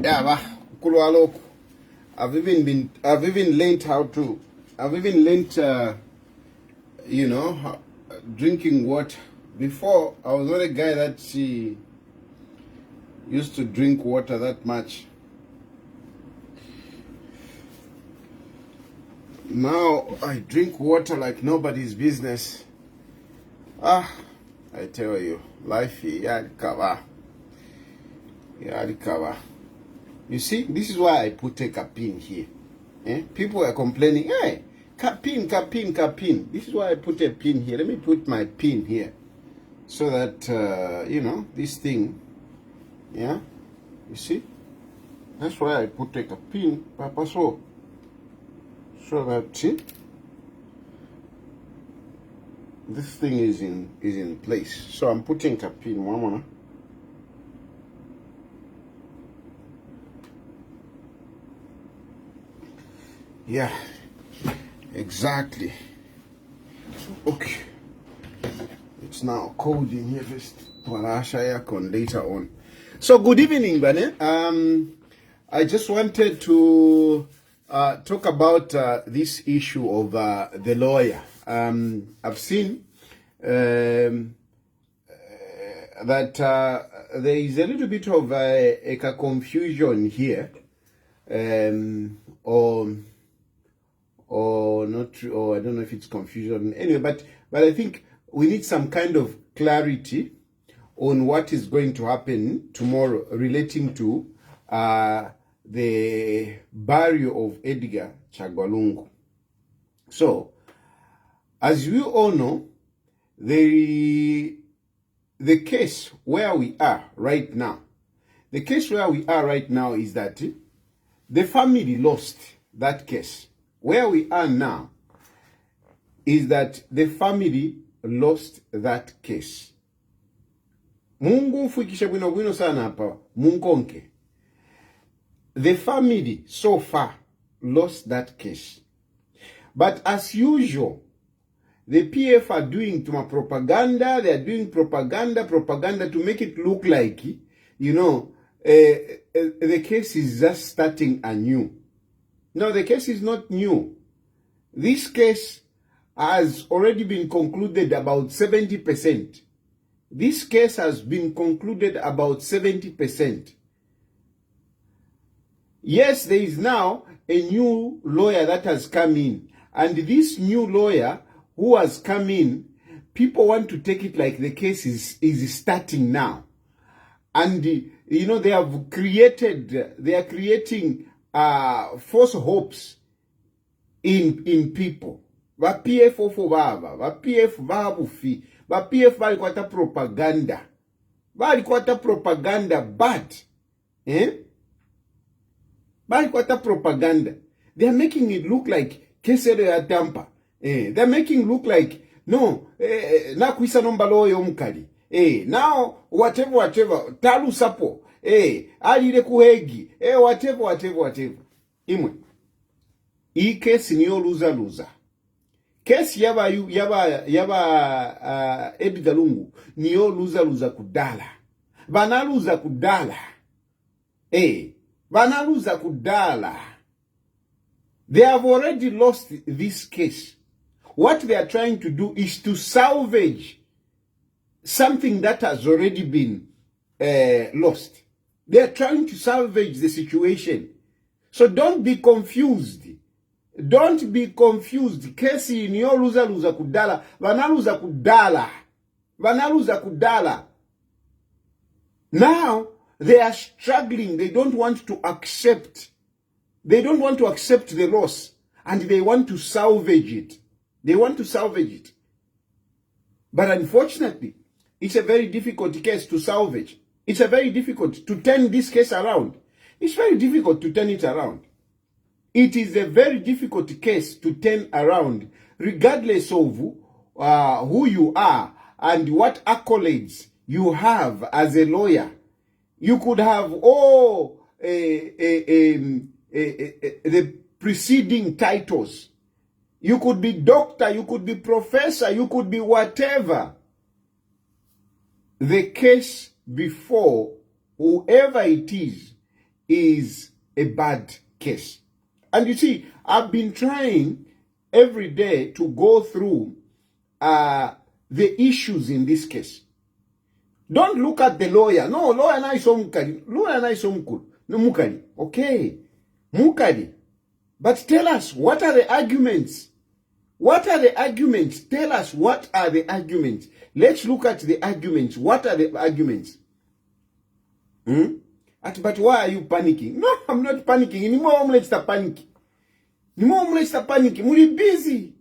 Yeah, Kulwalok. I've even learned drinking water. Before, I was not a guy that used to drink water that much. Now I drink water like nobody's business. I tell you, life cover. You see, this is why I put a pin here. People are complaining, hey, pin. This is why I put a pin here. Let me put my pin here. So that, this thing, you see? That's why I put a pin, Papa, so that, see? This thing is in place. So I'm putting a pin, one. Yeah, exactly. Okay. It's now cold in here first. I'll share con later on. So good evening, Bane. I just wanted to talk about this issue of the lawyer. I've seen that there is a little bit of a confusion here, or not, or I don't know if it's confusion. Anyway, but I think we need some kind of clarity on what is going to happen tomorrow relating to the burial of Edgar Chagwalungu. So, as we all know, the case where we are right now, is that the family lost that case. Where we are now is that the family lost that case. Mungu mfikishe bwino sana hapa, munkonke. The family so far lost that case. But as usual, the PF are doing propaganda. They are doing propaganda to make it look like, the case is just starting anew. No, the case is not new. This case has already been concluded about 70%. This case has been concluded about 70%. Yes, there is now a new lawyer that has come in. And this new lawyer who has come in, people want to take it like the case is starting now. And, they are creating false hopes in people. Va PF ofo baba, va PF babufi, va PF balikwata propaganda. Balikwata propaganda bad. Balikwata propaganda. They are making it look like kesero ya tampa. They're making it look like no, na kuisa nombalo yo mkali. Now whatever talu sapo. Alile kuhegi. Whatever. imwe iyi kesi niyo luza kesi yaba Edgar Lungu niyo luza kudala banaluza kudala banaluza kudala. They have already lost this case. What they are trying to do is to salvage something that has already been lost. They are trying to salvage the situation. So don't be confused. Don't be confused. Kesi niyo luza kudala. Banaluza kudala. Banaluza kudala. Now, they are struggling. They don't want to accept. They don't want to accept the loss. And they want to salvage it. They want to salvage it. But unfortunately, it's a very difficult case to salvage. It's a very difficult to turn this case around. It's very difficult to turn it around. It is a very difficult case to turn around, regardless of who you are and what accolades you have as a lawyer. You could have all the preceding titles. You could be doctor, you could be professor, you could be whatever. The case before whoever it is a bad case. And you see, I've been trying every day to go through the issues in this case. Don't look at the lawyer. No, lawyer na iso mukali. Lawyer na iso mukulu. No mukali. Okay. Mukali. But tell us, what are the arguments? What are the arguments? Tell us, what are the arguments? Let's look at the arguments. What are the arguments? But why are you panicking? No, I'm not panicking. Ni mo omle chita panicking. Ni mo omle chita panicking. Muri busy.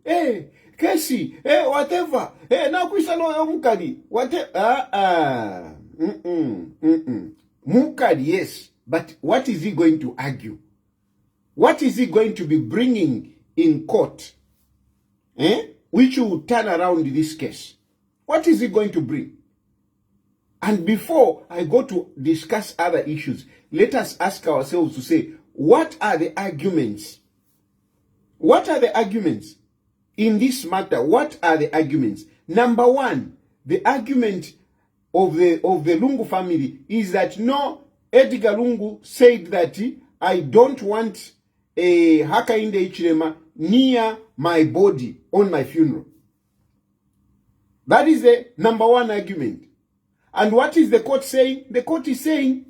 Kesi. Whatever. Na kuisa lawyer mukali. Whatever. Mukali, yes. But what is he going to argue? What is he going to be bringing in court? Which will turn around this case. What is he going to bring? And before I go to discuss other issues, let us ask ourselves to say, what are the arguments? What are the arguments in this matter? What are the arguments? Number one, the argument of the Lungu family is that no, Edgar Lungu said that I don't want a Hakainde Hichilema near my body on my funeral. That is the number one argument. And what is the court saying? The court is saying,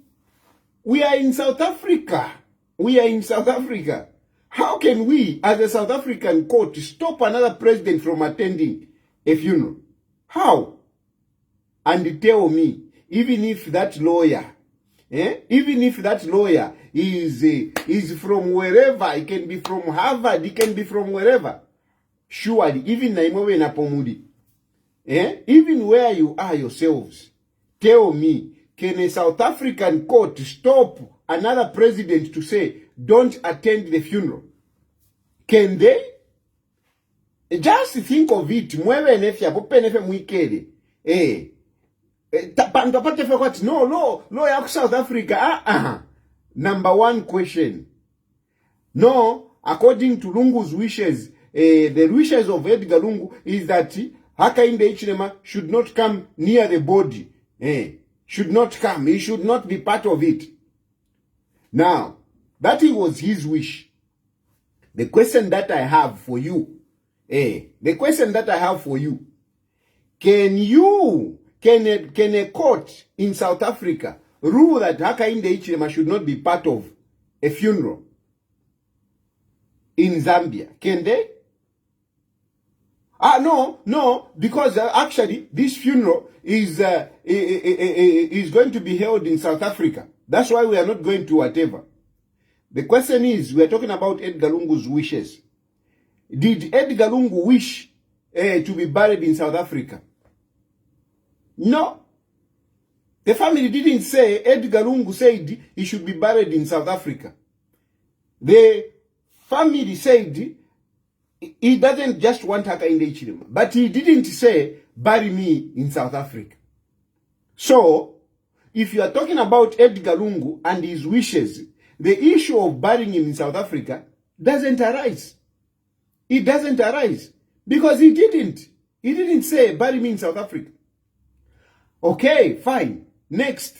we are in South Africa. We are in South Africa. How can we, as a South African court, stop another president from attending a funeral? How? And tell me, even if that lawyer is from wherever, it can be from Harvard, it can be from wherever. Surely, even Naimowe na Pomudi, even where you are yourselves, tell me, can a South African court stop another president to say, don't attend the funeral? Can they? Just think of it. Mwewe nefya, pope nefe mwikele. No, law ya South Africa. Number one question. No, according to Lungu's wishes, the wishes of Edgar Lungu is that Hakainde Hichilema should not come near the body. Should not come. He should not be part of it. Now, that was his wish. The question that I have for you, can a court in South Africa rule that Hakainde Hichilema should not be part of a funeral in Zambia? Can they? No, because actually this funeral is going to be held in South Africa. That's why we are not going to whatever. The question is, we are talking about Edgar Lungu's wishes. Did Edgar Lungu wish to be buried in South Africa? No. The family didn't say Edgar Lungu said he should be buried in South Africa. The family said he doesn't just want Hakainde Hichilema, but he didn't say bury me in South Africa. So, if you are talking about Edgar Lungu and his wishes, the issue of burying him in South Africa doesn't arise. It doesn't arise because he didn't say bury me in South Africa. Okay, fine. Next,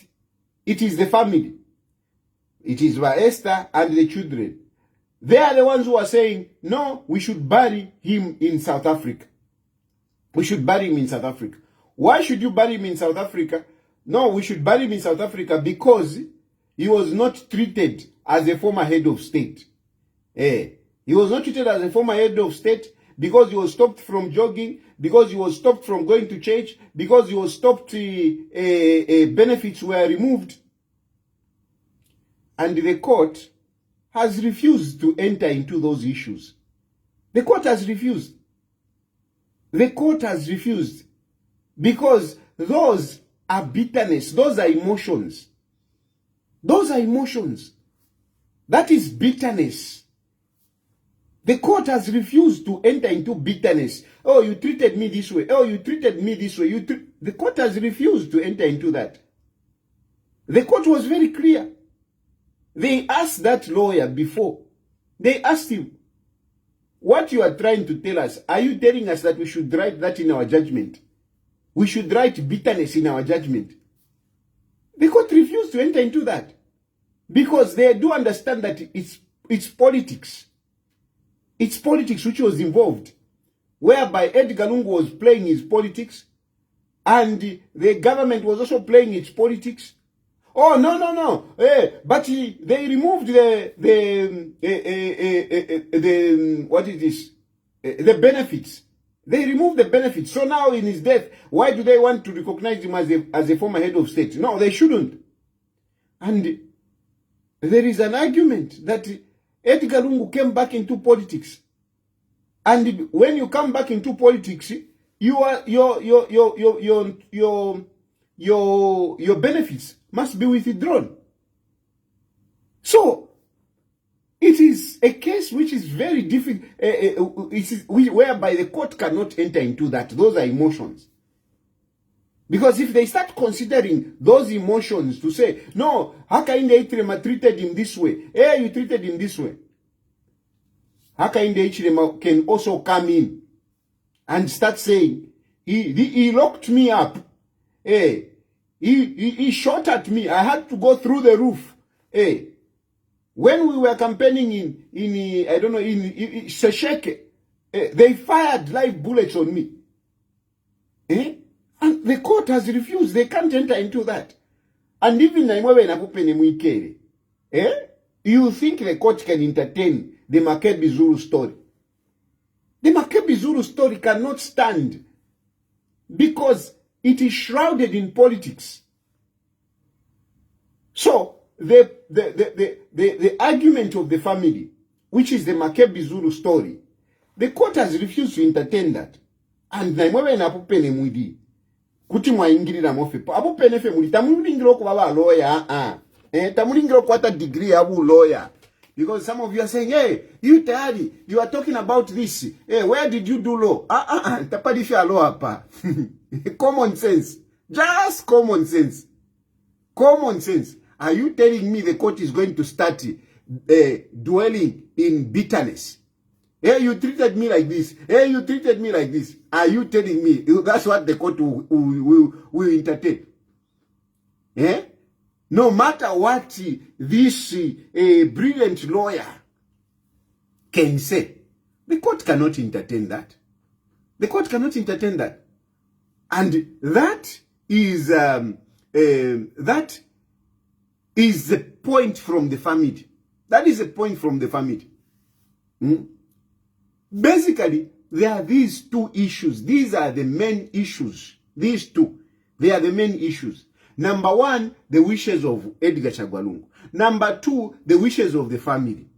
it is the family. It is Esther and the children. They are the ones who are saying, no, we should bury him in South Africa. We should bury him in South Africa. Why should you bury him in South Africa? No, we should bury him in South Africa because he was not treated as a former head of state. He was not treated as a former head of state because he was stopped from jogging, because he was stopped from going to church, because he was stopped, benefits were removed. And the court has refused to enter into those issues. The court has refused. The court has refused because those are bitterness. Those are emotions. Those are emotions. That is bitterness. The court has refused to enter into bitterness. Oh, you treated me this way. Oh, you treated me this way. The court has refused to enter into that. The court was very clear. They asked that lawyer before. They asked him, what you are trying to tell us, are you telling us that we should write that in our judgment? We should write bitterness in our judgment. The court refused to enter into that because they do understand that it's politics. It's politics which was involved, whereby Edgar Lungu was playing his politics and the government was also playing its politics. Oh, no. But they removed the what is this? The benefits. They removed the benefits. So now in his death, why do they want to recognize him as a former head of state? No, they shouldn't. And there is an argument that Edgar Lungu came back into politics. And when you come back into politics, your benefits must be withdrawn. So it is a case which is very difficult, whereby the court cannot enter into that. Those are emotions. Because if they start considering those emotions to say, no, Hakainde Hichilema treated him this way. You treated him this way. Hakainde Hichilema can also come in and start saying, he locked me up. He shot at me. I had to go through the roof. When we were campaigning in I don't know, in Sesheke, they fired live bullets on me. And the court has refused. They can't enter into that. And even you think the court can entertain the Makebi Zulu story? The Makebi Zulu story cannot stand because it is shrouded in politics. So the argument of the family, which is the Makebi Zulu story, the court has refused to entertain that. And naimwewe napupene mwidi kuti mwaingirira mofepo apo penefe muli tamulingira ko baba lawyer tamulingira ko ata degree abu lawyer, because some of you are saying, hey, you Tayali, you are talking about this, where did you do law? Tapadisha law hapa. Common sense, just common sense. Are you telling me the court is going to start dwelling in bitterness? You treated me like this. You treated me like this. Are you telling me that's what the court will entertain? No matter what this brilliant lawyer can say, the court cannot entertain that. The court cannot entertain that. And that is the point from the family. That is a point from the family. Basically, there are these two issues. These are the main issues. These two. They are the main issues. Number one, the wishes of Edgar Chagwa Lungu. Number two, the wishes of the family.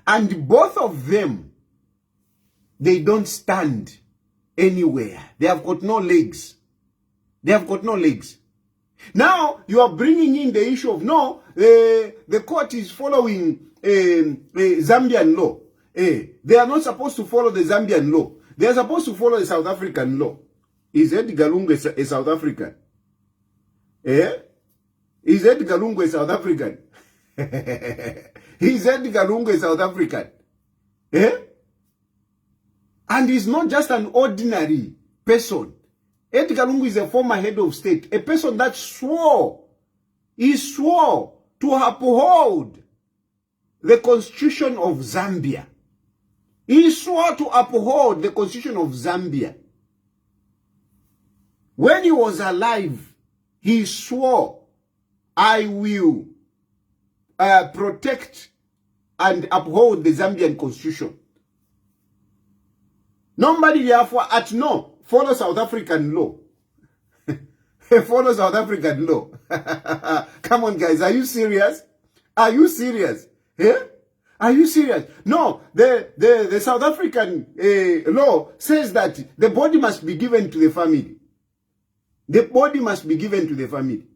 And both of them, they don't stand anywhere. They have got no legs. They have got no legs. Now, you are bringing in the issue of, no, the court is following Zambian law. They are not supposed to follow the Zambian law. They are supposed to follow the South African law. Is Edgar Lungu a South African? Is Edgar Lungu a South African? He's Edgar Lungu, a South African. Eh? And he's not just an ordinary person. Edgar Lungu is a former head of state, a person that he swore to uphold the constitution of Zambia. He swore to uphold the constitution of Zambia. When he was alive, he swore, I will protect and uphold the Zambian constitution. Nobody therefore follow South African law. Follow South African law. Come on, guys, are you serious? Are you serious? Yeah? Are you serious? No, the South African law says that the body must be given to the family. The body must be given to the family.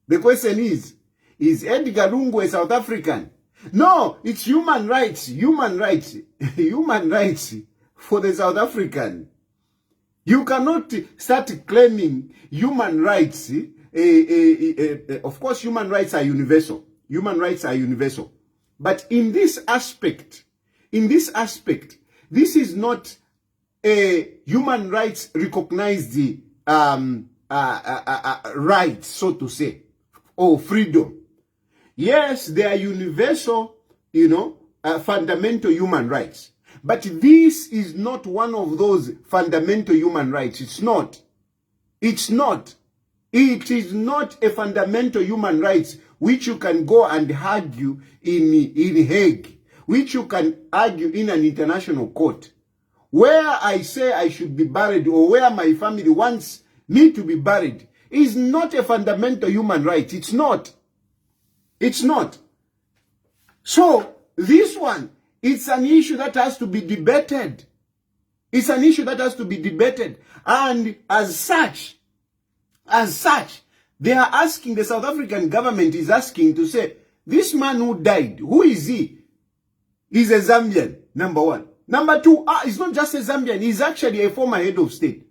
The question is Edgar Lungu a South African? No, it's human rights, human rights for the South African. You cannot start claiming human rights. Of course, human rights are universal. Human rights are universal. But in this aspect, this is not a human rights recognized right, so to say, or freedom. Yes, they are universal, fundamental human rights. But this is not one of those fundamental human rights. It's not. It's not. It is not a fundamental human rights which you can go and argue in Hague, which you can argue in an international court. Where I say I should be buried or where my family wants me to be buried is not a fundamental human right. It's not. It's not. So this one, it's an issue that has to be debated. It's an issue that has to be debated. And as such, they are asking, the South African government is asking to say, this man who died, who is he? He's a Zambian, number one. Number two, he's not just a Zambian, he's actually a former head of state.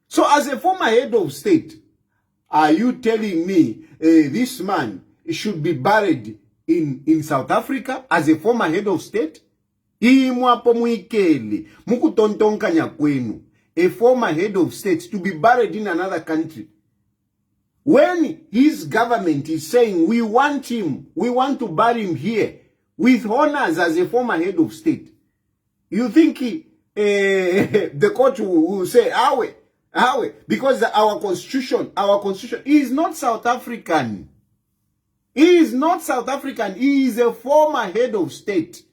So as a former head of state, are you telling me this man should be buried in South Africa as a former head of state? A former head of state to be buried in another country. When his government is saying, we want to bury him here with honors as a former head of state, you think the court will say, awe, because our constitution is not South African. He is not South African. He is a former head of state.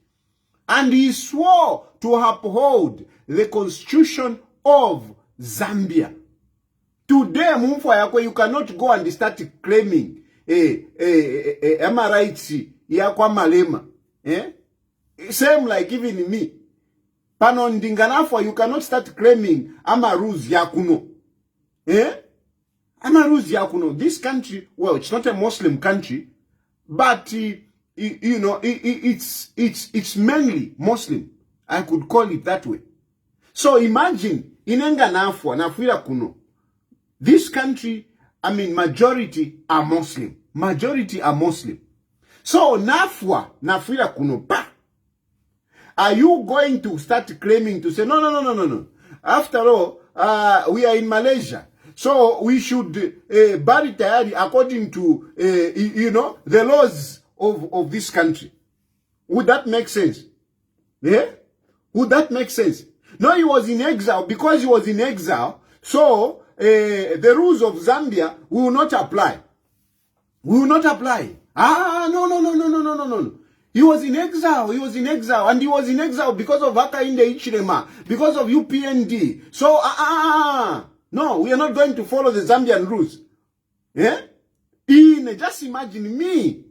And he swore to uphold the constitution of Zambia. Today, you cannot go and start claiming rights yakwa malema. Same like even me. Panondinganafwa, you cannot start claiming amaruz yakuno. Amaruz yakuno. This country, well, it's not a Muslim country, but it's mainly Muslim. I could call it that way. So imagine inenga nafwira kuno. This country, majority are Muslim. Majority are Muslim. So nafwira kuno pa. Are you going to start claiming to say, no. After all, we are in Malaysia. So we should bury Tayali according to, the laws of this country. Would that make sense? Yeah? Would that make sense? No, he was in exile. Because he was in exile, so the rules of Zambia will not apply. Will not apply. No. He was in exile. And he was in exile because of Hakainde Hichilema, because of UPND. So, no, we are not going to follow the Zambian rules. Yeah? Just imagine me,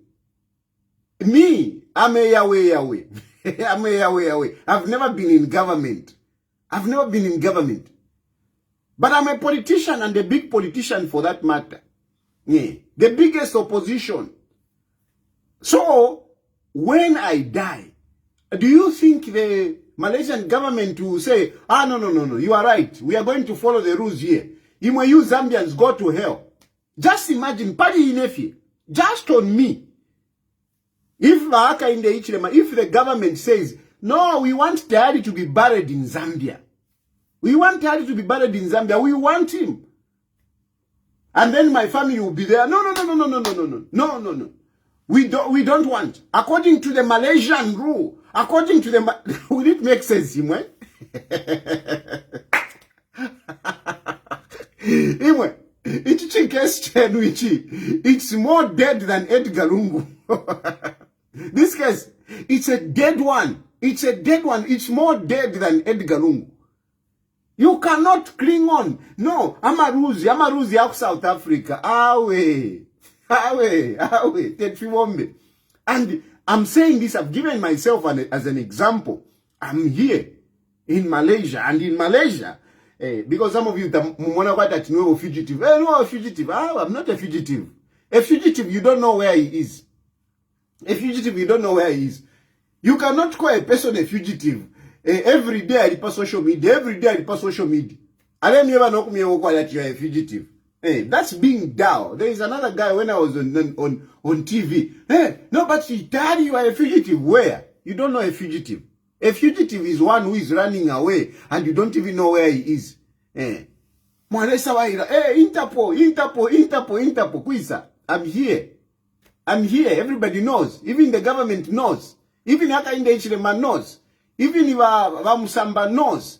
I'm a Yahweh. I'm a Yahweh. I've never been in government. But I'm a politician, and a big politician for that matter. Yeah. The biggest opposition. So, when I die, do you think the Malaysian government will say, no, you are right. We are going to follow the rules here. You Zambians go to hell. Just imagine, Paddy Inefi, just on me. If the government says, no, we want Tayali to be buried in Zambia. We want Tayali to be buried in Zambia. We want him. And then my family will be there. No. We don't want. According to the Malaysian rule, will it make sense, Imwe? Imwe, it's more dead than Edgar Lungu. This case, it's a dead one. It's a dead one. It's more dead than Edgar Lungu. You cannot cling on. No, Amaruzi out South Africa. Awe. And I'm saying this, I've given myself as an example. I'm here in Malaysia, and in Malaysia, because some of you want to know a fugitive. No, a fugitive. I'm not a fugitive. A fugitive, you don't know where he is. A fugitive, you don't know where he is. You cannot call a person a fugitive. Every day I report social media. I don't ever know that you are a fugitive. That's being down. There is another guy when I was on TV. No, but you are a fugitive. Where? You don't know a fugitive. A fugitive is one who is running away and you don't even know where he is. Interpol. Kwisa. I'm here. Everybody knows. Even the government knows. Even Hakainde Hichilema knows. Even if Musamba knows.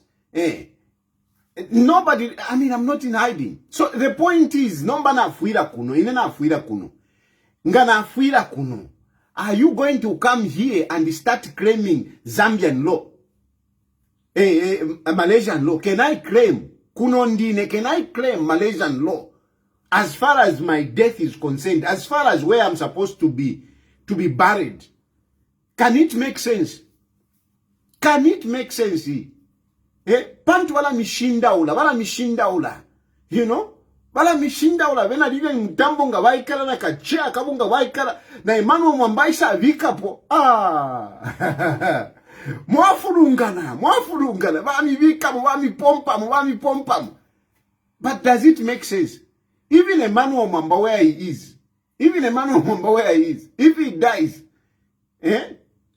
Nobody, I'm not in hiding. So the point is, are you going to come here and start claiming Zambian law? Malaysian law? Can I claim? Can I claim Malaysian law? As far as my death is concerned, as far as where I'm supposed to be buried. Can it make sense? Can it make sense? Pantu wala mishinda ula. You know? Wala mishinda ula. Wena liwe mtambo nga waikala na kachea kabunga waikala. Na Emmanuel Mwambaisa vikapo. Mwafurungana. Wami vikapo, wami pompamu. But does it make sense? Even Emmanuel Mwamba where he is. If he dies.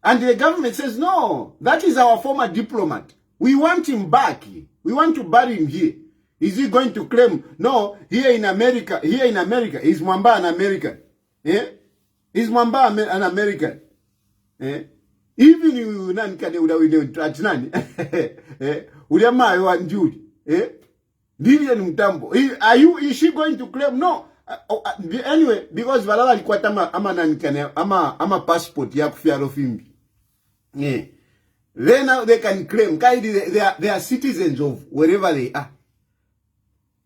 And the government says, no, that is our former diplomat. We want him back. We want to bury him here. Is he going to claim, no, here in America, is Mwamba an American? Is Mwamba an American? Even you nankade udawidewatinani. Ulema wanjudi. Vivian Mtambo. Is she going to claim? No. Anyway, because Valala likwata ama passport ya kufiaro fimbi. Then now they can claim they are citizens of wherever they are.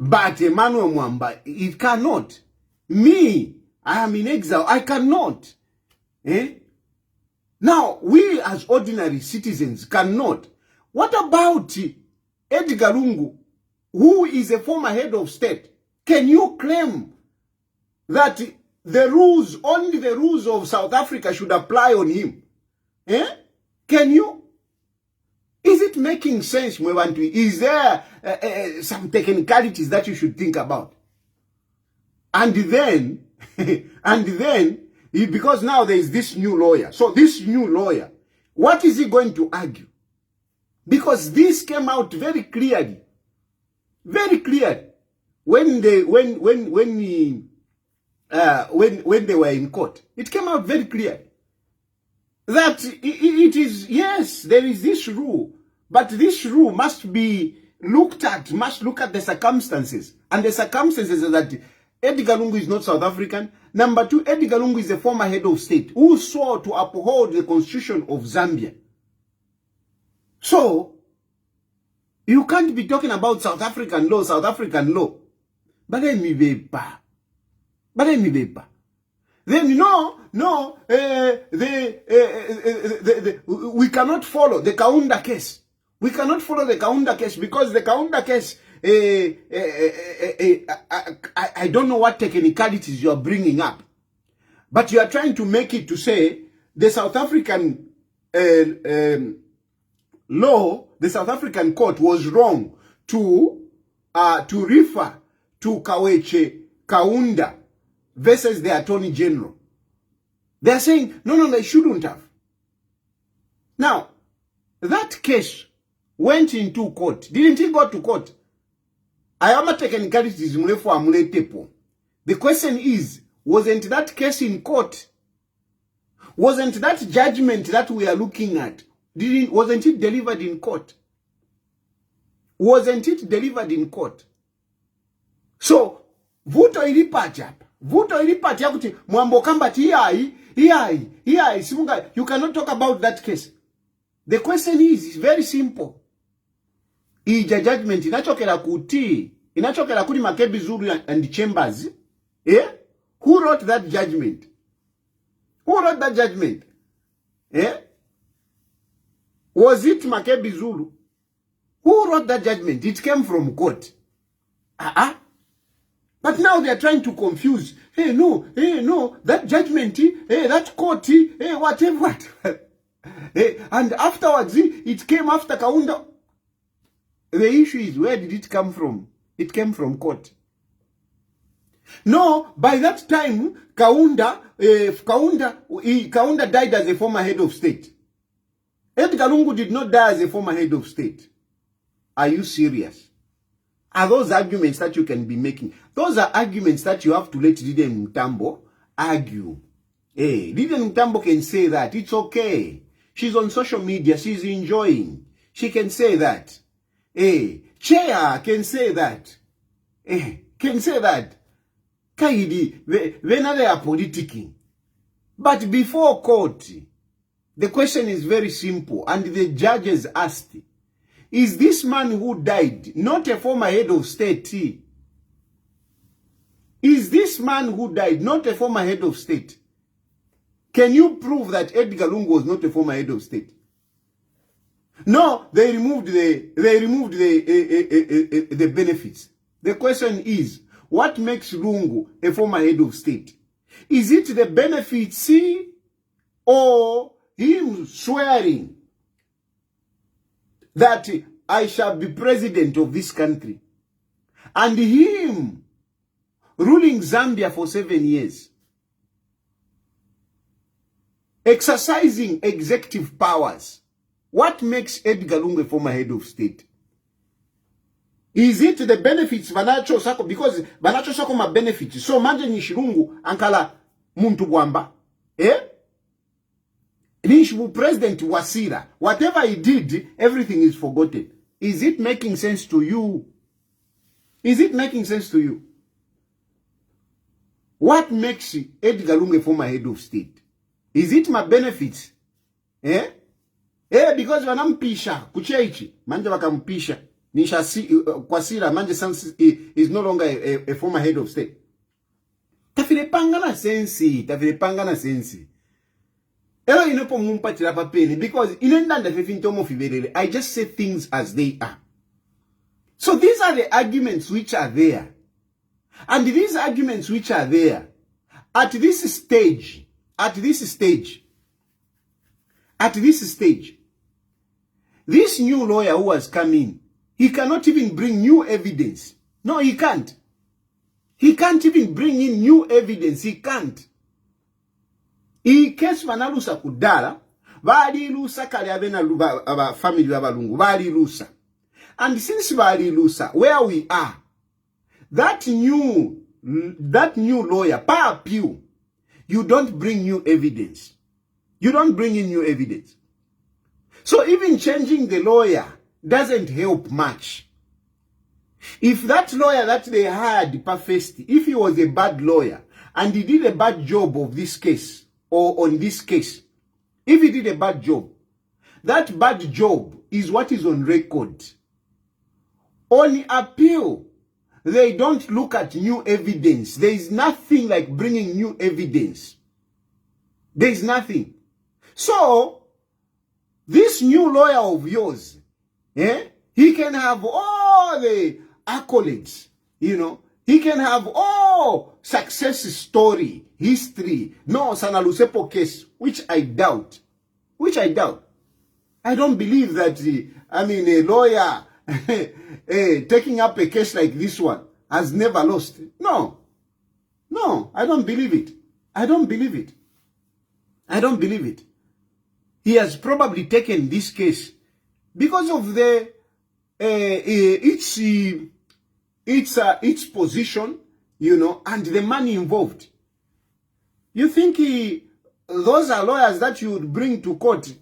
But Emmanuel Mwamba, it cannot. Me, I am in exile. I cannot. Now, we as ordinary citizens cannot. What about Edgar Lungu, who is a former head of state? Can you claim that only the rules of South Africa should apply on him? Can you? Is it making sense, Mwebantwi? Is there some technicalities that you should think about? And then, because now there is this new lawyer. So this new lawyer, what is he going to argue? Because this came out very clearly. Very clear when they were in court. It came out very clear that it is, yes, there is this rule, but this rule must be looked at, must look at the circumstances. And the circumstances is that Edgar Lungu is not South African. Number two, Edgar Lungu is a former head of state who swore to uphold the constitution of Zambia. So, you can't be talking about South African law. But then we cannot follow the Kaunda case. We cannot follow the Kaunda case because the Kaunda case, I don't know what technicalities you are bringing up. But you are trying to make it to say the South African law, the South African court was wrong to refer to Kaweche Kaunda versus the Attorney General. They are saying, no, they shouldn't have. Now, that case went into court. Didn't it go to court? I am a technicalities. The question is, wasn't that case in court? Wasn't that judgment that we are looking at, wasn't it delivered in court? Wasn't it delivered in court? So, vuto ilipati kuti mwambo kambati iyai, simunga, you cannot talk about that case. The question is very simple. Ija judgment inachokera kuti Makebi Zulu and Chambers. Who wrote that judgment? Who wrote that judgment? Was it Makebi Zulu? Who wrote that judgment? It came from court. But now they are trying to confuse. No, that judgment, that court, whatever. And afterwards, it came after Kaunda. The issue is, where did it come from? It came from court. No, by that time, Kaunda died as a former head of state. Edgar Lungu did not die as a former head of state. Are you serious? Are those arguments that you can be making? Those are arguments that you have to let Lydian Mutambo argue. Lydian Mutambo can say that. It's okay. She's on social media. She's enjoying. She can say that. Chair can say that. Can say that. Kaidi, when they are politicking. But before court, the question is very simple. And the judges asked, is this man who died not a former head of state? Is this man who died not a former head of state? Can you prove that Edgar Lungu was not a former head of state? No, they removed the benefits. The question is, what makes Lungu a former head of state? Is it the benefits or him swearing that I shall be president of this country, and him ruling Zambia for 7 years, exercising executive powers? What makes Edgar Lungu a former head of state? Is it the benefits Banacho Sako? Because Banacho Sako ma benefits. So imagine Nishirungu ankala muntu gwamba. Nishibu President Wasira. Whatever he did, everything is forgotten. Is it making sense to you? Is it making sense to you? What makes Edgar Lungu a former head of state? Is it my benefits? Because wanampisha kucheichi manje wakampisha nisha Kwasira manje is no longer a former head of state. Tafile pangana sensi. Elo inopo mumpatira papeni because inendanda fefintomo fiberele. I just say things as they are. So these are the arguments which are there. And these arguments which are there at this stage, this new lawyer who has come in, he cannot even bring new evidence. No, he can't. He can't even bring in new evidence. He can't. He case vanalusa kudala, vali lusa kali avena aba family abalungu, vali lusa. And since vali lusa, where we are, that new lawyer, pa appeal, you don't bring new evidence. You don't bring in new evidence. So even changing the lawyer doesn't help much. If that lawyer that they hired first, if he was a bad lawyer and he did a bad job of this case or on this case, if he did a bad job, that bad job is what is on record. On appeal, they don't look at new evidence. There is nothing like bringing new evidence. There is nothing. So, this new lawyer of yours, he can have all the accolades, he can have all success story, history, no Sanalusepo case, which I doubt. I don't believe that, a lawyer taking up a case like this one has never lost. No, I don't believe it. I don't believe it. He has probably taken this case because of the its position, you know, and the money involved. You think those are lawyers that you would bring to court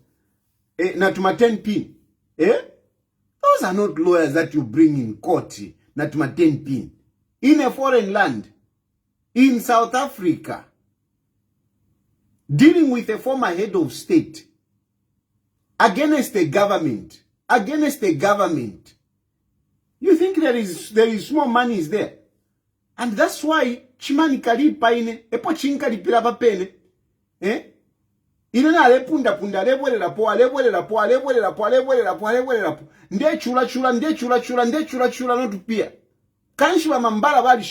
natuma 10 pin? Those are not lawyers that you bring in court natuma 10 pin. In a foreign land, in South Africa, dealing with a former head of state, against the government, You think there is small money is there? And that's why chimani kalipa ine, epo chinkali pilapa pene. Inena alepunda punda, alebwele lapo. Nde chula no tupia. Kanshwa mambala bali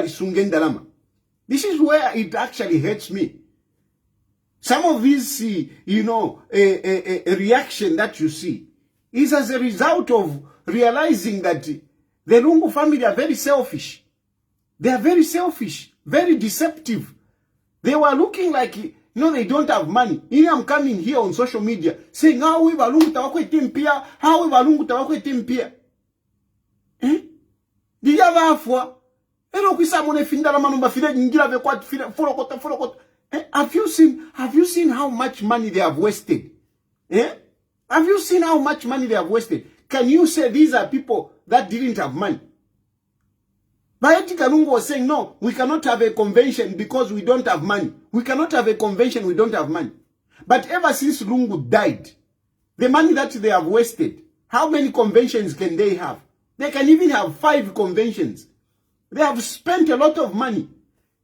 sungenda lama. This is where it actually hurts me. Some of these, you know, a reaction that you see is as a result of realizing that the Lungu family are very selfish. They are very selfish, very deceptive. They were looking like, you know, they don't have money. I'm coming here on social media saying, how we Balungu tawakwe timpia, how we Balungu tawakwe timpia. Diyava afwa. Ero kwisa mone findala manumba fide njila vekwa folokota. Have you seen how much money they have wasted? Have you seen how much money they have wasted? Can you say these are people that didn't have money? Bayeti Kalungu was saying, no, we cannot have a convention because we don't have money. We cannot have a convention, we don't have money. But ever since Lungu died, the money that they have wasted, how many conventions can they have? They can even have 5 conventions. They have spent a lot of money.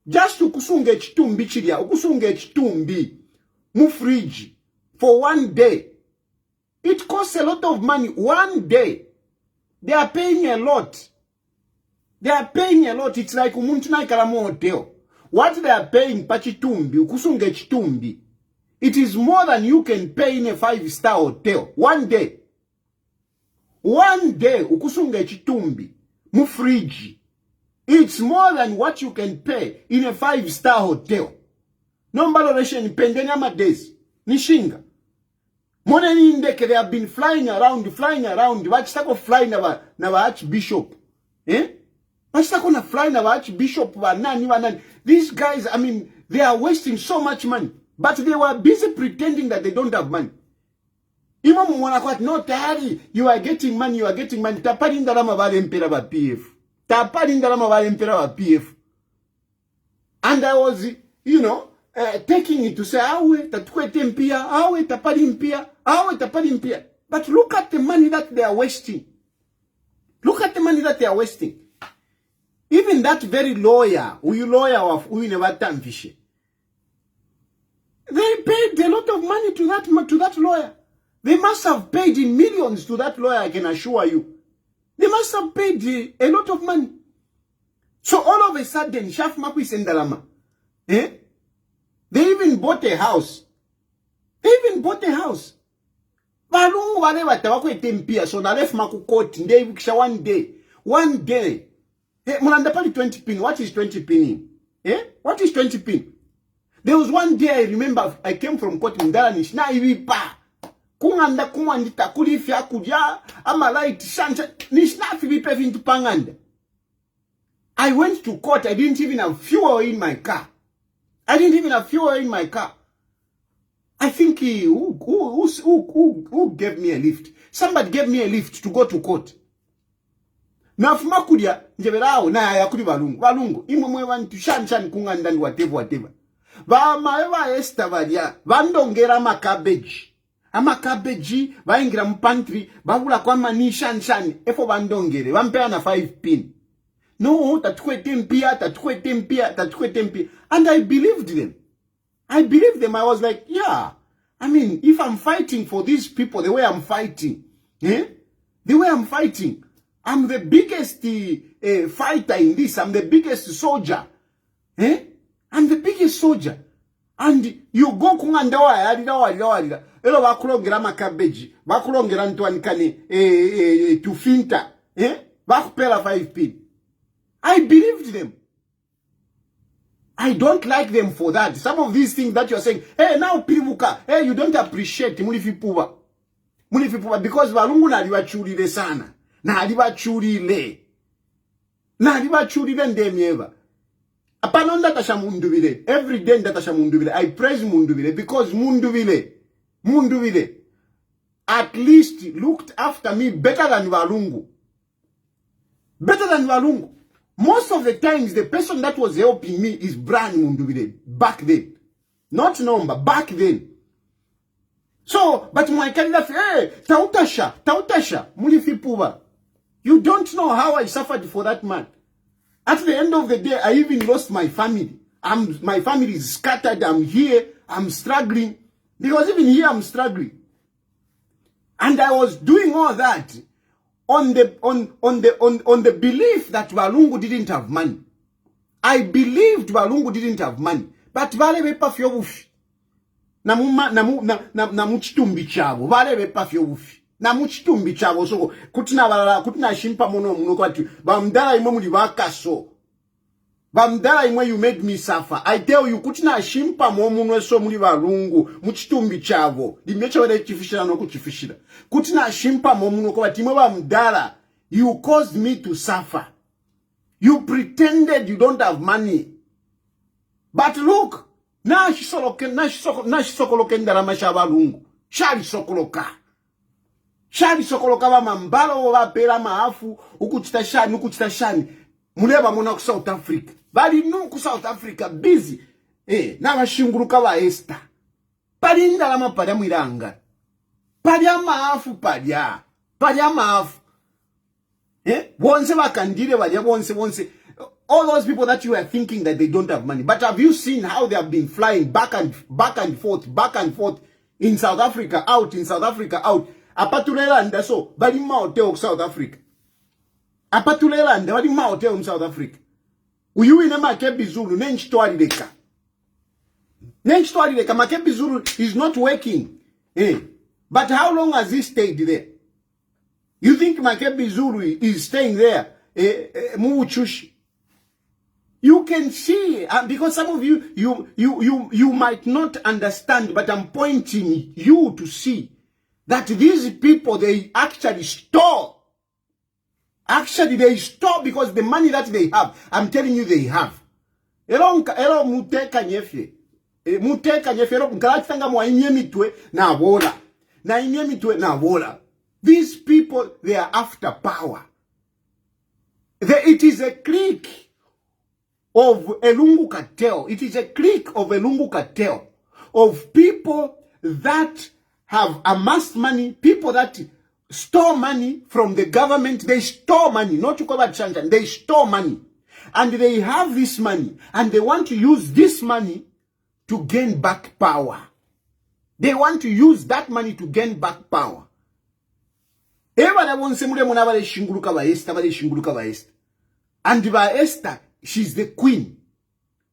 Just to kusunge chitumbi chilia, kusunge chitumbi, mufriji, for one day. It costs a lot of money. One day. They are paying a lot. It's like umuntunai kalamu hotel. What they are paying pachitumbi, kusunge chitumbi, it is more than you can pay in a 5-star hotel. One day. One day, ukusunge chitumbi, mufriji. It's more than what you can pay in a 5-star hotel. No valoration pendenya days. Nishinga. Money indeke, they have been flying around. Wachitako flying na archbishop. Wachitako na flying na archbishop nani. These guys, I mean, they are wasting so much money. But they were busy pretending that they don't have money. Imam mwanakwat, no Tayali, you are getting money. Tapari ndalama vale mpira ba PF. And I was, you know, taking it to say, tapari mpia. But look at the money that they are wasting. Even that very lawyer, who never done fish. They paid a lot of money to that lawyer. They must have paid in millions to that lawyer, I can assure you. They must have paid a lot of money. So all of a sudden, Shaf Makwi Sendalama, they even bought a house. Balungu whatever tawakwe tempia, so na left Maku court, one day. Mulanda pali 20 pin. What is 20 pinning? What is 20 pin? There was one day I remember I came from court Ndala Nishna Iwipa. Kunganda kumandita kulifya kuja ama light shanja nishna fibipe vintu panganda. I went to court. I didn't even have fuel in my car. I think who gave me a lift? Somebody gave me a lift to go to court. Na fumakudia njeberao na yakuri balungu imwe wantu shan kunganda whatever. Ba maewa estabadia vandongera makabeji. Ama cabbage, vaingira mpantry, babula kwa mani shan, efo bandongere, vampea na 5 pin. No, tatukwe tempia. And I believed them. I was like, yeah. I mean, if I'm fighting for these people the way I'm fighting, I'm the biggest fighter in this. I'm the biggest soldier. I'm the biggest soldier. And you go kungandawa yarida. Elo bakulongera makabeji, bakulongera ntwanikane tufinta, bakupela 5 pin. I believed them. I don't like them for that. Some of these things that you're saying, hey, now pivuka, hey, you don't appreciate mulifipuba. Mulifipuba, because valungu na aliwachulile sana. Na aliwachulile. Na aliwachulile ndemieva. Apana ndatasha munduvile. Every day ndatasha munduvile. I praise munduvile because munduvile at least looked after me better than valungu. Better than valungu. Most of the times, the person that was helping me is Brian Munduvile back then. Not number, back then. So, but my candidate, hey, tautasha, mulifipuva. You don't know how I suffered for that man. At the end of the day, I even lost my family. My family is scattered. I'm here. I'm struggling. Because even here, I'm struggling. And I was doing all that on the belief that Walungu didn't have money. I believed Walungu didn't have money. But vale bepa fyo ufi. Na muchitumbi chavo. Vale bepa fyo ufi. Na muchitumbi chavo. So, kutina shimpa mono kwa tu. Bamdala imo muli waka so. Bamdala imo you made me suffer. I tell you, kutina shimpa mono so muli Walungu. Muchitumbi chavo. Di mecha wade chifishira no kuchifishira. Kutina shimpa mono kwa timo bamdala. You caused me to suffer. You pretended you don't have money. But look, na shisokoloke ndarama shabalungu. Shari sokoloka. Shari sokoloka wa mambalo wa pera maafu. Ukuchita shani. Muleba muna ku South Africa. Bali nuku South Africa busy. Na washinguruka wa Esther. Pali ndarama padia mwiranga. Padia maafu padia. Padia maafu. Once wakandire wadia once. All those people that you are thinking that they don't have money. But have you seen how they have been flying back and forth in South Africa, out, in South Africa, out? Apatulelanda so, bali maoteo South Africa. Apatulelanda, bali maoteo South Africa. Uyu ina makebi zulu, nenchitwari leka. Makebi zulu is not working. But how long has he stayed there? You think Makebi Zulu is staying there? Muuchushi. You can see, because some of you might not understand, but I'm pointing you to see that these people, they actually store. Actually, they store because the money that they have, I'm telling you they have. Ero muteka nyefe. Muteka nyefe, ero mkalachitanga mwa inyemitwe na wola. Na inyemitwe na wola. These people, they are after power. It is a clique of Elungu cartel. It is a clique of Elungu cartel of people that have amassed money, people that store money from the government. They store money, not to cover Chanchan. They store money. And they have this money. And they want to use this money to gain back power. They want to use that money to gain back power. And by Esther, she's the queen.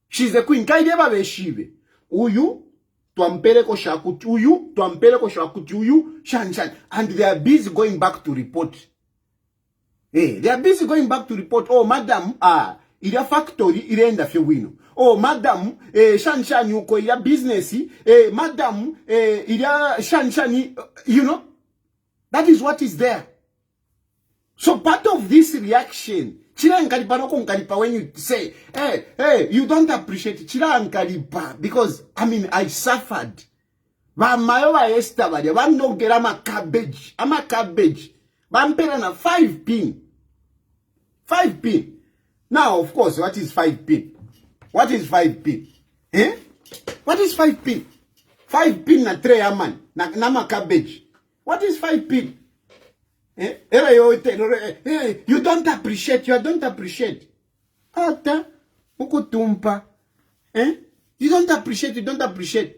She's the queen. Kaideba beshive. Uyu, tuampele ko shakuti. Uyu, tuampele ko shakuti. Uyu, shan. And they are busy going back to report. They are busy going back to report. Oh, madam, ila factory, ila enda fewino. Oh, madam, shan yuko ila business. Madam, ila shan, you know. That is what is there. So part of this reaction, chila nkalipa when you say, hey, you don't appreciate it. Chila nkalipa because I mean I suffered. Mayo wa Esther badia, bandongera ama cabbage. Bampera na 5 pin. 5 pin. Now of course, what is 5 pin? What is 5 pin? What is 5 pin? 5 pin na tray aman na cabbage. What is 5 pin? You don't appreciate. You don't appreciate. Ata, ukutumpa. You don't appreciate. You don't appreciate.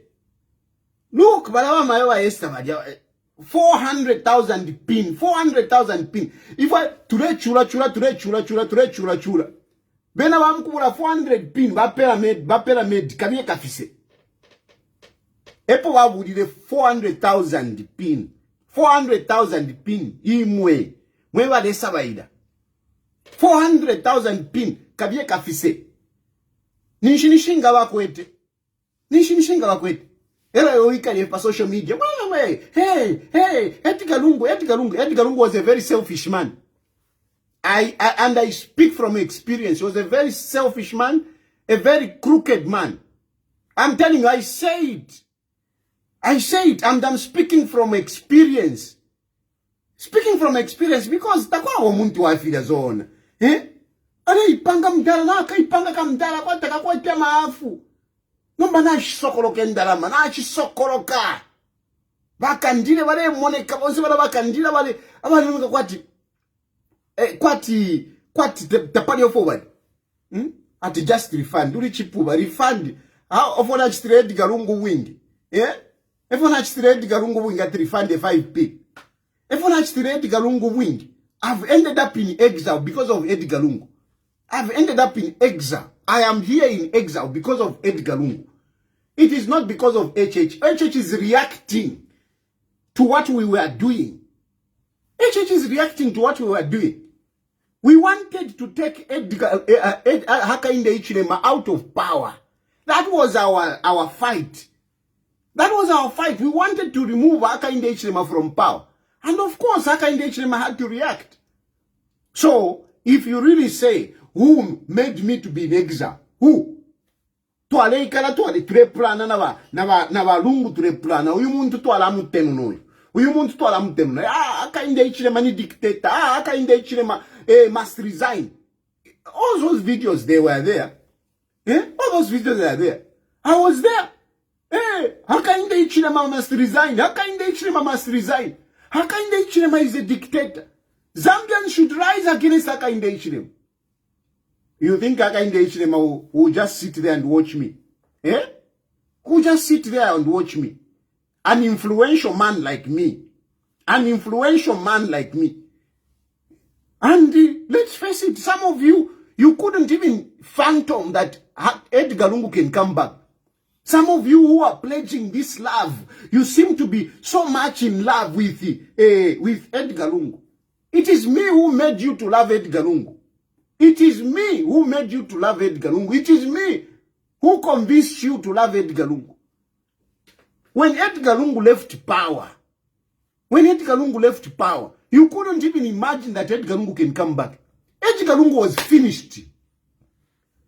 Look, balawa mayowa Esther 400,000 pin. 400,000 pin. If I today chula. Bena wamkubula 400 pin. Bapera med. Kamye kafise. Epo wabudile 400,000 pin. 400,000 pin. Imwe. Mwewa desa baida. 400,000 pin. Kabye kafise. Nishinishinga wakwete. Nishinishinga wakwete. Ela yoikale pa social media. Hey, Edgar Lungu was a very selfish man. And I speak from experience. He was a very selfish man, a very crooked man. I'm telling you, I say it, and I'm speaking from experience. Speaking from experience, because takwa muntu afida zone. Ana ipanga mdala na akaipanga kamdala kwa takwa tema afu. Nomba na shisokoloke ndalama, na shisokoloka. Bakandile wale moneka, bonse wala bakandile wale, abali kwati, kwati the party of forward. At just refund, uri chipuba, refund. How often I trade Garungu wing? Yeah? If I trade Garungu wing at refund a 5p. If I trade Garungu wing, I've ended up in exile because of Edgar Lungu. I've ended up in exile. I am here in exile because of Edgar Lungu. It is not because of HH. HH is reacting to what we were doing. HH is reacting to what we were doing. We wanted to take Hakainde Hichilema out of power. That was our fight. That was our fight. We wanted to remove Hakainde Hichilema from power. And of course, Hakainde Hichilema had to react. So, if you really say, who made me to be in exile? Who? Tuale ikala tuale tureplana na walungu tureplana. Uyu muntu tuala mutenu noyu. Uyu muntu tuala mutenu noyu. Hakainde Hichilema ni dictator. Hakainde Hichilema must resign. All those videos, they were there. All those videos are there. I was there. Hakainde Hichilema must resign. Hakainde Hichilema must resign. Hakainde Hichilema is a dictator. Zambians should rise against Hakainde Hichilema. You think Hakainde Hichilema will just sit there and watch me? Who just sit there and watch me? An influential man like me. An influential man like me. And let's face it, some of you, you couldn't even phantom that Edgar Lungu can come back. Some of you who are pledging this love, you seem to be so much in love with Edgar Lungu. It is me who made you to love Edgar Lungu. It is me who made you to love Edgar Lungu. It is me who convinced you to love Edgar Lungu. When Edgar Lungu left power, you couldn't even imagine that Edgar Lungu can come back. Edgar Lungu was finished.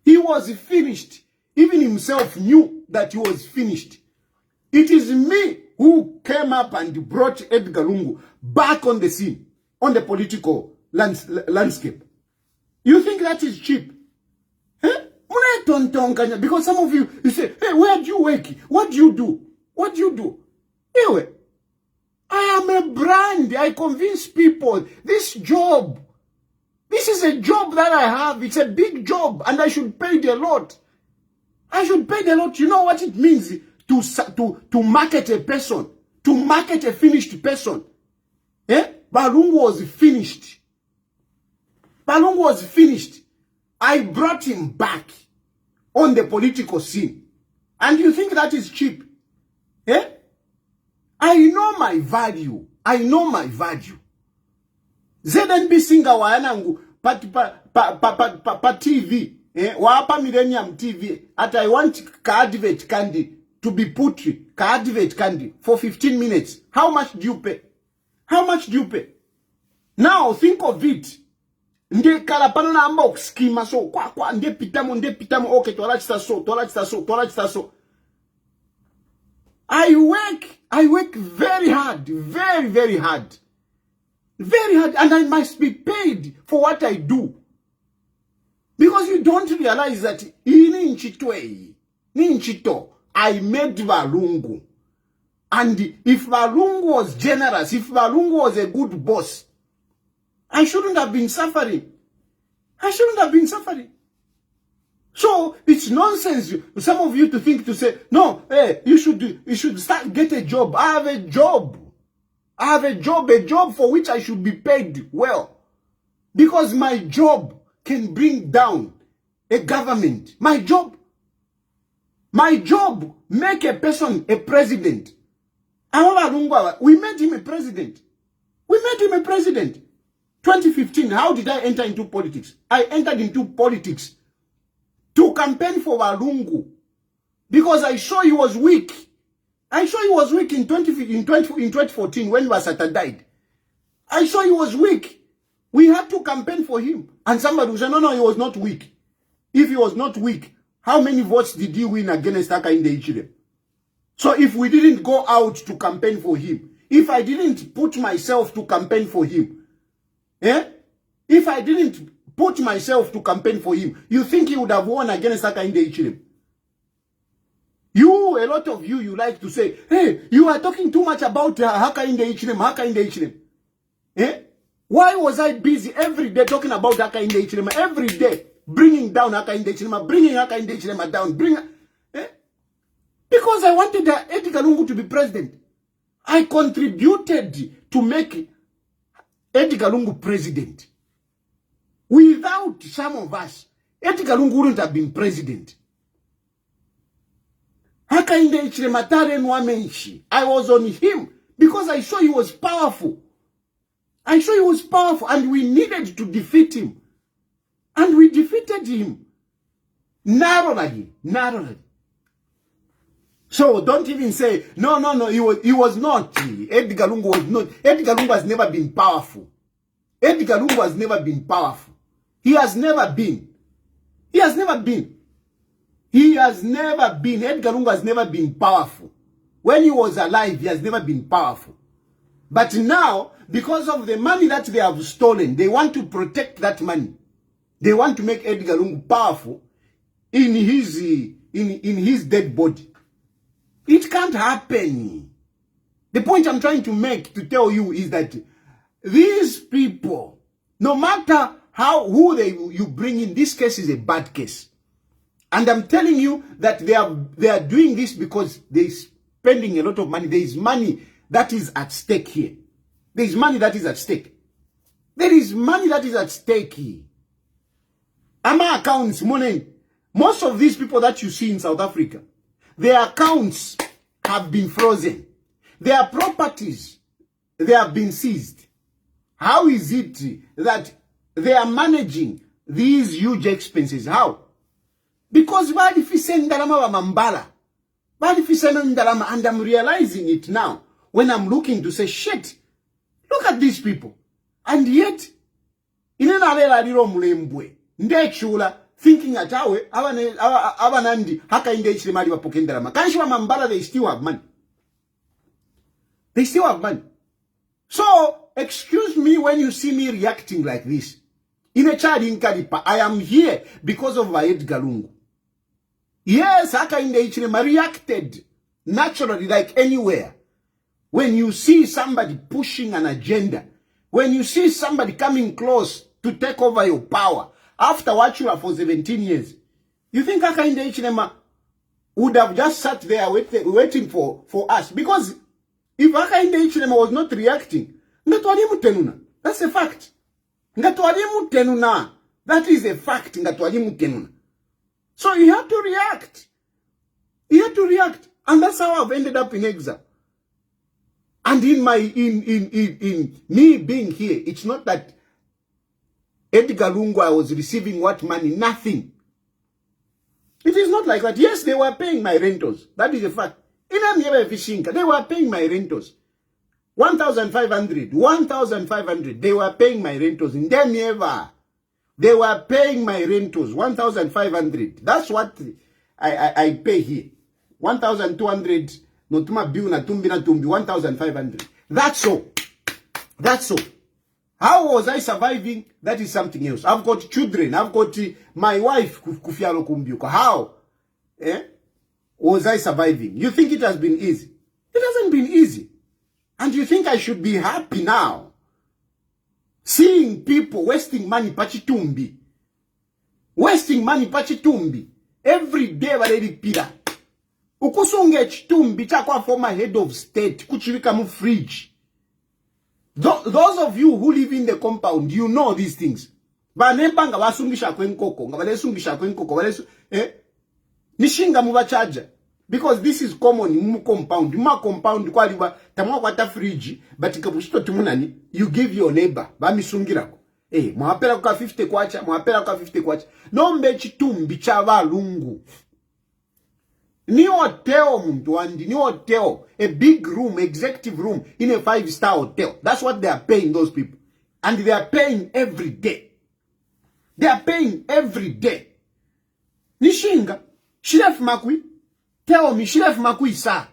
He was finished. Even himself knew that he was finished. It is me who came up and brought Edgar Lungu back on the scene, on the political landscape. You think that is cheap? Because some of you say, hey, where do you work? What do you do? What do you do? Anyway, I am a brand. I convince people this job. This is a job that I have. It's a big job and I should pay a lot. I should pay a lot. You know what it means to market a person, to market a finished person. Balungu was finished. Balungu was finished. I brought him back on the political scene. And you think that is cheap? I know my value. I know my value. ZNB singa wayanangu pa TV. Wapa Millennium TV. At I want Kaadivate candy to be put Kaadivate candy for 15 minutes. How much do you pay? How much do you pay? Now think of it. Nde kalapano na amba skima so kwa nde pitamo okay twalachita so. I work very hard, very hard. Very hard, and I must be paid for what I do. Because you don't realize that in Nchito, I made Valungu. And if Valungu was generous, if Valungu was a good boss, I shouldn't have been suffering. I shouldn't have been suffering. So it's nonsense. Some of you to say, no, you should get a job. I have a job. I have a job for which I should be paid well. Because my job can bring down a government. My job make a person a president. We made him a president. 2015, how did I enter into politics? I entered into politics to campaign for Walungu because I saw he was weak. I saw he was weak in 2014 when Wasata died. I saw he was weak. We had to campaign for him. And somebody will say, no, he was not weak. If he was not weak, how many votes did he win against Hakainde Hichilema? So if we didn't go out to campaign for him, if I didn't put myself to campaign for him, if I didn't put myself to campaign for him, you think he would have won against Hakainde Hichilema? A lot of you like to say, hey, you are talking too much about Hakainde Hichilema. Why was I busy every day talking about Hakainde Hichilema? Every day, bringing down Hakainde Hichilema, bringing Hakainde Hichilema down, because I wanted Edgar Lungu to be president. I contributed to make Edgar Lungu president. Without some of us, Edgar Lungu wouldn't have been president. Hakainde Hichilema tare nwamenshi. I was on him because I saw he was powerful. I saw he was powerful and we needed to defeat him. And we defeated him. Narrowly. So don't even say, no, he was not. Edgar Lungu was not. Edgar Lungu has never been powerful. Edgar Lungu has never been powerful. He has never been. Edgar Lungu has never been powerful. When he was alive, he has never been powerful. But now, because of the money that they have stolen, they want to protect that money. They want to make Edgar Lungu powerful in his dead body. It can't happen. The point I'm trying to make, to tell you, is that these people, no matter who you bring in, this case is a bad case. And I'm telling you that they are doing this because they're spending a lot of money. There is money that is at stake here. There is money that is at stake. Here. Ama accounts, money. Most of these people that you see in South Africa, their accounts have been frozen. Their properties, they have been seized. How is it that they are managing these huge expenses? How? Because and I'm realizing it now when I'm looking to say, shit, look at these people. And yet, thinking at Awanandi, Hakainde Hichilema Wapokendarama. Kanshwa Mambala, they still have money. So, excuse me when you see me reacting like this. In a child in Kadipa, I am here because of Edgar Lungu. Yes, Hakainde Hichilema reacted naturally like anywhere. When you see somebody pushing an agenda, when you see somebody coming close to take over your power, after watching her for 17 years, you think Hakainde Hichilema would have just sat there waiting for us? Because if Hakainde Hichilema was not reacting, that's a fact. That is a fact. So he had to react. And that's how I've ended up in exile. And in me being here, it's not that Edgar Lungu, I was receiving what money? Nothing. It is not like that. Yes, they were paying my rentals. That is a fact. They were paying my rentals. 1,500. 1,500. They were paying my rentals. In Demieva, they were paying my rentals. 1,500. That's what I pay here. 1,200. Notuma bill na tumbi 1,500. That's all. How was I surviving? That is something else. I've got children. I've got my wife, Kufialo Kumbyuka. How was I surviving? You think it has been easy? It hasn't been easy. And you think I should be happy now? Seeing people wasting money pachitumbi. Every day waledi pira. Ukusunge chitumbi chakwa former head of state. Kuchivika mu fridge. Those of you who live in the compound, you know these things. Banempanga wasungisha kwenkoko, ngabalesungisha kwenkoko, nishinga mubachaja. Because this is common in compound. Ma compound kwaliba tamwa kwata fridge, but ikabushito tumunani, you give your neighbor, bamisungirako. Mwapela kwa 50 kwacha, mwapela kwa 50 kwacha. Nombe chitumbi chavalungu. Ni hotel muntu wandi, ni hotel. A big room, executive room in a 5-star hotel. That's what they are paying those people. And they are paying every day. They are paying every day. Nishinga, Chilufya makui. Tell me, Chilufya makui sa.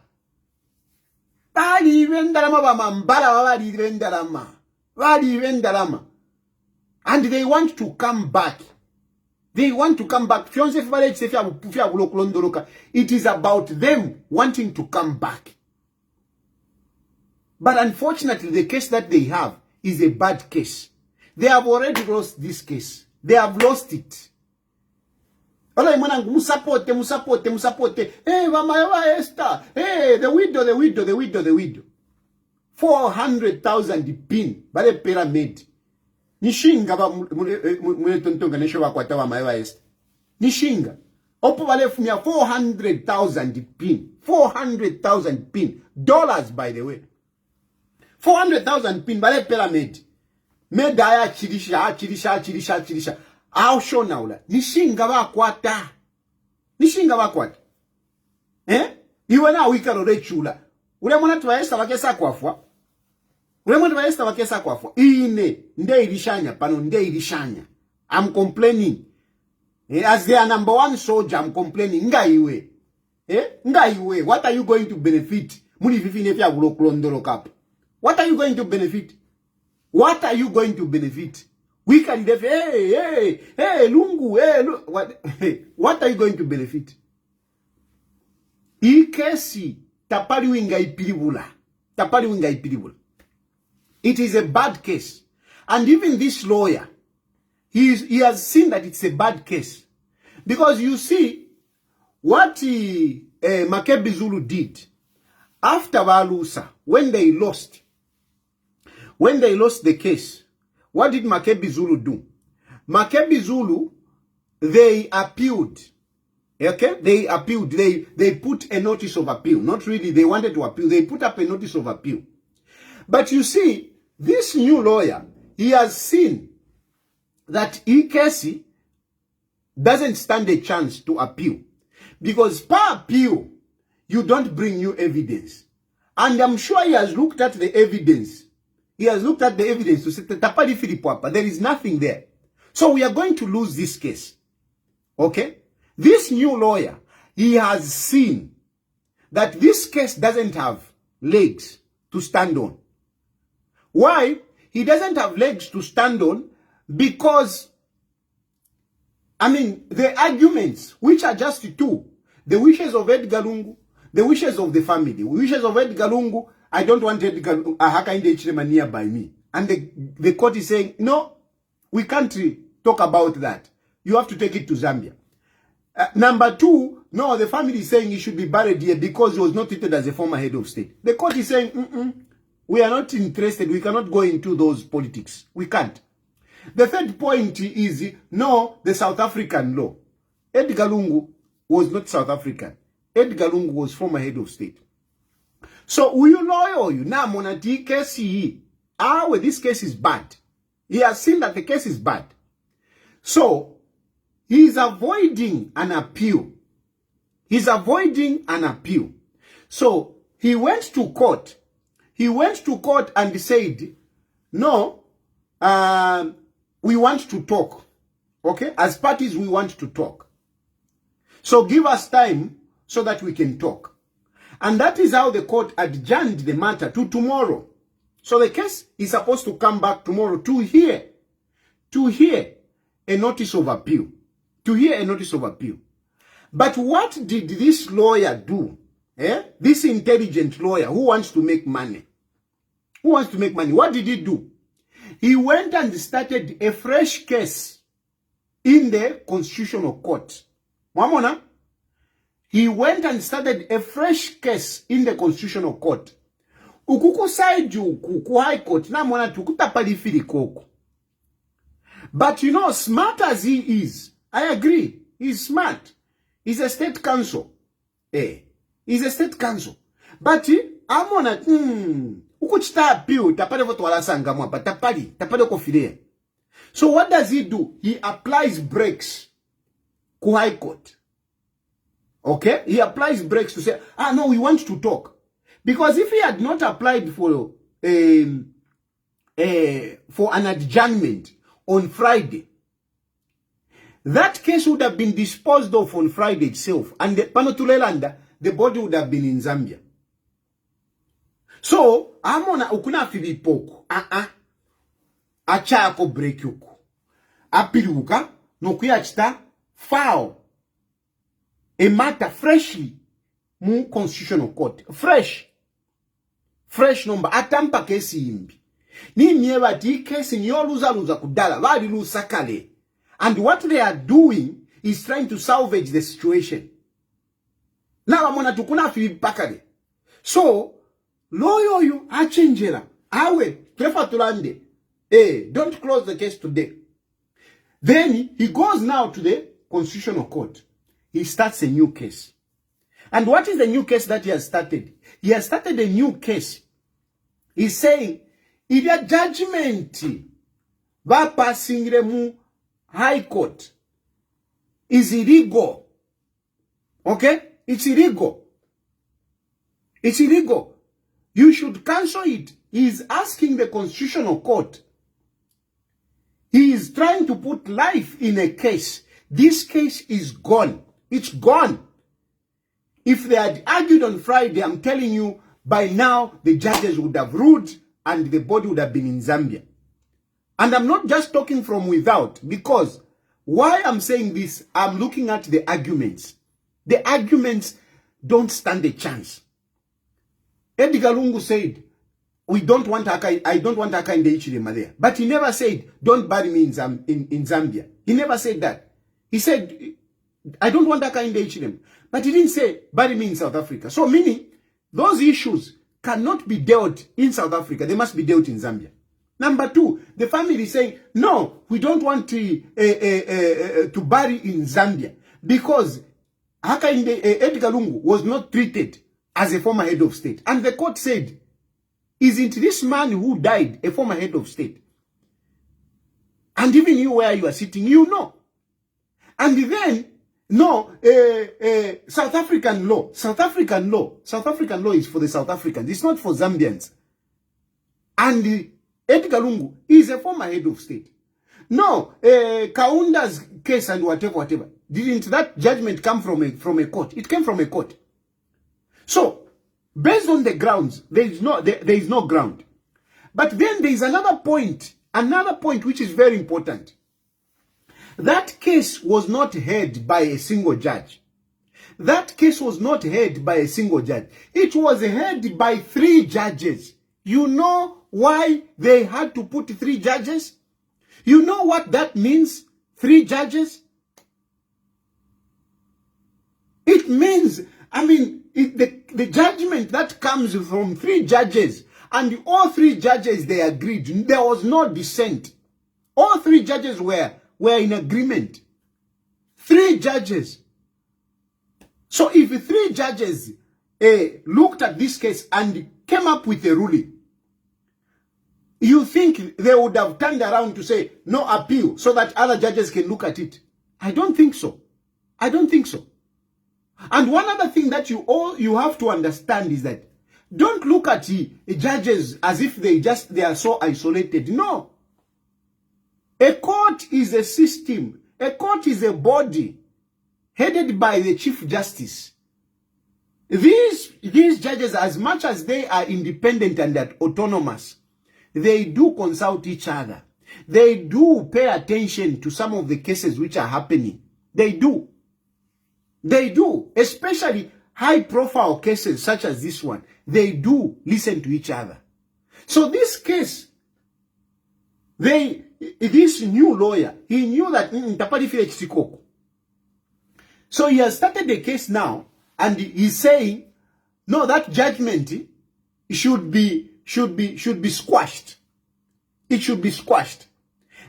Bali vendarama bamambala bali vendarama. Bali vendarama. And they want to come back. They want to come back. It is about them wanting to come back. But unfortunately, the case that they have is a bad case. They have already lost this case. They have lost it. Hey, Esther. Hey, the widow. 400,000 pin. Bale pyramid. Nishinga ba mule tontonga nesho wakwata wa maiwa Esther. Nishinga. Opo bale fumia 400,000 pin. 400,000 pin. Dollars, by the way. 400,000 pin. Bale pyramid. Medaya chirisha. How show now la? Nishinga wakwata. Nishinga wakwata. Iwe na wika lo rechula. Ule mwana tuwa Esther wakesa kwafwa. Ine, nde ilishanya, pano nde ilishanya. I'm complaining. As their number one soldier, I'm complaining. Ngaiwe. Ngaiwe. What are you going to benefit? Muni vivi nefia gulo klondoro kap. What are you going to benefit? What are you going to benefit? We can def, hey, lungu, what are you going to benefit? Ikesi, tapali winga ipiribula. It is a bad case. And even this lawyer, he has seen that it's a bad case. Because you see, what Makebi Zulu did, after Valusa, when they lost the case, what did Makebi Zulu do? Makebi Zulu, they appealed. Okay? They appealed. They put a notice of appeal. Not really, they wanted to appeal. They put up a notice of appeal. But you see, this new lawyer, he has seen that Ikesi doesn't stand a chance to appeal. Because per appeal, you don't bring new evidence. And I'm sure he has looked at the evidence. He has looked at the evidence to say, Tapali Filipwapa, there is nothing there. So we are going to lose this case. Okay? This new lawyer, he has seen that this case doesn't have legs to stand on. Why? He doesn't have legs to stand on because, the arguments, which are just two, the wishes of Edgar Lungu, the wishes of the family, the wishes of Edgar Lungu, I don't want Edgar Lungu nearby me. And the court is saying, no, we can't talk about that. You have to take it to Zambia. Number two, no, the family is saying he should be buried here because he was not treated as a former head of state. The court is saying, we are not interested. We cannot go into those politics. We can't. The third point is, no, the South African law. Edgar Lungu was not South African. Edgar Lungu was former head of state. So, you know, now, Monati case, this case is bad. He has seen that the case is bad. So, he is avoiding an appeal. He's avoiding an appeal. So, he went to court. He went to court and said, no, we want to talk. Okay? As parties, we want to talk. So give us time so that we can talk. And that is how the court adjourned the matter to tomorrow. So the case is supposed to come back tomorrow to hear a notice of appeal. But what did this lawyer do? This intelligent lawyer who wants to make money. What did he do? He went and started a fresh case in the Constitutional Court. Mwamona? He went and started a fresh case in the Constitutional Court. Ukuku saiju ku High Court na mwana tukutapali fili koko. But you know, smart as he is, I agree, he's smart. He's a state council. He's a state council. But amona, ukuchita appeal, tapale voto wala sanga mwapa, tapale kofilea. So what does he do? He applies brakes to High Court. Okay? He applies brakes to say, no, we want to talk. Because if he had not applied for an adjournment on Friday, that case would have been disposed of on Friday itself. And the body would have been in Zambia. So, amona ukuna filipoko. Achako break yuku. Apiluka, no kuyachita, file a matter freshly mu constitutional court. Fresh number. Atampa kesi imbi. Ni miewa di kesi niyo luza kudala. Wadi lusa kale. And what they are doing is trying to salvage the situation. Now amona tukuna filipakale. So, lawyer you achenjera. Awe, prefer tulande. Don't close the case today. Then he goes now to the Constitutional Court. He starts a new case. And what is the new case that he has started? He has started a new case. He's saying, if a judgment va passing the High Court is illegal. Okay? It's illegal. It's illegal. You should cancel it. He is asking the Constitutional Court. He is trying to put life in a case. This case is gone. It's gone. If they had argued on Friday, I'm telling you, by now, the judges would have ruled and the body would have been in Zambia. And I'm not just talking from without, because why I'm saying this, I'm looking at the arguments. The arguments don't stand a chance. Edgar Lungu said, I don't want Aka in the Ichilema there. But he never said, don't bury me in Zambia. He never said that. He said, I don't want Aka in the Ichilema. But he didn't say, bury me in South Africa. So meaning, those issues cannot be dealt in South Africa. They must be dealt in Zambia. Number two, the family is saying, no, we don't want to bury in Zambia. Because Aka in the Edgar Lungu was not treated as a former head of state. And the court said, isn't this man who died a former head of state? And even you where you are sitting, you know. And then, no, South African law is for the South Africans. It's not for Zambians. And Edgar Lungu is a former head of state. No, Kaunda's case and whatever. Didn't that judgment come from a court? It came from a court. So, based on the grounds, there is no ground. But then there is another point which is very important. That case was not heard by a single judge. That case was not heard by a single judge. It was heard by 3 judges. You know why they had to put 3 judges? You know what that means? 3 judges? It means, the judgment that comes from 3 judges, and all 3 judges, they agreed. There was no dissent. All 3 judges were in agreement. 3 judges. So if 3 judges looked at this case and came up with a ruling, you think they would have turned around to say no appeal so that other judges can look at it? I don't think so. I don't think so. And one other thing that you have to understand is that don't look at the judges as if they are so isolated. No. A court is a system. A court is a body headed by the Chief Justice. These judges, as much as they are independent and autonomous, they do consult each other. They do pay attention to some of the cases which are happening. They do. They do. Especially high-profile cases such as this one. They do listen to each other. So this case, this new lawyer, he knew that so he has started the case now, and he's saying, no, that judgment should be squashed. It should be squashed.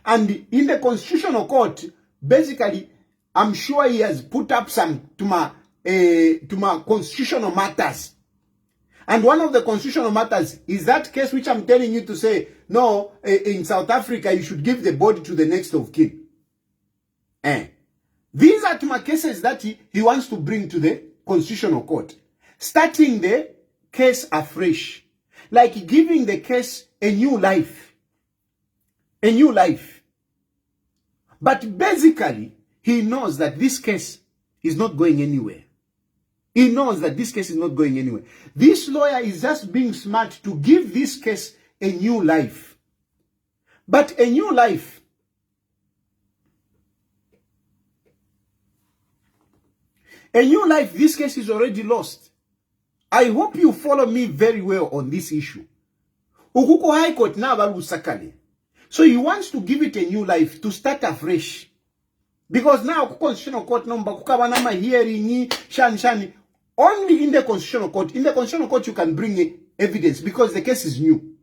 And in the Constitutional Court, basically, I'm sure he has put up some to my constitutional matters. And one of the constitutional matters is that case which I'm telling you to say, no, in South Africa, you should give the body to the next of kin. These are Tuma cases that he wants to bring to the Constitutional Court, starting the case afresh, like giving the case a new life. A new life. But basically, he knows that this case is not going anywhere. He knows that this case is not going anywhere. This lawyer is just being smart to give this case a new life. But a new life, this case is already lost. I hope you follow me very well on this issue. Ukuko High Court na balusakale. So he wants to give it a new life, to start afresh. Because now Constitutional Court number kukabanama hearing shani only in the Constitutional Court. In the Constitutional Court you can bring evidence because the case is new.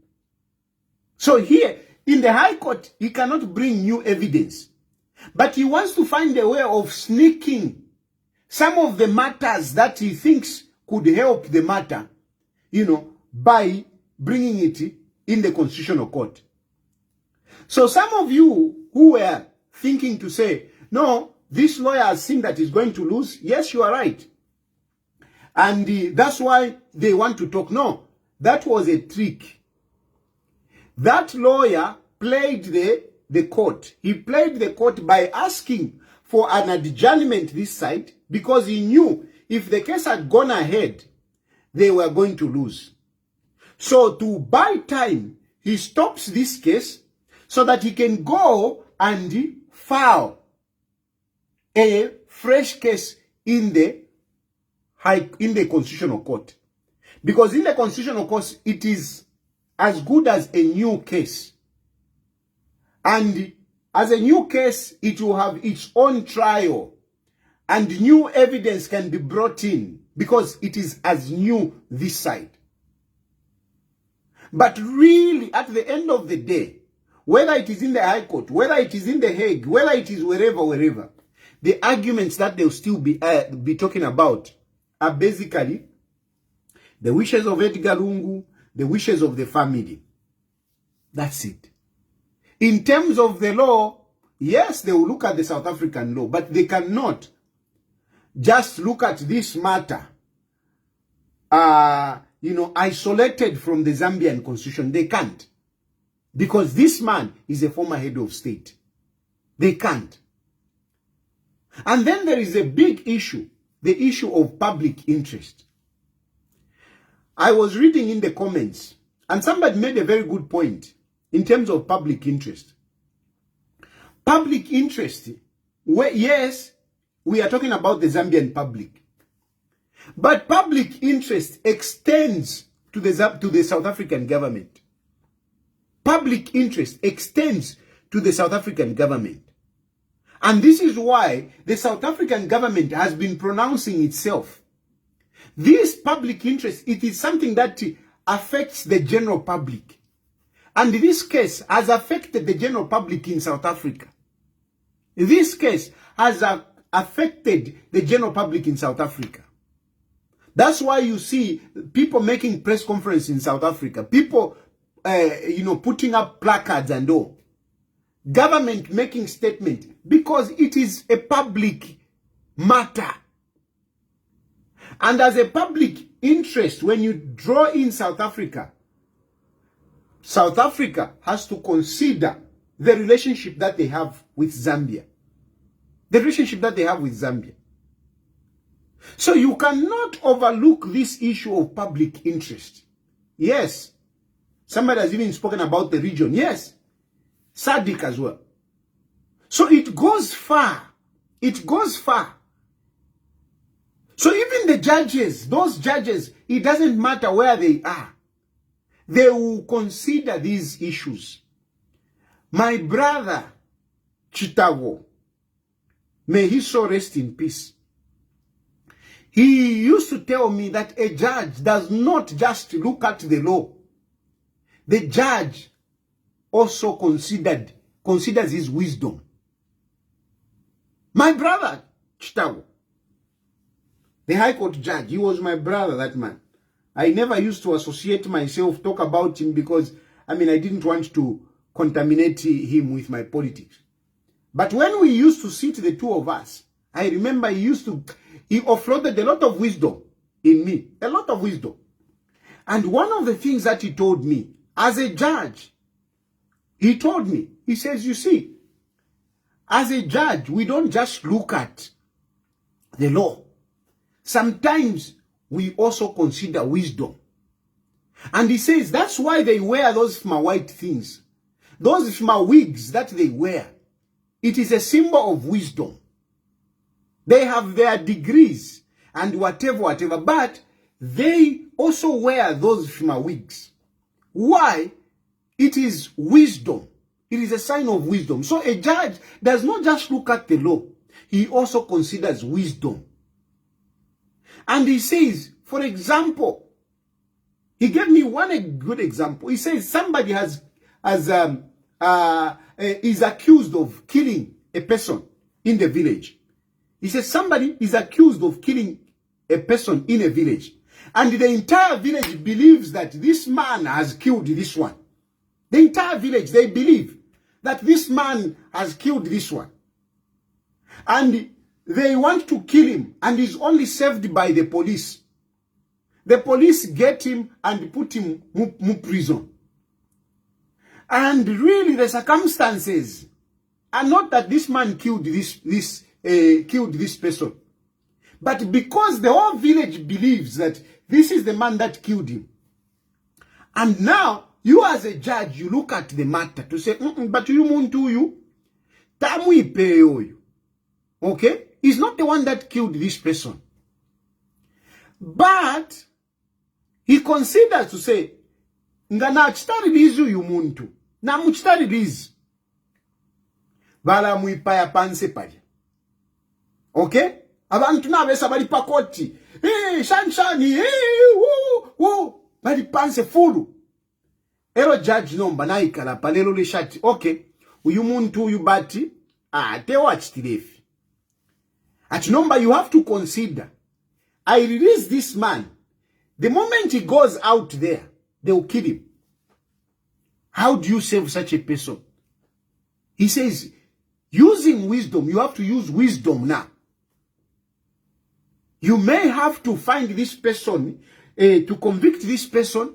So here in the High Court he cannot bring new evidence. But he wants to find a way of sneaking some of the matters that he thinks could help the matter, by bringing it in the Constitutional Court. So some of you who were thinking to say, no, this lawyer has seen that he's going to lose. Yes, you are right. And that's why they want to talk. No, that was a trick. That lawyer played the court. He played the court by asking for an adjournment this side because he knew if the case had gone ahead, they were going to lose. So to buy time, he stops this case so that he can go and file a fresh case in the Constitutional Court. Because in the Constitutional Court, it is as good as a new case. And as a new case, it will have its own trial. And new evidence can be brought in because it is as new this side. But really, at the end of the day, whether it is in the High Court, whether it is in the Hague, whether it is wherever, the arguments that they'll still be talking about are basically the wishes of Edgar Lungu, the wishes of the family. That's it. In terms of the law, yes, they will look at the South African law, but they cannot just look at this matter, isolated from the Zambian constitution. They can't. Because this man is a former head of state. They can't. And then there is a big issue, the issue of public interest. I was reading in the comments, and somebody made a very good point in terms of public interest. Public interest, yes, we are talking about the Zambian public. But public interest extends to the South African government. Public interest extends to the South African government. And this is why the South African government has been pronouncing itself. This public interest, it is something that affects the general public. And this case has affected the general public in South Africa. This case has affected the general public in South Africa. That's why you see people making press conferences in South Africa. People, putting up placards and all. Government making statement because it is a public matter. And as a public interest, when you draw in South Africa has to consider the relationship that they have with Zambia. The relationship that they have with Zambia. So you cannot overlook this issue of public interest. Yes. Somebody has even spoken about the region. Yes. SADC as well. So it goes far. It goes far. So even the judges, those judges, it doesn't matter where they are. They will consider these issues. My brother, Chitawo, may he so rest in peace. He used to tell me that a judge does not just look at the law. The judge also considers his wisdom. My brother, Chitawo, the High Court judge, he was my brother, that man. I never used to associate myself, talk about him, because I didn't want to contaminate him with my politics. But when we used to sit, the two of us, I remember he offloaded a lot of wisdom in me, a lot of wisdom. And one of the things that he told me, as a judge, he told me, he says, you see, as a judge, we don't just look at the law. Sometimes we also consider wisdom. And he says that's why they wear those white things. Those wigs that they wear. It is a symbol of wisdom. They have their degrees and whatever. But they also wear those wigs. Why? It is wisdom. It is a sign of wisdom. So a judge does not just look at the law. He also considers wisdom. And he says, for example, he gave me one good example. He says somebody is accused of killing a person in the village. He says somebody is accused of killing a person in a village. And the entire village believes that this man has killed this one. The entire village, they believe that this man has killed this one. And they want to kill him, and he's only saved by the police. The police get him and put him in prison. And really the circumstances are not that this man killed this person. But because the whole village believes that this is the man that killed him. And now, you as a judge, you look at the matter to say, but you muntu you, tamu ipeyo you. Okay? He's not the one that killed this person. But he considers to say, ngana chitarilizu yu muntu. Na muchitarilizu. Vala muipaya panse paja. Okay? Abantu na besa bali pakoti. Shanshani. Bali panse fulu. Ero judge nomba na ikala palelo le shati. Okay. Uyu muntu uyu bati. Tewa chitilefi. At number, you have to consider, I release this man. The moment he goes out there, they will kill him. How do you save such a person? He says, using wisdom, you have to use wisdom now. You may have to find this person, to convict this person,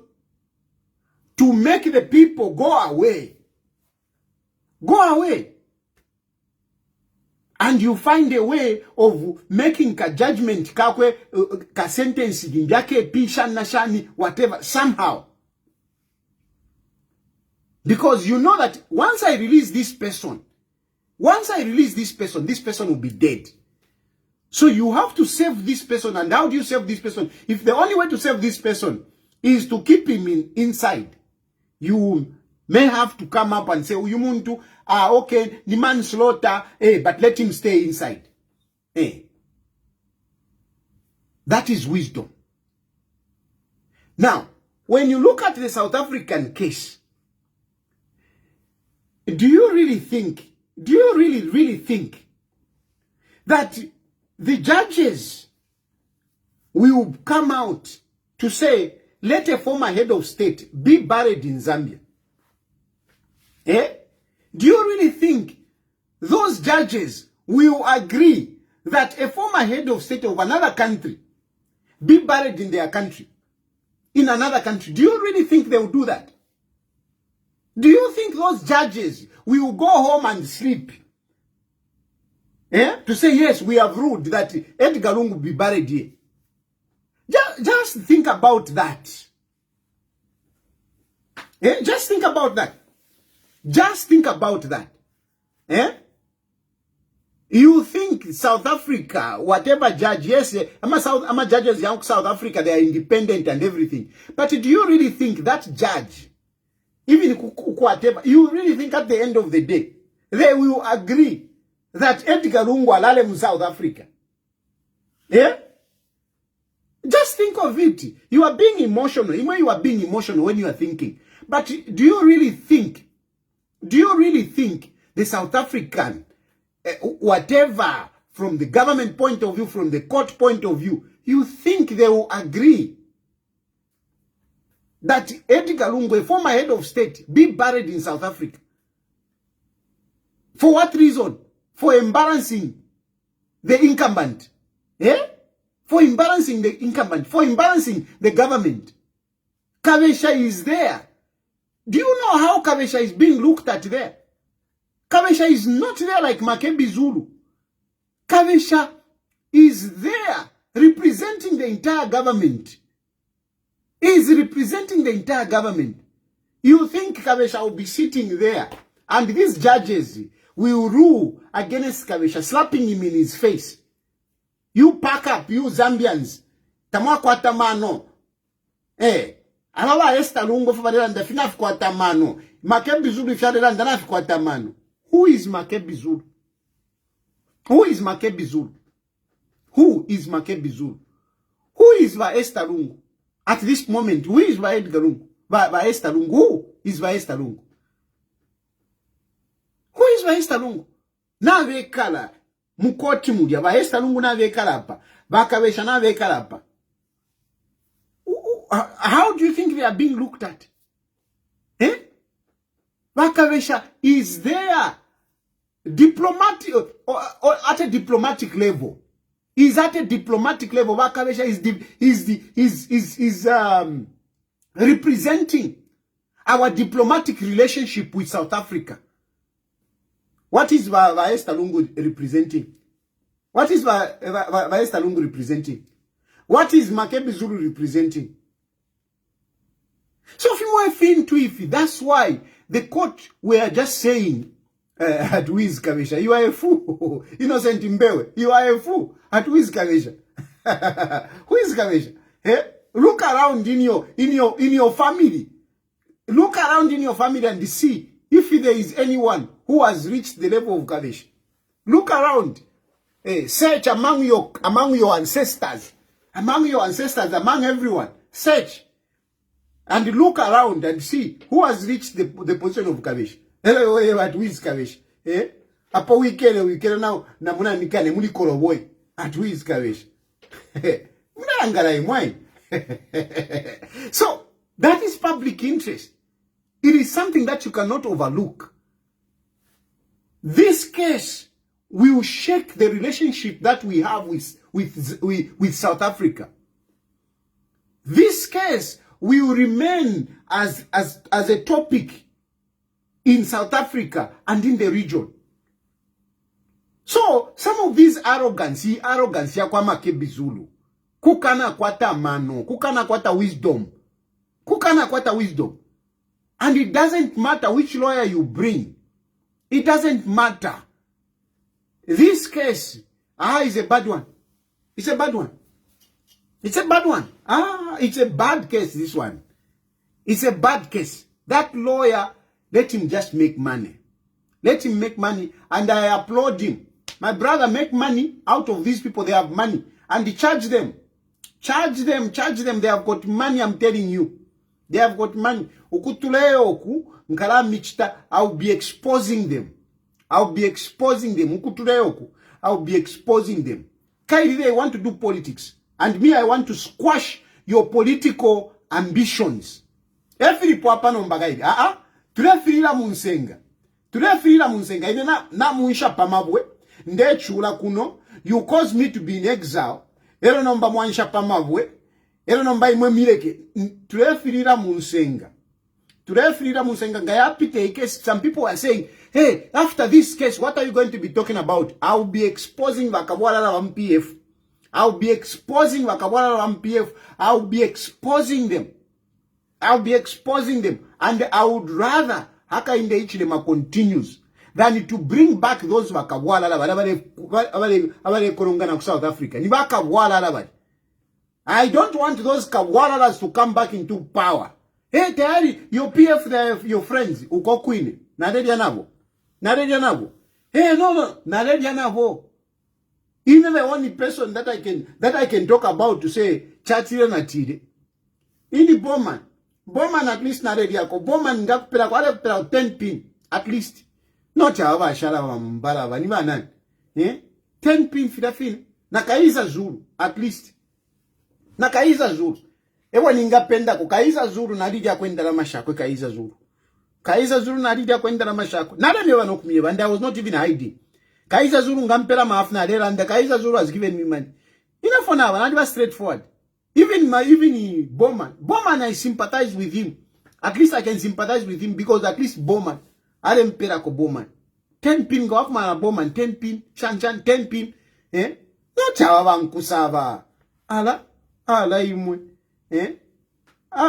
to make the people go away. Go away. And you find a way of making a judgment, ka sentence, whatever, somehow. Because you know that once I release this person, this person will be dead. So you have to save this person. And how do you save this person? If the only way to save this person is to keep him inside, you may have to come up and say, Uyumuntu, okay, the manslaughter, but let him stay inside. That is wisdom. Now, when you look at the South African case, do you really think that the judges will come out to say, let a former head of state be buried in Zambia? Do you really think those judges will agree that a former head of state of another country be buried in their country, in another country? Do you really think they will do that? Do you think those judges will go home and sleep? To say, yes, we have ruled that Edgar Lungu will be buried here. Just think about that. Just think about that. Just think about that. You think South Africa, whatever judge, yes, I'm judges young South Africa, they are independent and everything. But do you really think that judge, even whatever, you really think at the end of the day, they will agree that Edgar Lungu alale in South Africa? Just think of it. You are being emotional. You are being emotional when you are thinking. But do you really think the South African, whatever, from the government point of view, from the court point of view, you think they will agree that Edgar Lungu, a former head of state, be buried in South Africa. For what reason? For embarrassing the incumbent. Eh? For embarrassing the incumbent. For embarrassing the government. Kabesha is there. Do you know how Kabesha is being looked at there? Kabesha is not there like Makebi Zulu. Kabesha is there representing the entire government. He is representing the entire government. You think Kabesha will be sitting there and these judges will rule against Kabesha, slapping him in his face? You pack up, you Zambians. Tamwa kwa tamano. Alawa esta lungo fabarelanda finaf kwa tamano. Makebi Zulu fiadelanda naf kwa tamano. Who is Makebi Zulu? Who is Makebi Zulu? Who is Makebi Zulu? Who is Va Esther Lungu? At this moment, who is Va Edgar Lungu? Va Esther Lungu? Who is Va Esther Lungu? Who is Va Esther Lungu? Na vekala mukoti mudia Va Esther Lungu na vekala hapa. Va Kabesha na vekala hapa. How do you think they are being looked at? Eh? Va Kabesha is there diplomatic or at a diplomatic level. Is at a diplomatic level. Vakabesha is representing our diplomatic relationship with South Africa. What is Esther Lungu representing? What is Esther Lungu representing? What is Makebi Zulu representing? So if that's why the court were just saying at Wiz Kabesha, you are a fool. Innocent Mbewe, you are a fool. At Wiz Kabesha. Who is Kabesha? Eh? Look around in your family. Look around in your family and see if there is anyone who has reached the level of Kabesha. Look around. Search among your ancestors. Among everyone. Search. And look around and see who has reached the position of Kabesha. Hello, at Wiz Kabesha. Eh? Apa weekend now, namuna nikane muli koroboy. At Wiz Kabesha. So, that is public interest. It is something that you cannot overlook. This case will shake the relationship that we have with South Africa. This case will remain as a topic in South Africa and in the region. So, some of these arrogance ya kwa Makebi Zulu. Kukana kwata mano, kukana kwata wisdom. Kukana kwata wisdom. And it doesn't matter which lawyer you bring. It doesn't matter. This case, is a bad one. It's a bad one. It's a bad one. It's a bad case, this one. It's a bad case. That lawyer, let him just make money. Let him make money, and I applaud him. My brother, make money out of these people. They have money. And charge them. Charge them. They have got money, I'm telling you. They have got money. Ukutuleoku, nkala michita, I'll be exposing them. Ukutuleoku, I'll be exposing them. Kairi, they want to do politics. And me, I want to squash your political ambitions. Every papa no mbagaidi. Tulefirila munsenga. Ine na muisha pamabwe. Nde chula kuno. You caused me to be in exile. Ero nomba mwanisha pamabwe. Ero nomba imwe mireke. Tulefirila munsenga. Ngayapite case. Some people are saying, hey, after this case, what are you going to be talking about? I'll be exposing Vakabwala la MPF. I'll be exposing them. And I would rather Haka in the Ichilema continues than to bring back those Vakabwala South Africa. I don't want those Kabwalalas to come back into power. Hey, Tayali, your PF, your friends, Uko Queen, Naredianavo. Hey, no, Naredianavo. Even the only person that I can talk about to say Chatire Natide. Ini Bowman at least Narediako. Bowman ngakupela kwa 10 pin at least. Not chawa shalawa mbalava ni manan. 10 pin fidafin. Nakaiza Zulu at least. Ewa ningapenda kukaiza zuru nalija kwenda la mashakwe kaiza zuru. Kaiza zuru nalija kwenda la mashakwe. Nada mewa nokumiyeba and I was not even hiding. Kaiza zuru ngampela maafna adela and Kaiza zuru has given me money. Enough for now, nadiba straightforward. Even Bowman, I sympathize with him. At least I can sympathize with him because at least Bowman, I don't pay like a Bowman. 10 pin go off my Bowman, 10 pin, Shan 10 pin. Eh? No chawa kusava. Ala imwe. Eh?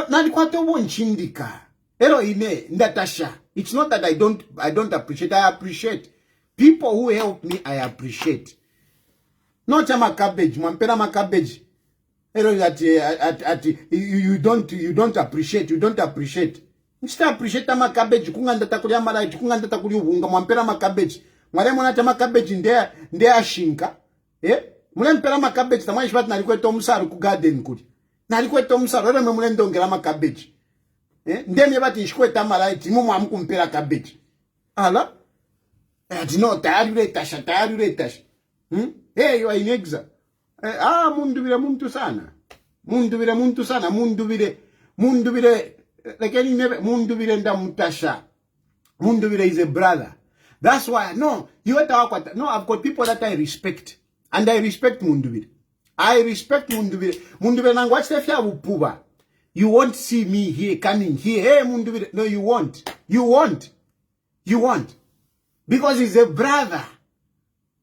Nadi kwa tobo nchindika. Ero ine, ndatasha. It's not that I don't appreciate. I appreciate. People who help me, I appreciate. Not a cabbage, mampera ma cabbage. That you don't appreciate. You don't appreciate. Instead appreciate ma cabbage. Kunganda takulia malait. Kunganda takulia unga. Mampera ma cabbage. Mwale mwana ma cabbage ndea shinka. Mule mpera ma cabbage. Tamwa ishbat nalikwe tomusaru ku garden kuli. Nalikwe tomusaru. Ere mule ndongela ma cabbage. Nde miyebati ishkwe tamalait. Mumu amuku mpera cabbage. Ala. No, tayari uretasha. Hey, you are in exile. Mundu vile muntu sana. Mundu vile nda mutasha. Mundu vile is a brother. That's why, no, I've got people that I respect. And I respect mundu vile. I respect mundu vile. Mundu vile nangu wachitefya upuba. You won't see me here, coming here. Hey, mundu vile. No, you won't. Because he's a brother.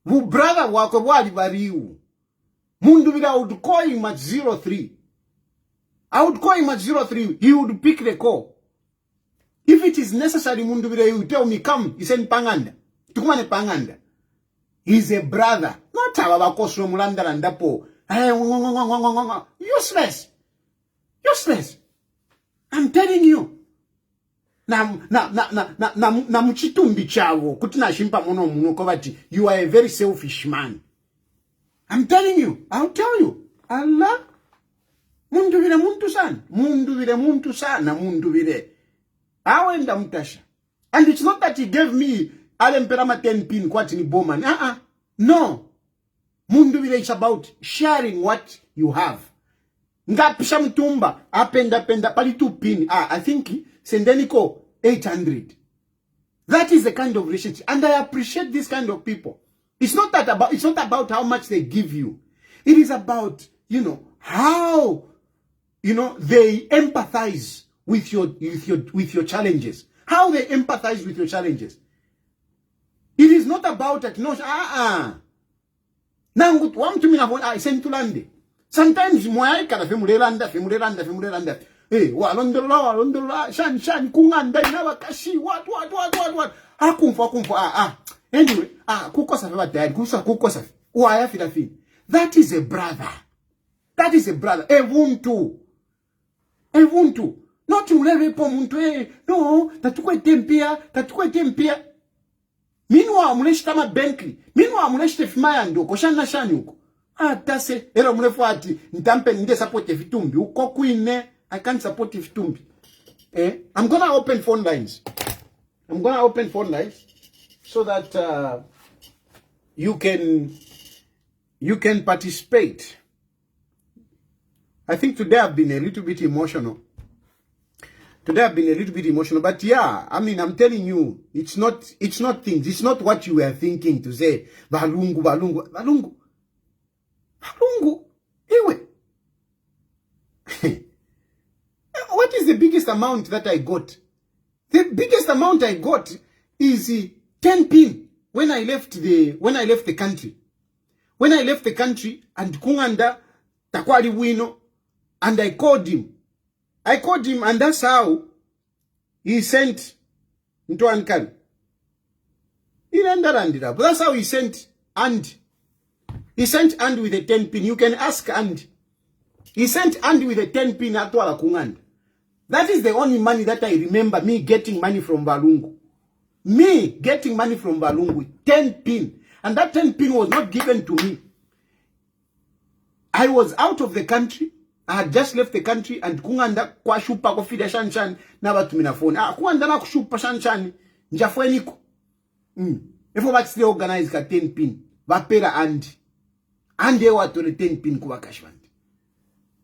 Mu brother wako wali bariu. Mundu vile I would call him at 03. I would call him at 03. He would pick the call. If it is necessary, mundu vile he would tell me, come, he said panganda. Tukumane panganda. He's a brother. Not our koso mulanda landapo. Useless. I'm telling you. Na mchitumbi chawo. Kutina shimpa mono kovati. You are a very selfish man. I'm telling you. I'll tell you. Allah. Mundu vile muntu sana. Awenda mutasha. And it's not that he gave me alemperama 10 pin kwati ni Bowman. No. Mundu vile is about sharing what you have. Ngapisha mtumba. Apenda pali 2 pin. I think sendeniko 800. That is the kind of relationship. And I appreciate this kind of people. It's not about how much they give you. It is about, how, they empathize with your challenges. How they empathize with your challenges. It is not about that. No, Nangut wamtu I send to lande. Sometimes mwai kana femulelanda. Walondola, shan, kunganda, inawa kashi, what. Akumfa. Anyway, kukosa feva died, kukosa. Uaya filafin. That is a brother. Evuntu. Not muleve po muntu, no, tatukwe tempia. Meanwhile, muleshitama Bentley. Meanwhile, muleshite fimaya ndoko, shani uko. Tase, ero mulefu ati, nitampe ninde support vitumbi. Uko kuine, I can't support vitumbi. I'm gonna open phone lines. So that you can participate. I think today I've been a little bit emotional. But yeah, I mean, I'm telling you, it's not things. It's not what you were thinking to say. Balungu. Anyway. What is the biggest amount that I got? The biggest amount I got is 10 pin when I left the country. When I left the country and Kunganda takwali wino, and I called him and that's how he sent into Ankara. But that's how he sent Andy. He sent Andy with a 10 pin. You can ask Andy. He sent Andy with a 10 pin at Wala Kunganda. That is the only money that I remember me getting money from Balungu. 10 pin. And that 10 pin was not given to me. I was out of the country. I had just left the country and Kunganda kwa shupa kofida shanshan na batu mina phone. Kunganda na kushupa shanshan njafwe niko. Efo bati sile organize ka 10 pin. Vapera Andy. Andy watu le 10 pin kuwa kashwandi.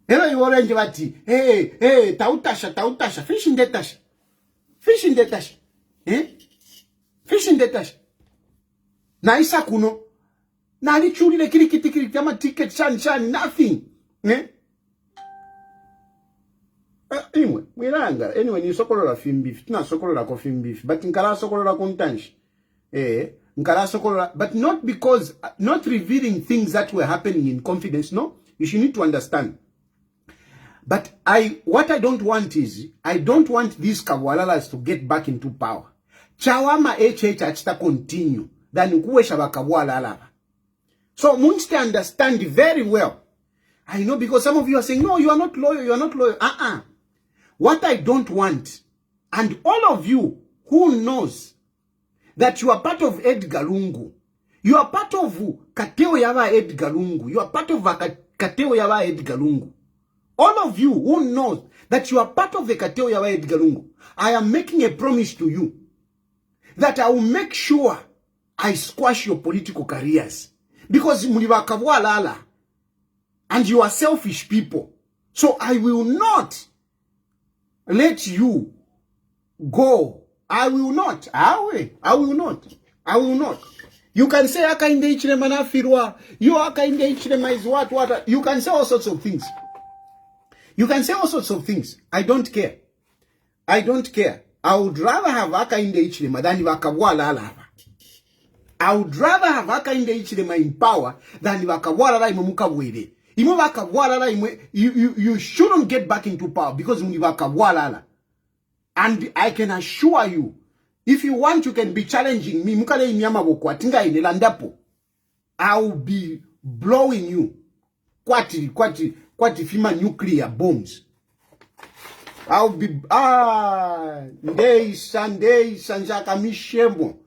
Era yorenje bati, hey, tautasha, fish in the tash. Fish in the tash. Fish in the tash. Na isa kuno. Na alichuli le kiri kama ticket shan, nothing. Anyway, mwiranga. Anyway, ni sokolola fimbifi. Tina sokolola ko fimbifi. But nkala sokolola kuntanshi. Nkala sokolola. But not because, not revealing things that were happening in confidence, no? You should need to understand. But what I don't want is, I don't want these Kabwalalas to get back into power. Chawama achita continue. Then kuwe shaba Kabwalala. So, Munste understand very well. I know because some of you are saying, no, you are not loyal, What I don't want, and all of you who knows that you are part of Edgar Lungu, you are part of Kateo Yava Edgar Lungu, you are part of Kateo Yava Edgar Lungu. All of you who knows that you are part of the Kateo Yava Edgar Lungu, I am making a promise to you that I will make sure I squash your political careers. Because Muliba Kabwalala, and you are selfish people. So I will not let you go. I will not. I will not. You can say Akainde Ichilema na firwa. You Akainde Ichilema is what. You can say all sorts of things. I don't care. I would rather have Akainde Ichilema than Wakabwalala. I would rather have Akainde Ichilema in power than Wakabwalala imemukabwele. You shouldn't get back into power because Wakabwalala. And I can assure you, if you want, you can be challenging me. I'll be blowing you. Kwati fima nuclear bombs. I'll be Sunday Sanjaka Mishemo.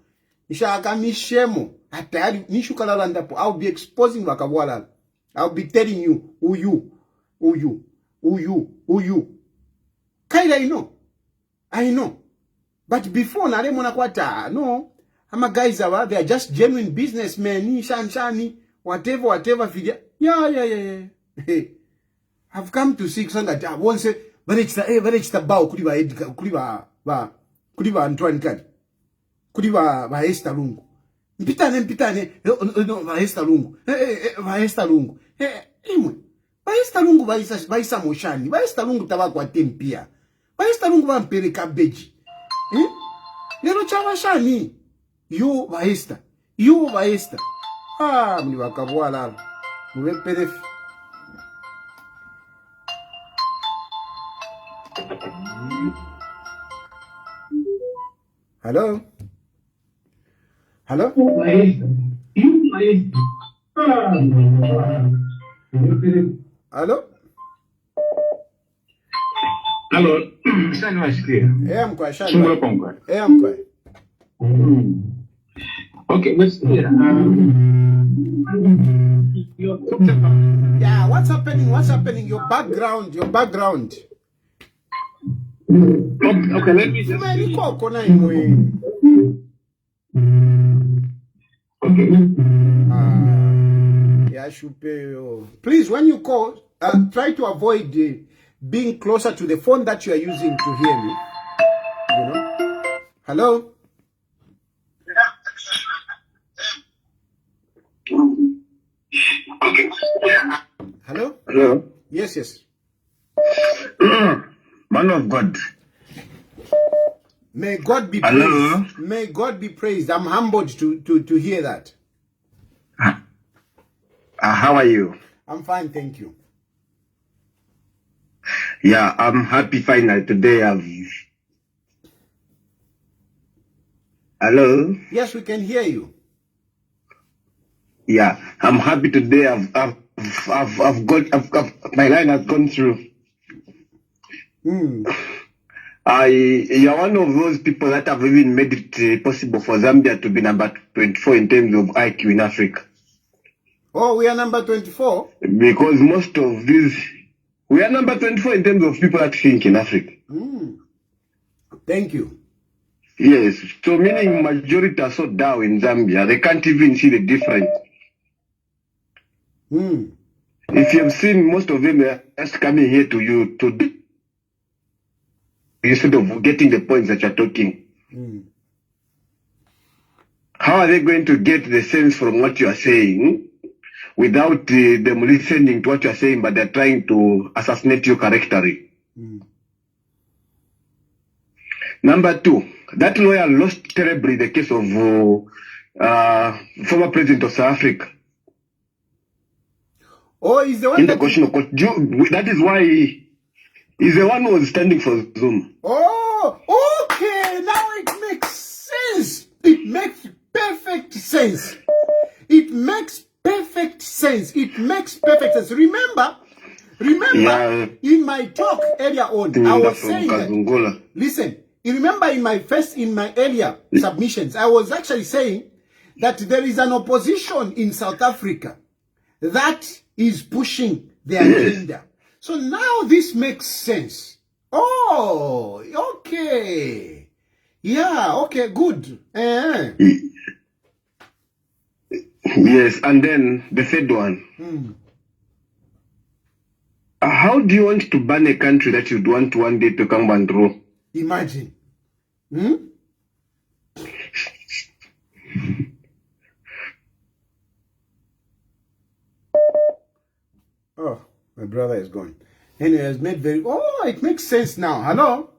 I'll be exposing Wakabwalala. I'll be telling you who you. Kaida, I know. But before Naremona Kwata, no, I'm a guys they are just genuine businessmen, shani, whatever video. Yeah. Hey, I've come to see that I won't say, but it's the bow, Kudiva Antoine Kadi. Kudiva Vaesta Lungu. Pitane, no, Vaesta Lungu. Vaesta Lungu. Vaesta Lungu Vaisa Moshani. Vaesta Lungu Tabakwa Tempia. Vaesta Lungu Vampere Cabbage. Nero Chavashani. You Vaesta. Mniwakabwala. Mwepere. Hello? Hello? Hello? Hello, Sani wasikia? I'm quite shy. I'm quite. Okay, let's Yeah, what's happening? Your background. Okay, let me just yeah, please, when you call, try to avoid being closer to the phone that you are using to hear me. Hello? Okay. Hello? Yes. Man of God. May God be praised. Hello? May God be praised. I'm humbled to hear that. How are you? I'm fine, thank you. Yeah, I'm happy finally today. Hello? Yes, we can hear you. Yeah, I'm happy today. I've my line has gone through. You're one of those people that have even made it possible for Zambia to be number 24 in terms of IQ in Africa. Oh, we are number 24? Because most of these, we are number 24 in terms of people that think in Africa. Thank you. Yes, so meaning majority are so down in Zambia, they can't even see the difference. If you have seen, most of them are just coming here to you to do, instead of getting the points that you're talking. How are they going to get the sense from what you are saying without them listening to what you are saying, but they're trying to assassinate you characterly? Number two, that lawyer lost terribly the case of former president of South Africa. Oh, he's the one in the Constitutional Court. That is why he's the one who was standing for Zoom. Oh, okay. Now it makes sense. It makes perfect sense. It makes perfect sense. It makes perfect sense. Remember, in my talk earlier on, I was saying that, listen, you remember in my earlier submissions, I was actually saying that there is an opposition in South Africa that is pushing the agenda. So now this makes sense. Oh, okay. Yeah, okay, good. Yes, and then the third one. How do you want to ban a country that you'd want one day to come and rule? Imagine. Oh, my brother is gone. And it has made it makes sense now. Hello?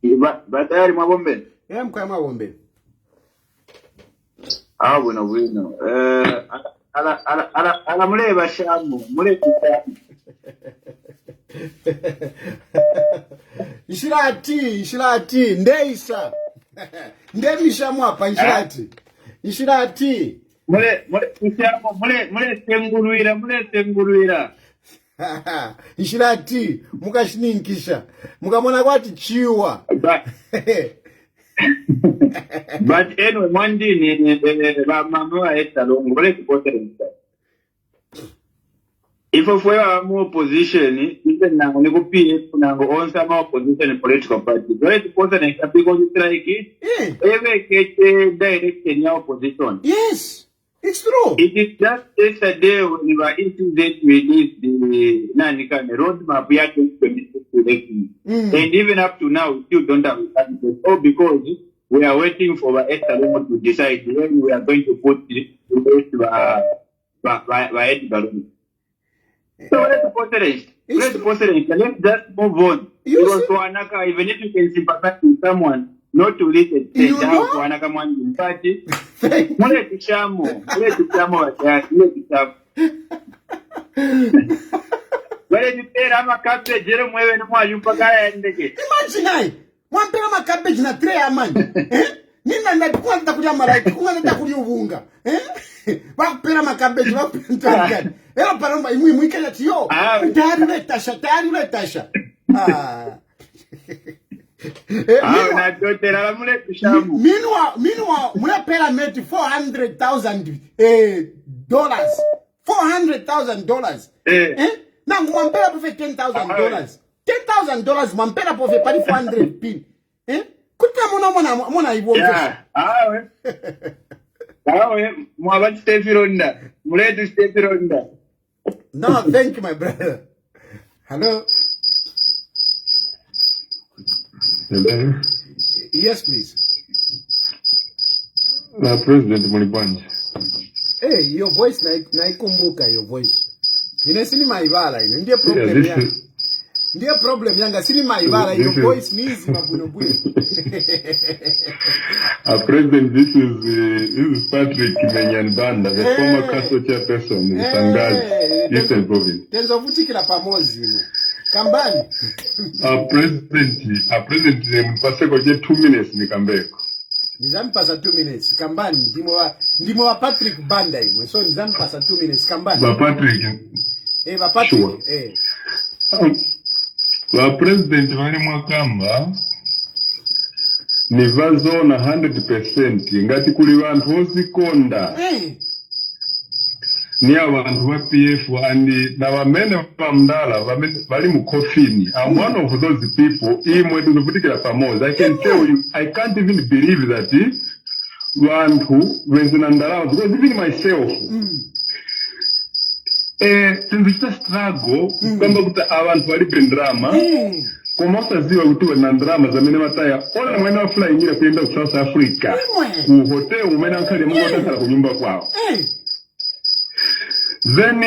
But Tayali Mabombe. Yeah, I'm quite Mabombe. Ah, bueno. Ala muleba shamu, muleba. Ishirati, ndeisa. Ndemishamu hapa Ishirati. Mule tenguluira. Ishirati, mukashininkisha. Mukamona kwati chiwa. But anyway, one day mama esta longo mule kupote. If we are more opposition, even now we go PF now on some opposition in political parties. Where the person is because it's like it. Every get direct in your opposition. Yes. It's true. It is just yesterday when we were into that released the roadmap we had to election. And even up to now, we still don't have a candidate. Oh, because we are waiting for the Estalemo to decide when we are going to put it by Edgar. So let's let's just move on. Because for Anaka, even if you can sympathize with someone, not to listen to Anaka one party. Mule tuchamo. Wale nipera ama cabbage jero mwewe ni mwa yumpagaya ndege. Imagine wampera ama cabbage na tray amani. Nina ndakwa ndakulia maraiki kunga ndakuli ubunga. Wampera ama cabbage wampera. Ero paromba imu ikela tiyo. Tayari uletasha. Meanwhile, we pay made $400,000 $400,000. Now, Mampera pour $10,000. $10,000, Mampera pour faire pas 400 pin. Kuta mona ibo. Moi stay fironda. Mule stay fironda. No, thank you, my brother. Hello. Hello? Yes, please. President Mulibwanji. Hey, your voice naikumbuka your voice. Sini maibala ine ndiye problem yanga. Ndiye problem yanga sini maibala your voice needs mabunobuni. President, this is Patrick Menyanbanda, the former council chairperson in Sangazi, Eastern Province. Tenzo vutikira pamozi ino. Kambani. President, mpaseko je 2 minutes nikambeko. Nizampasa 2 minutes. Kambani, ndimo wa Patrick Banda imwe. So nizampasa 2 minutes. Kambani. Ba Patrick. Ba Patrick. Sure. Ba President wale mwakamba nivazo na 100% ngati kuli vantu ozikonda. Ni abantu ba PF and na bamene bamdala bali mu coffin. I'm one of those people imwe tunovutikira pamoja. I can tell you, I can't even believe that vantu wenzina ndala because even myself Tinzita struggle kwamba kuta abantu bali bendrama komosa ziwa utiwe na ndrama za mene mataya ona mwena wa fly ngira kuenda ku South Africa ku hotel umena nkali mungu atakala kunyumba kwao. Then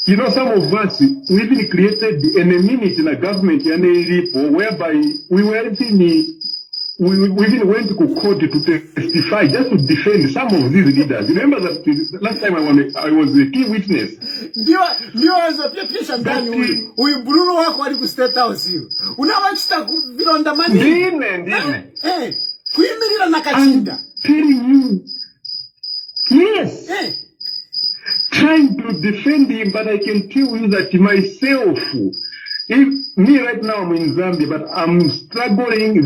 you know, some of us, we even created an immunity in a government whereby we were we even went to court to testify just to defend some of these leaders. Remember that last time I was a key witness. Ndio wazo pia pisha ndani huyu Bruno wako aliku state house hiyo. Unawachita vilonda mani. Ndine. Kuimirira nakachinda. Telling you. Yes. Trying to defend him, but I can tell you that myself, if me right now I'm in Zambia, but I'm struggling.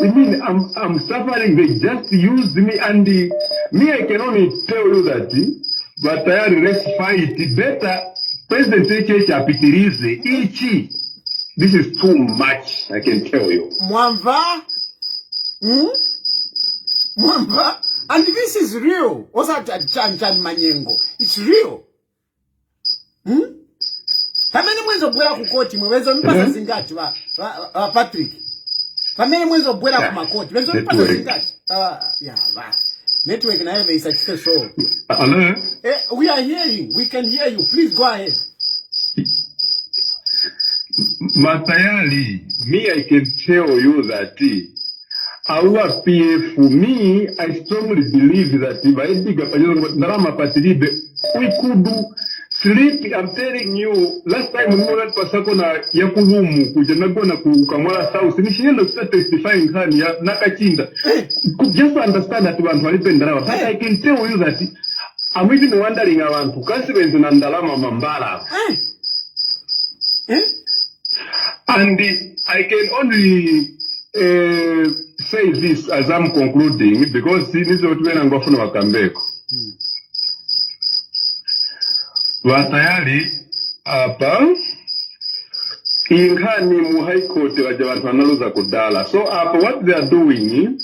I'm suffering. They just used me, and me I can only tell you that. But let's fight better. President apitirize ichi. This is too much. I can tell you. Mwamba, Mwamba. And this is real. Osa Chan Manyengo. It's real. Pamene mwenzo bwela kukoti mwezo nipasa zingati Patrick. Pamene mwenzo bwela kumakoti mwezo nipasa zingati. Network na eve is a show. Hello? We are hearing. We can hear you. Please go ahead. Matayali, me I can tell you that our PF, for me, I strongly believe that if I think we could do sleep. I'm telling you, last time we went to Sakona Yakulumu, Kujanagona Kukamara South, Nishino start testifying Hania, Nakachinda. Just to understand that one but I can tell you that I'm even wondering around to Kasivent and Andalama Mambala. And I can only say this as I'm concluding, because this is what when I'm going to come back. Tayali hapa ingani mu high court waje watu wanaluza kudala. So what they are doing,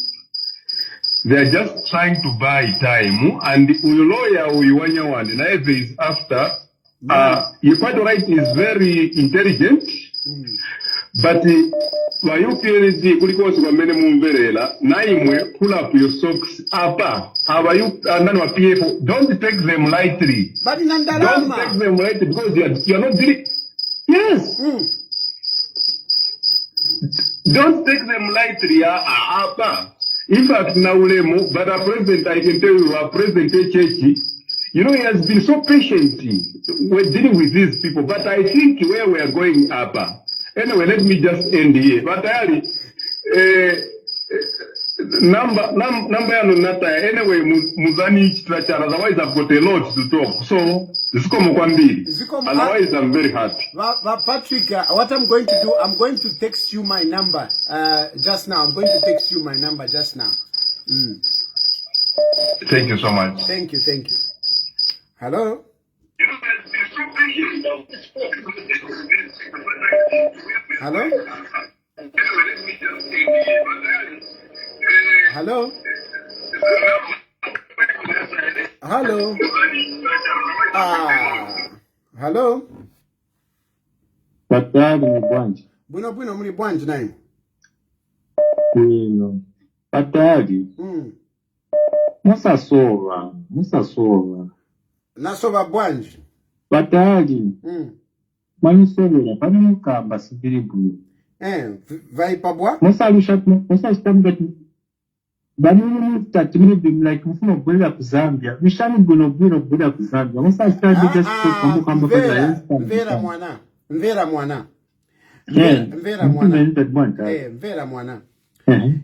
they are just trying to buy time, and uyu lawyer uyiwanya wandi na is after you quite right, is very intelligent. But while you feel kulikosi kwa mene mumberela na imwe pull up your socks apa aba you ndani wa PF, don't take them lightly. But don't take them lightly because you are not dealing. Yes. Don't take them lightly apa. In fact, now but our president, I can tell you, our president Chechi, you know, he has been so patient with dealing with these people. But I think where we are going up. Anyway, let me just end here. But number anyway, Muzani structure. Otherwise, I've got a lot to talk. So, otherwise, I'm very happy. Patrick, what I'm going to do, I'm going to text you my number just now. I'm going to text you my number just now. Thank you so much. Thank you. Hello? Hello? Hello? Hello? Hello? Patali mbwanji. Bwino muli bwanji nayi. Bwino. Patali. Musasova. Nasova bwanji. Patali. Manyisovela pani mukamba sibiri bwino. Vai pabwa? Musalusha ngati bani mutati mune like mufuna kubwera ku Zambia. Mishani bwino kubwera ku Zambia. Musasitandi just kamba Mvera mwana. Mvera mwana.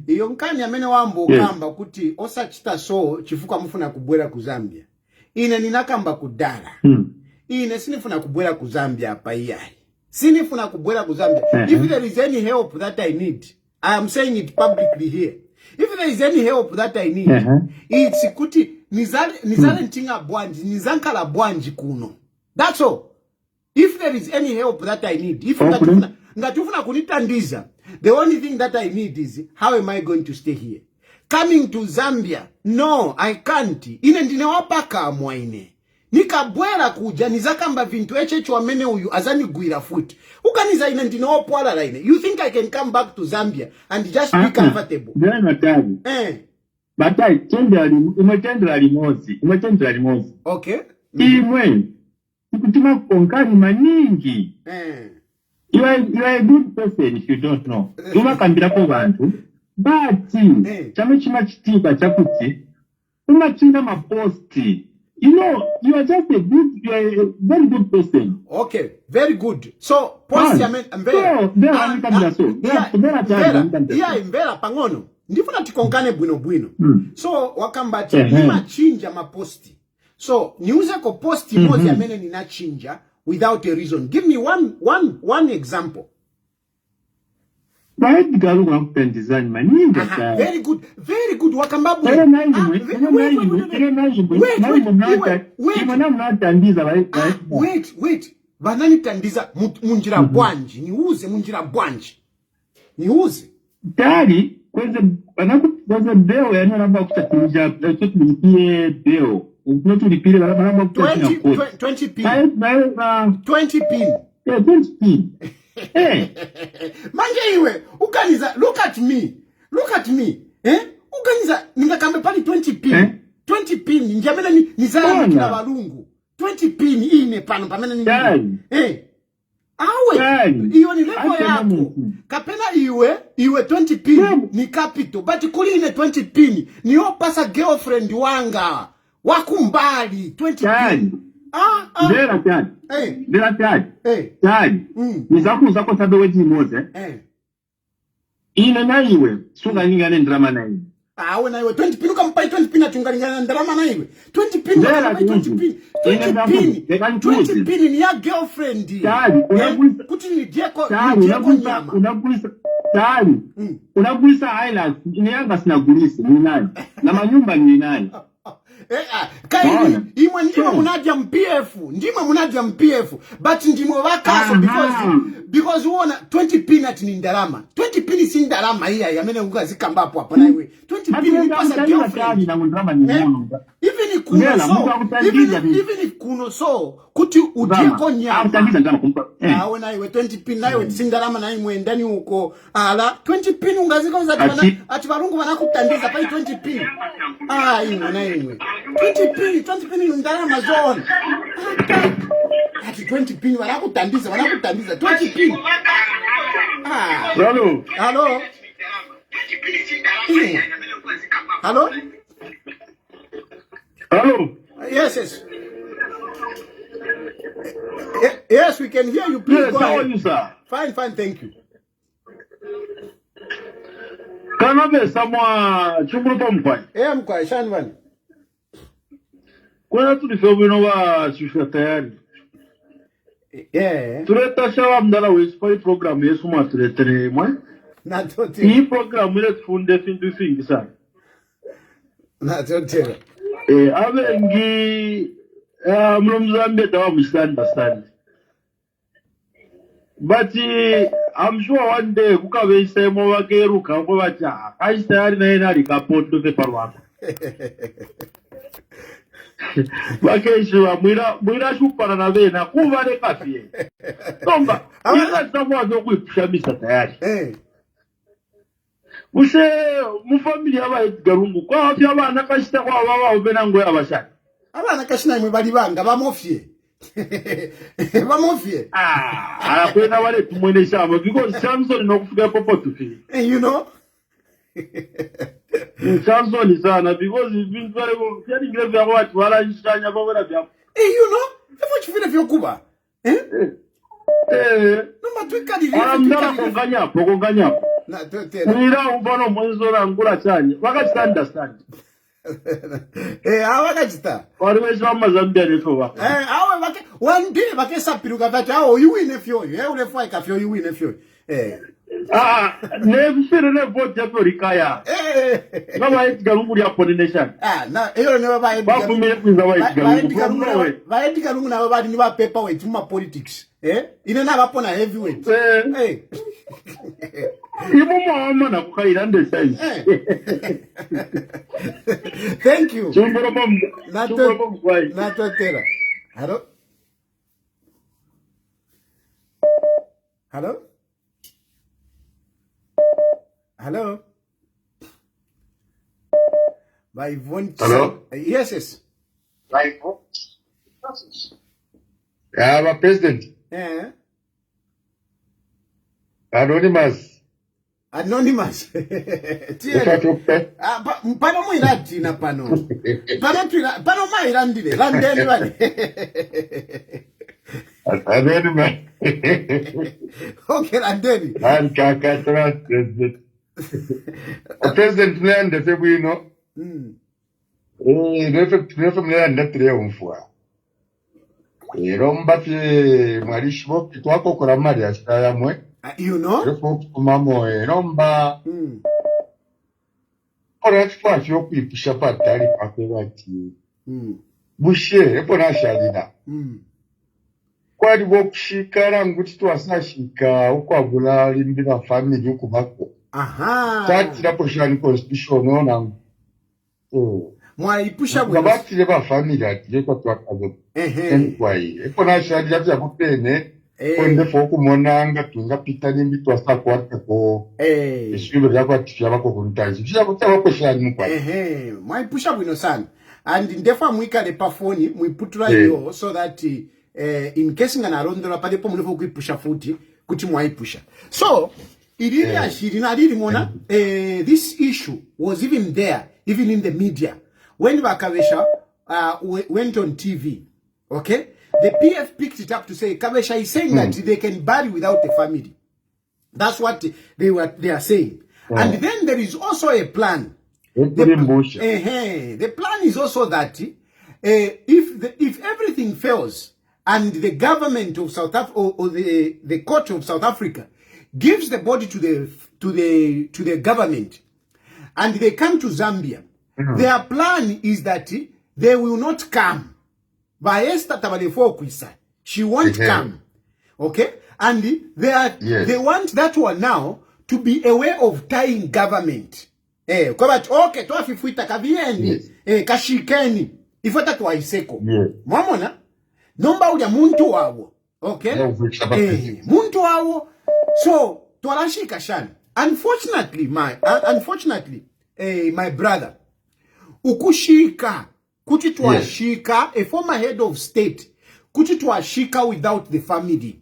Iyo nkani amene wambo kamba kuti osachita so chifuka mufuna kubwera ku Zambia. Ine ninakamba kudala. Ine sinifuna kubwera ku Zambia apa iyai. Sinifuna kubwera ku Zambia. If there is any help that I need, I am saying it publicly here. If there is any help that I need, it's kuti nizale ntinga bwanji, nizankala bwanji kuno. That's all. If there is any help that I need, if ngatufuna kunitandiza, the only thing that I need is, how am I going to stay here? Coming to Zambia, no, I can't. Ine ndine wapaka amwa ine. nikabwera kuja nizakamba vintu echecho wamene uyu azani gwira futi ukaniza ine ndinopwala la ine. You think I can come back to Zambia and just be comfortable? But I tendera limozi. Okay. Imwe kutima konkani maningi. You are a good person if you don't know. Umakambira ko bantu but chama chimachitiba chakuti umachinga maposti. You know, you are just a very good person. Okay, very good. So, post ya mbera. Mbera pangono. Ndifuna tikongane bwino. So, wakambati, nima chinja maposti. So, niuze ko posti mozi ya mene nina chinja without a reason. Give me one example. Very good. Wakambabu. Wait. Banani tandiza munjira bwanji. Munjira bwanji. Niuze. Tayali, kweze beo ya namba kutatinja, tulipie beo. Tulipie namba kutatinja 20 pin. 20 pin. Yeah, 20 pin. Hey. Manje iwe, ukaniza, look at me. Ukaniza, ningakambe pali 20 pin. 20 pin, njamena nizara kila walungu. 20 pin, ine pano, pamena nini. Awe, iyo ni lepo yako. Kapena iwe 20 pin, ni capital. But kuli ine 20 pin, ni opasa girlfriend wanga. Wakumbali, 20 pin. Vera Tayali. Nizako sabe weji moze. Ina na iwe, sunga lingane ndrama na iwe. Awe na iwe, 20 pin ukampai 20 pin atunga lingane ndrama na iwe. 20 pin ukampai 20 pin. 20 pin ni ya girlfriend. Tayali, kuti ni dieko nyama. Unagulisa highlights, ni yanga sinagulisi, ni nani. Na manyumba ni nani. Kaini, imwe ndimo munadia MPF, but ndimo wakaso because uona 20 pin ati ni ndarama. 20 pin si ndarama hiya, yamene unga zikambapo hapa na iwe. 20 pin ni pasa girlfriend. Even if kuno so, kuti udieko nyama. Awe na iwe 20 pin na iwe si ndarama na imwe ndani uko. Ala, 20 pin ungazika ati warungu wanakutandiza pa 20 pin. Imwe na imwe. 20 pin ndarama zone. Ati 20 pin wanakutandiza 20 pin. Hello. Yes. Yes, we can hear you. Please go ahead. You, sir? Fine, thank you. Kanabe samwa chumurupa mkwai. Mkwai, shanwani. Kwa tulifewino wa Chilufya Tayali. Tuleta shawa mdala wesipai program yesu matuletere mwe. Natotera. Hii program ile tufunde fingi sana. Natotera. Abengi mlomzambia tawa understand. But I'm sure one day kukabe isemo wakeruka ngo bacha. Aisitayali na yena likapondo fe parwako. Bakeshwa mwira shupana na bena kuvale kafie. Tomba, ila tamwazo kuipushamisa tayari. Use mufamilia aba Edgarungu kwa hafi abana kashita kwa baba obena ngo yabashaka. Abana kashina imwe bali banga bamofye. Bamofye. Kwena wale tumwene shamba because Samson no kufika popo tufi. You know? Samson sana because vintu vale go yani ngire vya watu wala ishanya baba vya. You know? Efo chifile vya kuba. No matwika dili. Amdala konganya. Na totera. Nira ubono mwenzo na ngula chanya. Wakati understand. Awakachita. Waliweza Zambia neto wako. Awe one day bakesapiruka bati you win a few. Ule fwa ikafyo you win a few. Nefire ne vote ya rikaya. Kama Edgarungu ya nation. Na hiyo ne baba Edgarungu. Bafumile kwiza wa Edgarungu. Ba Edgarungu na baba ni ba paperweight mu politics. Ine na bapo na heavyweight. Ibu mama na kukaira size. Thank you. Chumbo Natotera. Hello? Hello? Hello? My phone. Hello? Yes, yes. Our president. Eh? Anonymous. Anonymous. Pano mwina tina pano. Pano mairandile. Landeli wale. Anonymous. Okay, landeli. And Kakatra president. President Land, the we know. Never Land, that triumphua. Romba Marishmo, Twako Koramari, as I am with. You know? Mamo, Romba. Or as far as your people, Shapatari, Pakovati. Bushe, Eponashadina. Kwadi wokushika nguti twasashika ukwagula limbira family ukubako. Aha. Tati lapo shani constitution ona. Mwaipusha bwe. Ngabati leba family ati yeko twakazo. Kwai. Eponashadi ya kupene. Konde foku monanga tunga pita nimbi twasa kwata ko. Eshibe yakwa tiyabako kuntaji. Tiyabako shani mkwai. Mwaipusha bwino sana. And ndefa mwika lepa phone mwiputura yo so that in case ngana rondora pale po mulifo kuipusha futi kuti mwaipusha. So ilili ashirina lili mona this issue was even there, even in the media when Bakavesha went on TV. Okay, the PF picked it up to say Kavesha is saying that they can bury without the family. That's what they are saying. And then there is also a plan. The plan is also that if everything fails and the government of South Africa or the court of South Africa gives the body to the government and they come to Zambia, their plan is that they will not come. She won't come. Okay? And they want that one now to be a way of tying government. Kwa okay, twafifuita kavieni, kashikeni, ifota twaiseko. Mwamona? Nomba uja muntu wawo. Okay? Muntu wawo. So, twalashika shani. Unfortunately, my brother, ukushika, kuti twashika, a former head of state, kuti twashika without the family.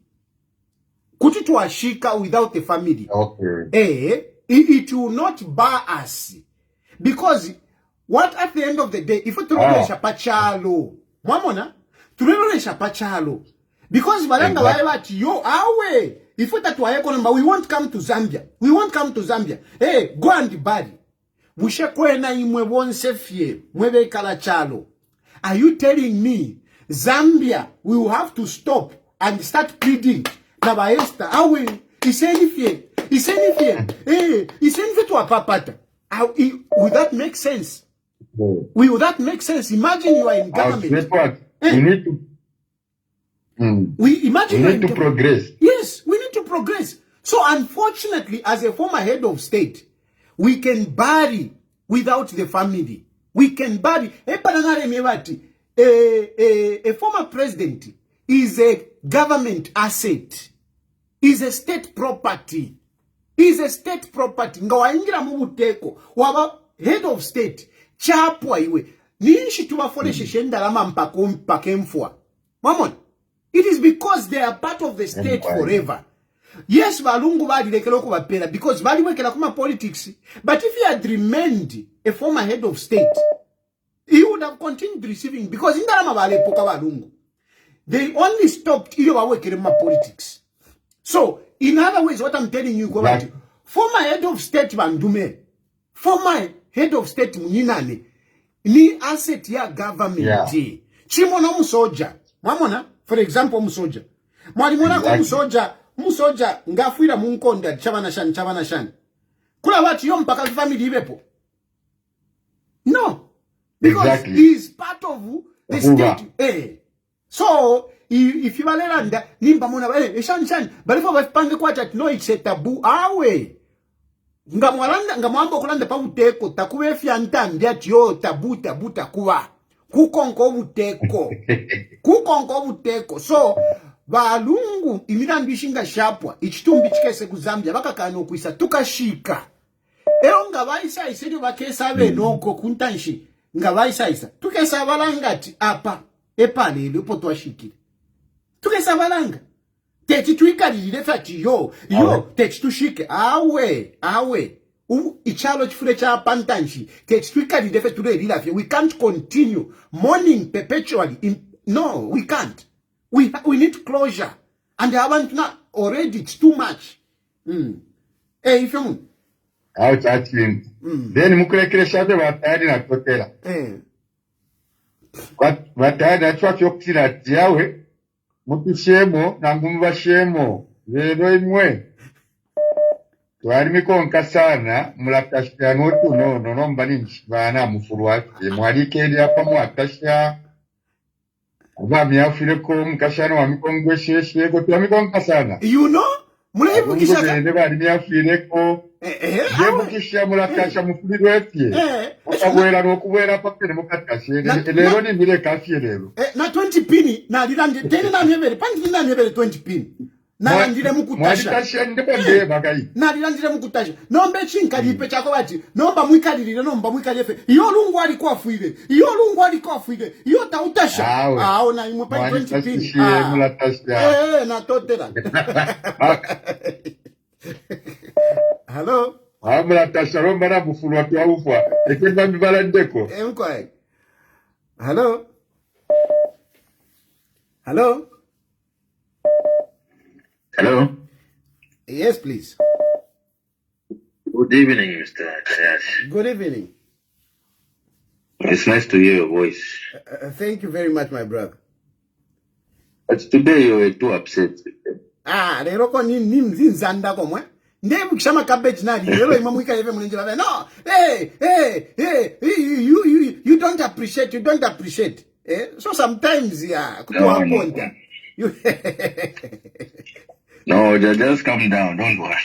Kuti twashika without the family. Okay. It will not bar us. Because what at the end of the day, if you tunaonesha pachalo, mwamona, tunaonesha pachalo. Because balanga wale yo awe, if you tatuaye konomba, we won't come to Zambia. We won't come to Zambia. Hey, go and bury. Mushe kwena imwe wonse fie, mwebe kala chalo. Are you telling me Zambia will have to stop and start pleading? Na baesta awe isenifie. Isenifie to a papata. Would that make sense? Will that make sense? Imagine you are in government. We need to we need to progress. Yes, we need to progress. So unfortunately, as a former head of state, we can bury without the family. We can bury. A former president is a government asset. Is a state property. Is a state property. Ngawaingira mubuteko. Waba head of state. Chapwa iwe. Nishi tubafone shishenda lama mpakemfwa. Mamon. It is because they are part of the state forever. Yes, balungu badi lekeloko bapela because bali wekela kuma politics. But if he had remained a former head of state, he would have continued receiving because indalama bale poka balungu. They only stopped iyo wawekele ma politics. So, in other ways, what I'm telling you, former head of state Bandume, former head of state Muninane, ni asset ya government. Chimona musoja. Mamona, for example, musoja. Mwalimona ko musoja ngafuira munkonda chabana shan. Kula watu yo mpaka family ibepo. No. Because he is part of the state. So, if you valera nimba mona shan balifo bapange kwacha no it's a taboo awe ngamwamba kulanda pa uteko takuwe fianta ndiati yo tabu takuwa kukonko buteko. So balungu imirambi shapwa ichitumbi chikese ku Zambia bakakana okuisa tukashika ero ngavaisa isiri vakesa venoko kuntanshi ngavaisa tukesa valangati apa epane lepo twashikire tukesa valanga techi tuikalile fati yo techi tushike awe ichalo chifure cha pantanshi techi tuikalile fati tulelila fye. We can't continue mourning perpetually. No, we can't. We need closure, and I want not already. It's too much. If you out actually, then mukulekele shabe batari na totela. Batari atwa kyokira tiawe mutishemo na ngumvashemo lero imwe twari mikonka sana mulakashya notu no mbaninchi bana mufurwa mwarikeli apa mwakashya Vami afireko mkashano wa mikongwe sheshe ko tuamikonka sana. You know? Mulebu kishaka. Bari mi afireko. Jebu kisha mulakasha mufulirwe pye. Okabwera nokubwera papene mukakashe. Lero ni mire kashe lero. Na 20 pini na lirande tene na nyebere pandi na nyebere 20 pini. Na ndire mukutasha. Mwakashe ndepende bagayi. Na lirandire mukutasha. Nombe chinka lipe chako bati. Nomba mwikalirire nomba mwikalife. Iyo lungu alikuwa fuile. Iyo tautasha. Na imwe pa 20 pini. Na totera. Hello. Mulatasha romba na bufulu watu wa ufwa. Ekenda mbibala ndeko. Mkwae. Hello. Hello. Hello. Yes, please. Good evening, Mr. Tayali. Good evening. It's nice to hear your voice. Thank you very much, my brother. But today you were too upset. Lero ko ni mzinzanda komwe. Ndebu kishama cabbage nali. Lero imamwika yeve mwenje baba. No. You don't appreciate. So sometimes kutuwa ponta. No, just calm down. Don't worry.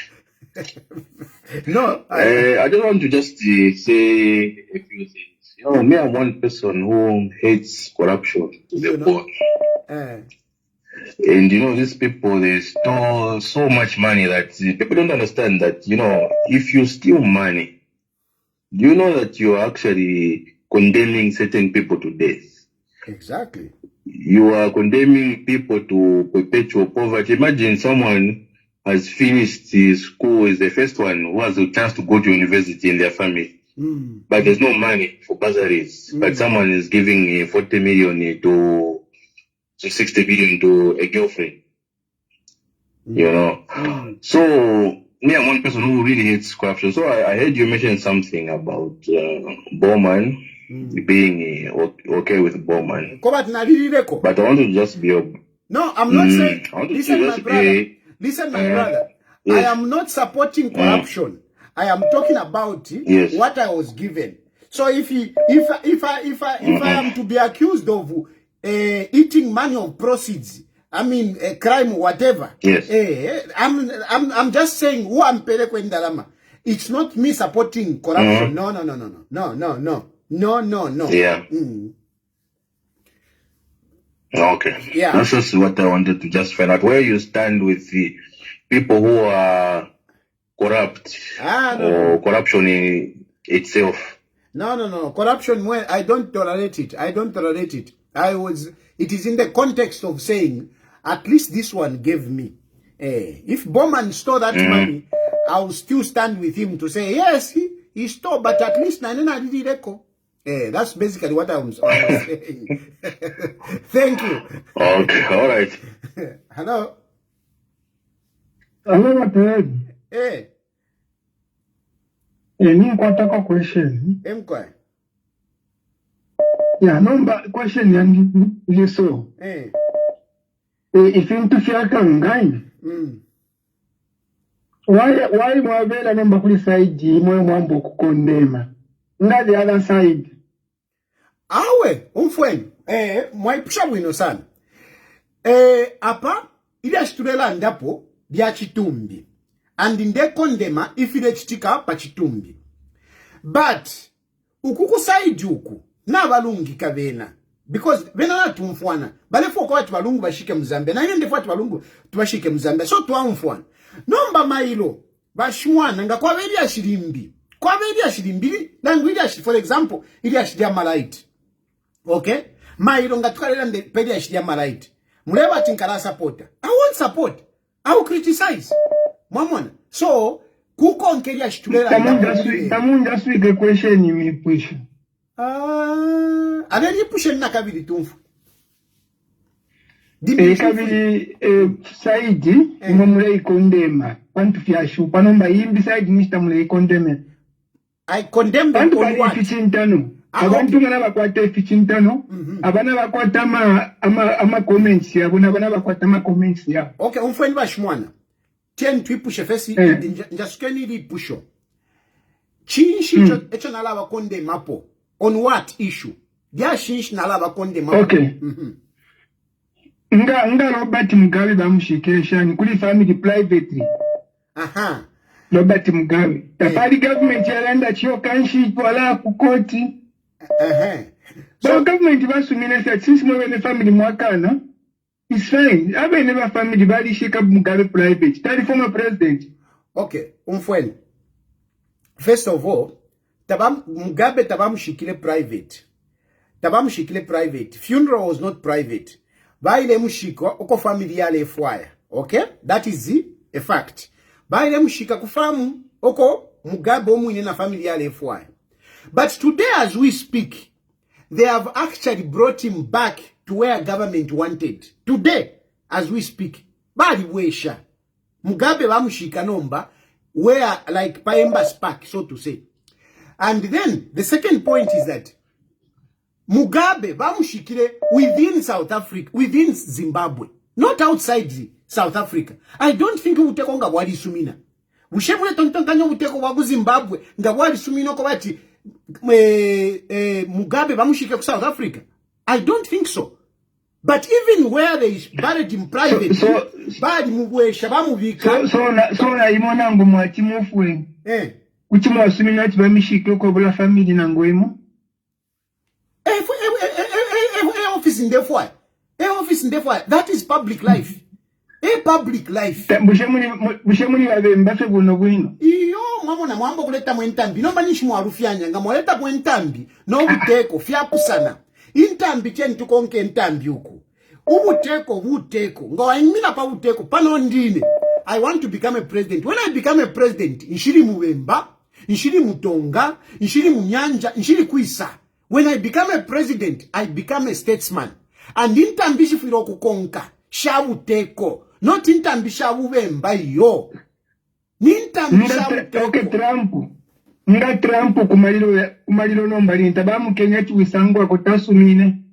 No. I just want to just say a few things. You know, me, I'm one person who hates corruption to the core. And you know, these people, they store so much money that people don't understand that, you know, if you steal money, do you know that you are actually condemning certain people to death? Exactly. You are condemning people to perpetual poverty. Imagine someone has finished his school, is the first one who has a chance to go to university in their family. But there's no money for bursaries. But someone is giving 40 million to 60 million to a girlfriend. You know? So, me, I'm one person who really hates corruption. So I heard you mention something about Bowman. Being okay with Bowman. But I want to just be No, I'm not saying. Listen, my brother. Yes. I am not supporting corruption. I am talking about what I was given. So if I am to be accused of eating money of proceeds, I mean a crime or whatever. Yes. I'm just saying who I'm pele. It's not me supporting corruption. No. Yeah. Okay. Yeah. That's just what I wanted to just find out. Where you stand with the people who are corrupt or corruption in itself. No. Corruption, I don't tolerate it. It is in the context of saying, at least this one gave me. If Bowman stole that money, I'll still stand with him to say, yes, he stole, but at least Nanena did it. That's basically what I'm saying. Thank you. Okay, all right. Hello. Hello, Ted. Hey. Any question? Mkwa. Yeah, number question yang you saw. If you to fear kangai. Why mwabela number kuli side mwe mwambo kukondema. Nga the other side. Awe, umfweni. Mwaipisha wino sana. Apa, ili ashturela ndapo, dia chitumbi. And inde kondema, ifile chitika pa chitumbi. But, ukuku side uku, na balungi kavena. because venana tumfwana bale foko watu balungu bashike muzambia na yende fatu balungu tubashike muzambia so twamfwana nomba mailo bashimwana nga kwa beli ashirimbi kwa beli ashirimbi nangu ili for example ili ashiria malaiti okay mailo nga tukalera nde peli ashiria malaiti muleba tinkara supporter I won't support I will criticize mwamwana so kuko nkeli ashitulera tamunja swike question me push abeli push na kabili tumfu kabili saidi ngomulei kondema pantu fyashu panomba yimbi saidi nista mulei kondeme I condemn them on what? Abantu ngana bakwata efichintano abana bakwata ama comments yabo nabana bakwata ama comments yabo okay umfweni bashimwana 10 twipushe fesi njasukeni lipusho chinshi echo nalaba konde mapo on what issue dia shinshi nalaba konde mapo okay nga Robert Mugabe bamushikesha ni kuli family privately aha Robert Mugabe tapali government yarenda chio kanshi wala kukoti so government basumine sa since mwe family mwakana it's fine abe never family bali shika Mugabe private tali former president okay umfweni first of all Mugabe tabamshikile private funeral was not private baile mushiko uko family yale efwaya okay that is a fact baile mushika kufamu uko Mugabe omwine na family yale efwaya but today as we speak they have actually brought him back to where government wanted today as we speak bali wesha Mugabe bamushika nomba where like Paemba Spark so to say and then the second point is that Mugabe bamushikire within South Africa, within Zimbabwe, not outside South Africa. I don't think uteko nga wali sumina. Bushemule tontonkanyo uteko wagu Zimbabwe nga wali sumina ko bati Mugabe bamushike ku South Africa. I don't think so. But even where they buried him private, bali mubwesha bamubika. So na imona ngo mwati mufwe. Kuchi mwasumina ati bamishike ko bula family nangoimo. Office in the fire. That is public life. A public life. Bushemuni wabe mbafe buno bwino. Iyo mwamona mwambo kuleta mwentambi. Nomba nishi mwarufyanya nga mwaleta mwentambi. No buteko fyakusana. Intambi cheni tukonke ntambi huku. Ubuteko. Nga waimina pa buteko pano ndine. I want to become a president. When I become a president, nshiri muwemba, nshiri mutonga, nshiri munyanja, nshiri kuisa. When I become a president, I become a statesman. And intambishi firo kukonka, shabu teko, not intambisha uvemba yo. Nintambisha uteko. Okay, Trump kumalilo nombali, ntabamu Kenya chuwisangwa kotasu mine.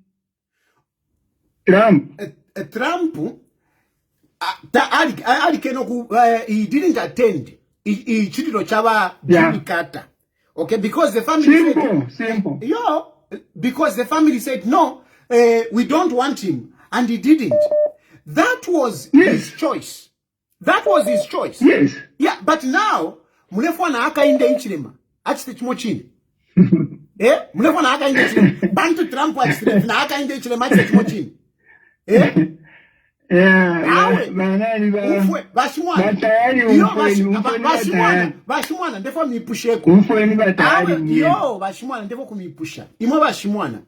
Trump, he didn't attend. He chitilo chaba Jimmy Carter. Okay, because the family simple. Because the family said no, we don't want him, and he didn't. That was his choice. Yes. Yeah, but now mulefwana aka inde ichilema. Achite chimochini. Mulefwana aka inde ichilema. Bantu Trump achite na aka inde ichilema achite chimochini. Bashimwana ndefo mipusheko bashimwana ndefo kumipusha imwe bashimwana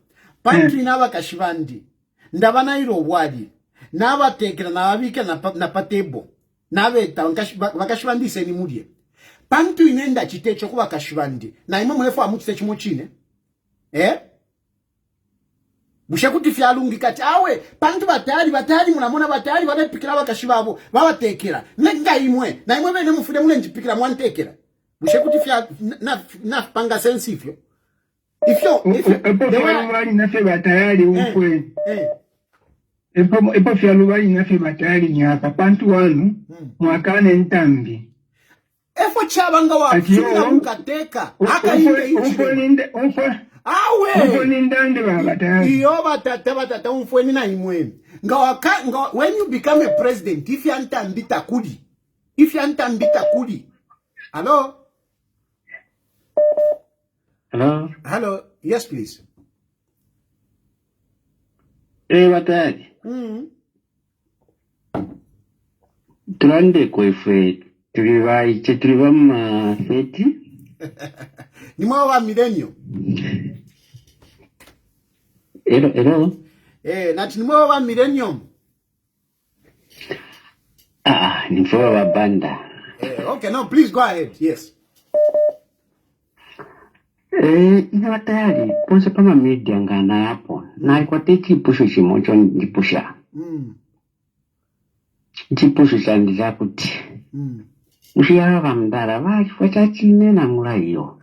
pantri naba kashivandi ndabana iro wadi naba tekera nababika na patebo nabeta bakashivandise ni mudie pantu inenda chitecho kuba kashivandi na imwe mulefo amutse chimochine Bushekuti fyalungi kati awe pantu batali munamona batali badepikira bakashibabo babatekera nenga imwe na imwe bene mufude mule njipikira mwantekera bushekuti fya na panga sensifyo ifyo bali nafe batayali ukwe epo fyalu bali nafe batayali nyaka pantu wanu mwakane ntambi efo chabanga wa funa mukateka akainde ichile awe iyo batata umfweni na imweni nga when you become a president if yantambita kuli hello yes please Batayali. Tulande kwefe tuliva ma feti. Ni mwa millennium. Hello. Nati ni mwa millennium. Ni mwa banda. Okay, now please go ahead. Yes. Batayali, ponse kama media ngana hapo. Na alikuwa teki pusho chimocho njipusha. Njipusho chandiza kuti. Ushiyara vamdara vachifwa chachine na mula iyo.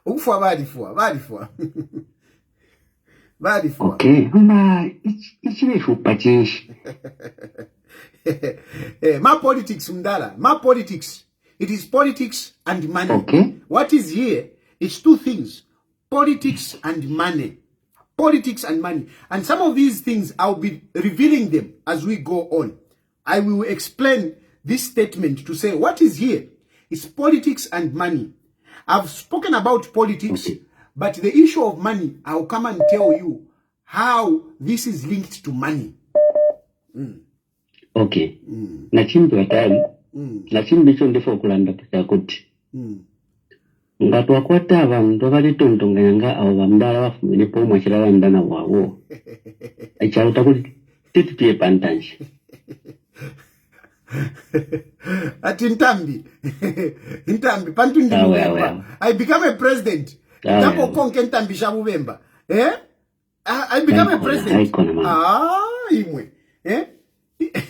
Ukufwa badifwa. Okay, ichile shupa chinshi. My politics, Mdala. My politics. It is politics and money. Okay. What is here? It's two things. Politics and money. Politics and money. And some of these things, I'll be revealing them as we go on. I will explain this statement to say what is here is politics and money. I've spoken about politics, but the issue of money, I'll come and tell you how this is linked to money. Okay. Nachimbi watali. Nachimbi chondefo kulanda kuti. Ngatu wakwata abantu abalitondonganga abo bamdala bafumile po mwachira bandana wawo. Aicharuta kuti titipie pantanji. Ati Ntambi pantu ndi November. I become a president. Tapo konke Ntambi shabubemba. I become a president. Imwe.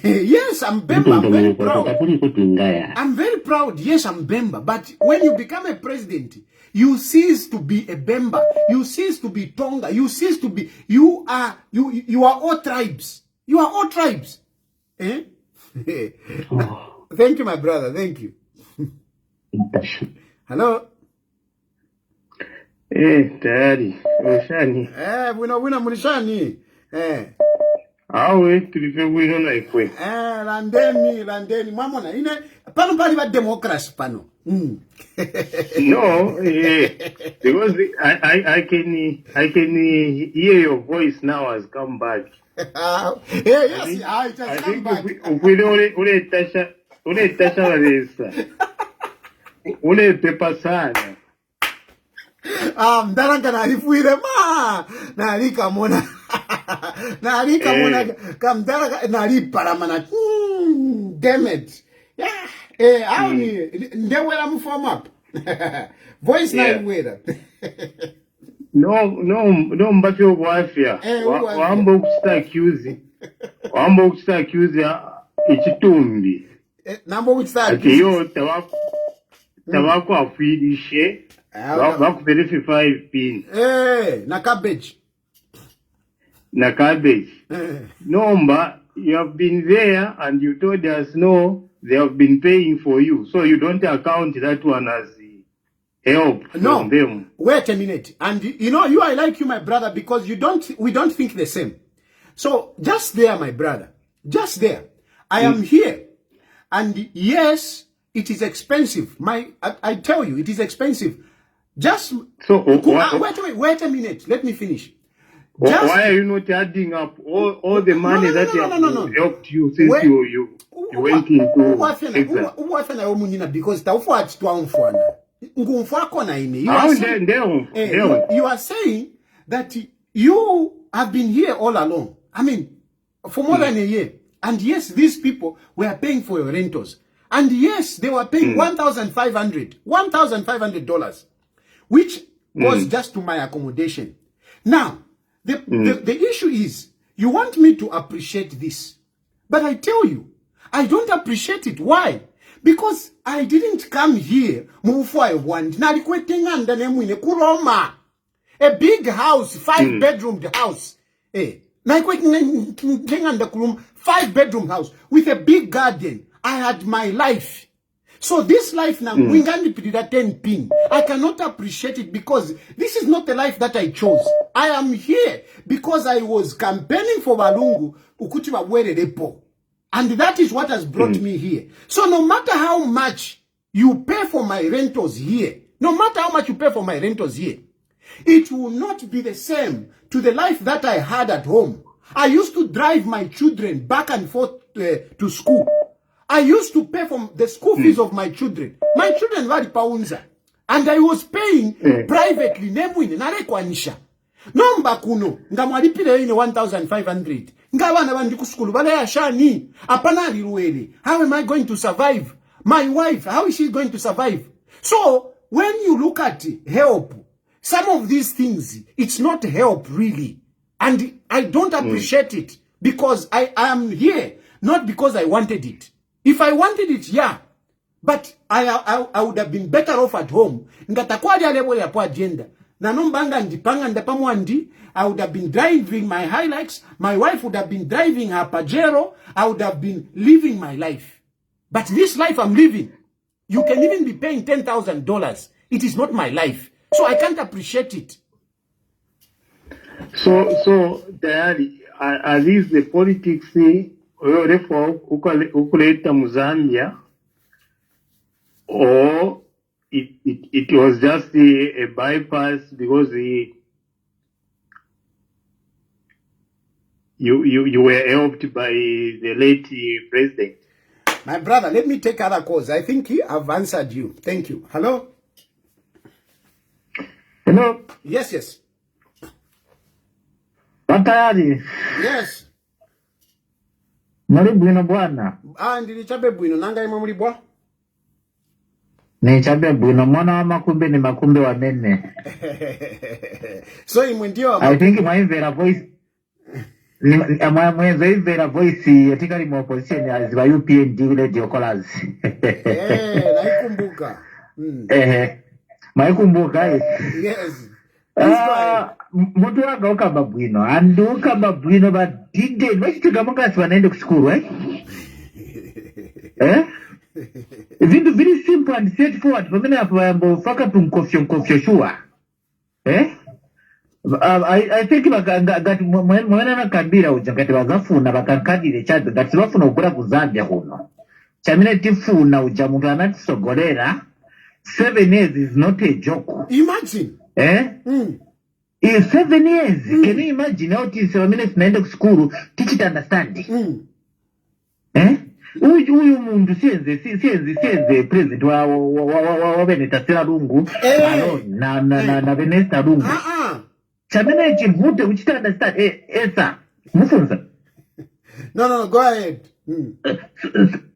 Yes, I'm Bemba. I'm very proud. I'm very proud. Yes, I'm Bemba. But when you become a president, you cease to be a Bemba. You cease to be Tonga. You cease to be. You are all tribes. You are all tribes. Thank you, my brother. Thank you. Hello. Tayali. Mulishani. Wina mulishani. Awe tulive wino na ikwe. Landeni. Mamona, pano pali ba democracy pano. No, because I can hear your voice now has come back. Yes, it has come back. Ule tasha walesa. Ule pepa sana. Mdaranga nalifuire nalika mona. Nalika mona kamdara naliparamana. Damn it. Yeah. Ndewela mform up. Voice na wera. No mbaki obwafya. Wamba ukusta accuse ichitumbi. Nambo ukusta accuse. Atiyo tabako afirishe. Baku verify pin. Na cabbage. Nomba, you have been there and you told us no, they have been paying for you. So you don't account that one as help from them. Wait a minute. And I like you, my brother, because we don't think the same. So just there, my brother, just there. I am here. And yes, it is expensive. I tell you, it is expensive. Just so wait a minute. Let me finish. Why are you not adding up all the money that helped you since you went into exile? Because you are saying that you have been here all along. I mean, for more than a year. And yes, these people were paying for your rentals. And yes, they were paying $1,500, which was just to my accommodation. Now, the issue is, you want me to appreciate this. But I tell you, I don't appreciate it. Why? Because I didn't come here, a big house, 5-bedroom house. 5-bedroom house with a big garden. I had my life. So this life now, I cannot appreciate it because this is not the life that I chose. I am here because I was campaigning for Balungu, and that is what has brought me here. So no matter how much you pay for my rentals here, it will not be the same to the life that I had at home. I used to drive my children back and forth to school. I used to pay for the school fees of my children. My children were paunza. And I was paying privately. Nemwine, narekwanisha. Nomba kuno, ngamwalipile ine 1,500. Ngawana bandiku school, bale ya shani. Apana liruele. How am I going to survive? My wife, how is she going to survive? So, when you look at help, some of these things, it's not help really. And I don't appreciate it because I am here, not because I wanted it. If I wanted it, yeah. But I would have been better off at home. Ngatakwadi alebo ya po agenda. Nanombanga ndipanga ndapamwandi. I would have been driving my Hilux. My wife would have been driving her Pajero. I would have been living my life. But this life I'm living, you can even be paying $10,000. It is not my life. So I can't appreciate it. So Tayali, are these the politics therefore ukuleta Muzambia, or it was just a bypass because you were helped by the late president? My brother, let me take other calls. I think I've answered you. Thank you. Hello? Hello? Yes. Tayali. Yes. Mali bwino bwana. Ndilichabe bwino. Nanga ima muli bwa? Nichabe bwino. Mwana wa makumbe ni makumbe wa nene. So imwe ndio wa I think mwaivera voice. Mwaivera voice yatika limo opposition as wa UPND radio callers. Naikumbuka. Maikumbuka. Yes. Mutu wanga ukamba bwino. Andu ukamba bwino ba dide. Wachituka mungasi wanaende kushukuru, Vindu very simple and straightforward. Pamene hapo yambo faka tumkofyo sure. I think gati mwana nakambira uja gati wazafuna bakankadire chabe gati wafuna ukura kuzambia kuno. Chamine tifuna uja muntu anatisogolera. 7 years is not a joke. Imagine. In 7 years, can you imagine how it is 7 minutes naenda school, teach it understand? Uyu mundu sienze president wa Beneta Lungu, na Beneta Lungu. Chamene chivute uchita understand, sir, mufunza. No, go ahead.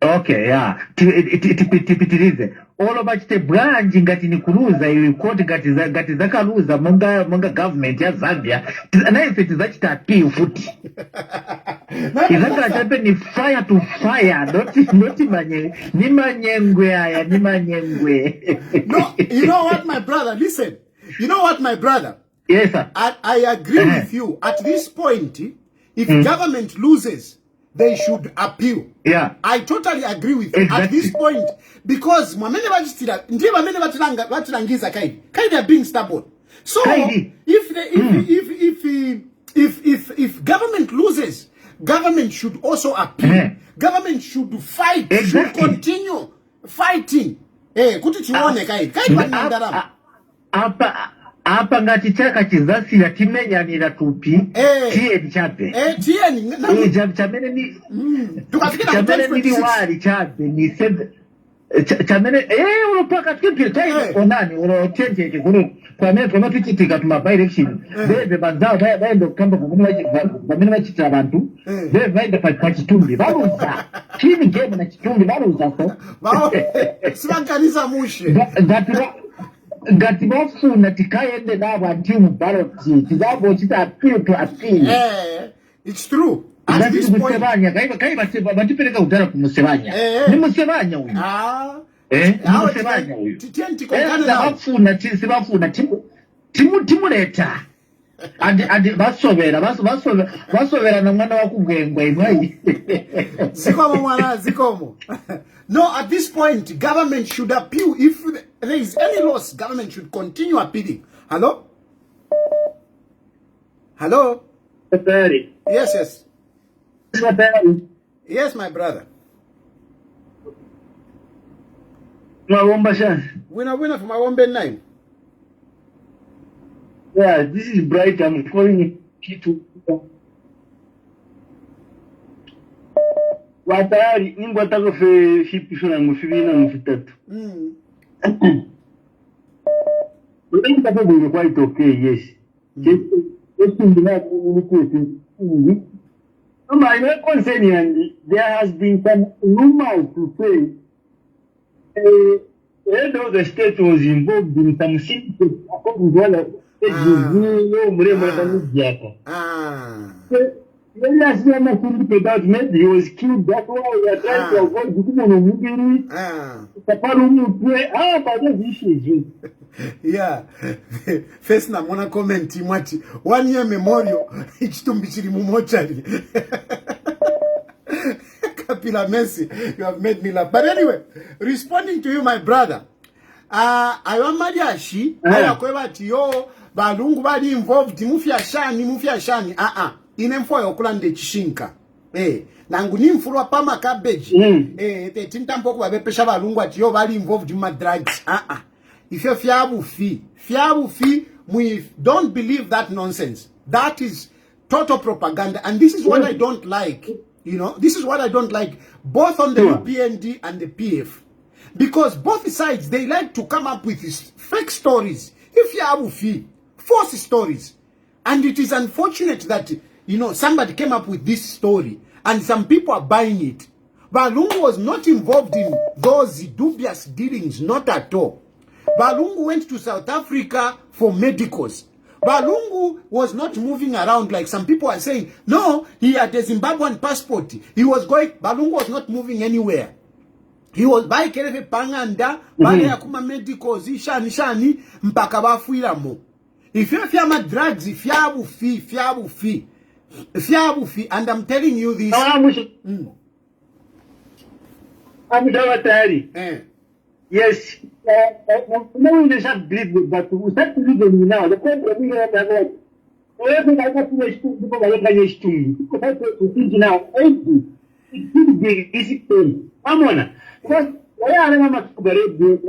Okay, yeah. Tipitirize. All about the branch ngati ni kuruza ikoti ngati zakaruza monga government ya Zambia. Anaise tizachita appeal futi. Izaka chape ni fire to fire, not ni manyengwe aya, ni manyengwe. No, you know what, my brother? Listen. You know what, my brother? Yes, sir. I agree with you. At this point, if government loses, they should appeal. Yeah. I totally agree with you at this point because mwamene bajistira ndiye bamene batirangiza kaidi are being stubborn. So if government loses, government should also appeal. Government should fight. Should continue fighting. Kuti chione kaidi banandarama. Apa ngati chaka chizasi ya timenya ni natupi tiye chape chamene ni chamene ni wali chape ni sebe chamene unapaka tipi tai onani unaotenje kikuru kwa mimi tuchitika tuma direction bebe banzao baendo kamba kumuna wachita abantu bebe baenda pa chitumbi baruza chini game na chitumbi baruza so sibankaniza mushe ngati bafuna tikaende nabo anti mu ballot tizabo chita appeal to appeal. It's true. At this point kaiba batipeleka udara kumusebanya ni musebanya uyu musebanya uyu titenti kokana bafuna timuleta andi basobera na mwana wakugengwa imwe zikomo. No, at this point government should appeal. If there is any loss, government should continue appealing. Hello? Yes. Yes, my brother. Winner for my Wombe 9. Yeah, this is Bright. I'm calling you. Tayali ningo atako fe shipishona ngufibina ngufitatu. But then that will be quite okay, yes. Just in the last communication. My concern, there has been some rumors to say head of the state was involved in some secret according to what maybe he was killed. That's why we are trying to avoid yeah. First na mwana comment mwati 1 year memorial ichitumbi chiri mumochari. Kapila Messi, you have made me laugh. But anyway, responding to you, my brother, ayo mariashi ayakweba ati yo balungu bali involved mufya shani inemfo yokulande chishinka nangu nimfulwa pama cabbage tintampo kwa bepesha balungu ati yo bali involved in drugs if you fiabu fi we don't believe that nonsense. That is total propaganda, and this is what I don't like. You know, this is what I don't like, both on the UPND and the PF, because both sides, they like to come up with these fake stories. If you have false stories, and it is unfortunate that, you know, somebody came up with this story and some people are buying it. Balungu was not involved in those dubious dealings, not at all. Balungu went to South Africa for medicals. Balungu was not moving around like some people are saying. No, he had a Zimbabwean passport. He was going, Balungu was not moving anywhere. He was by Kerefe Panganda, bale yakuma medicals, shani, mpaka bafuira mo. If you have drugs, if you have fee, and I'm telling you this. Yes. No, we just believe it, but we start to read them now. The problem we have about whatever I got to people like I used to think now, it could be easy thing. I'm on it. Because why are they not to believe there's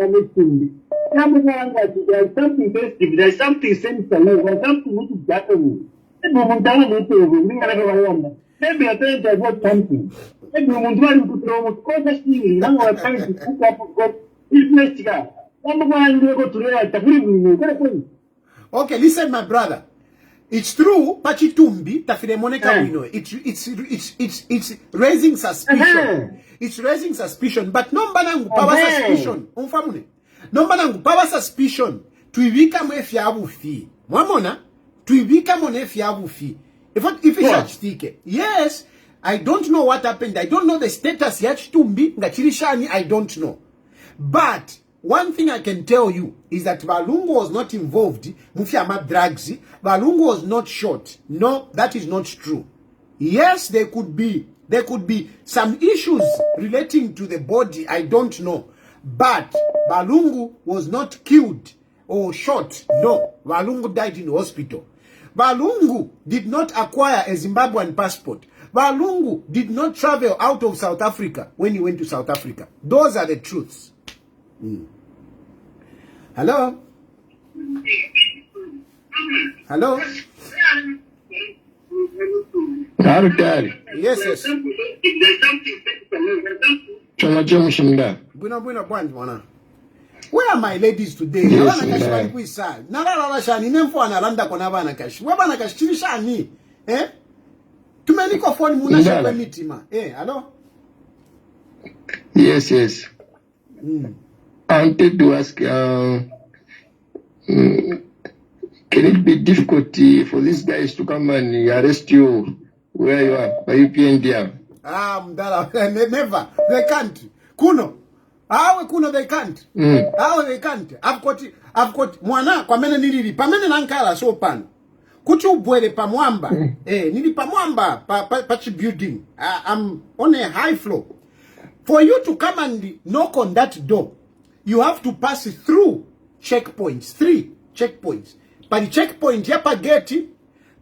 something festive, there's something sensitive, or something which is happening. Maybe I think I got something. Maybe we want to throw a cautious thing. Now I'm trying to put up. Okay, listen, my brother. It's true, Pachitumbi, Tafidemoneka, we know. It's raising suspicion. It's raising suspicion. But no banangu power suspicion. Umfamune. No banangu power suspicion. Tuivika mwefiabu fi. Mwamona? Tuivika mwefiabu fi. If it's stike. Yes, I don't know what happened. I don't know the status yachitumbi. Ngachirishani, I don't know. But one thing I can tell you is that Balungu was not involved. Mufiama drugs. Balungu was not shot. No, that is not true. Yes, there could be some issues relating to the body. I don't know. But Balungu was not killed or shot. No, Balungu died in the hospital. Balungu did not acquire a Zimbabwean passport. Balungu did not travel out of South Africa when he went to South Africa. Those are the truths. Hello? Hello? Yes. Where are my ladies today? Hello? Yes. I wanted to ask, can it be difficult for these guys to come and arrest you where you are, by UPND? Never. They can't. Kuno, they can't. How they can't. I've got mwana kwa mene nilili pamene nankala so pan. Kuchu bwele pa mwamba. Nili pa mwamba pa building. I'm on a high floor. For you to come and knock on that door, you have to pass through checkpoints, 3 checkpoints. By the checkpoint, yapa geti.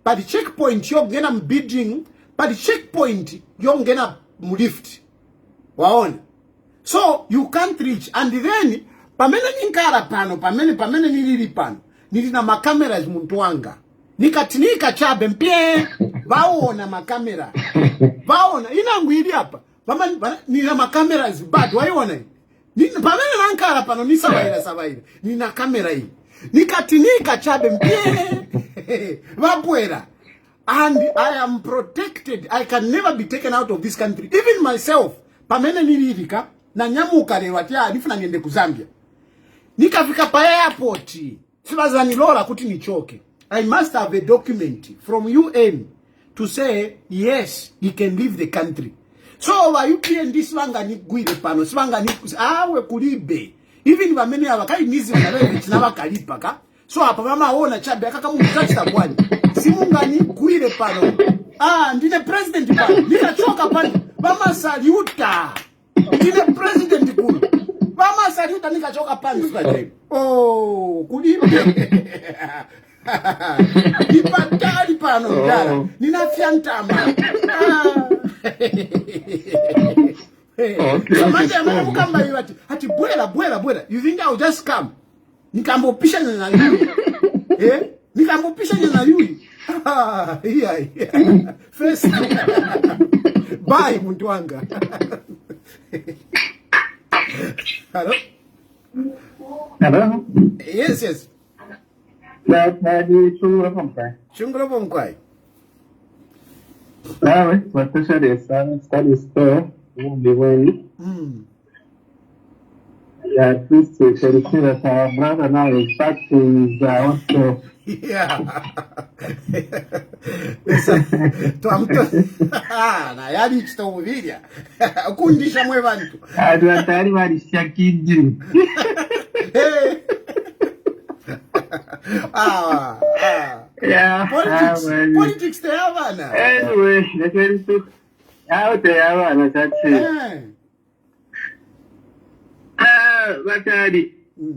By the checkpoint, you're gonna bidding. By the checkpoint, you're gonna lift. Waona. So, you can't reach. And then, pamene ninkara pano, pamene nilili pano. Nilina makameras muntuanga. Nikatinika chabe mpie. Vaona makamera. Vaona. Inangu hili hapa. nina makameras bad waiona pamene nankala pano nisabaira nina kamera hii nikatinika chabe mpye vapwera and I am protected. I can never be taken out of this country. Even myself pamene nilivika na nyamuka lero ati ndifuna niende ku Zambia nikafika pa airport sibazanilola kuti nichoke. I must have a document from UN to say yes, he can leave the country. So wa UPN sibanga nigwire pano sibanga awe kulibe even bamene abakai nizi na leo tinabakalipa ka so apa mama ona chabe akaka mutachita bwani simunga nigwire pano ndine president pano nikachoka pano mama saluta ndine president kuno mama saluta nikachoka pano sibadai kulibe ipatali pano ndala ninafiantama ati bwela you think I'll just come nikambopisha na yui nikambopisha na yui yeah first bye muntu wanga hello yes chungura pomkwai study store won't be well. Yeah, please can see that our brother now is back to his also. Yeah. Na yali chitomuviria. Kundisha mwe bantu. Tayali walishia kidi. Yeah. Politics they have now. Anyway, let's get out there, that's it.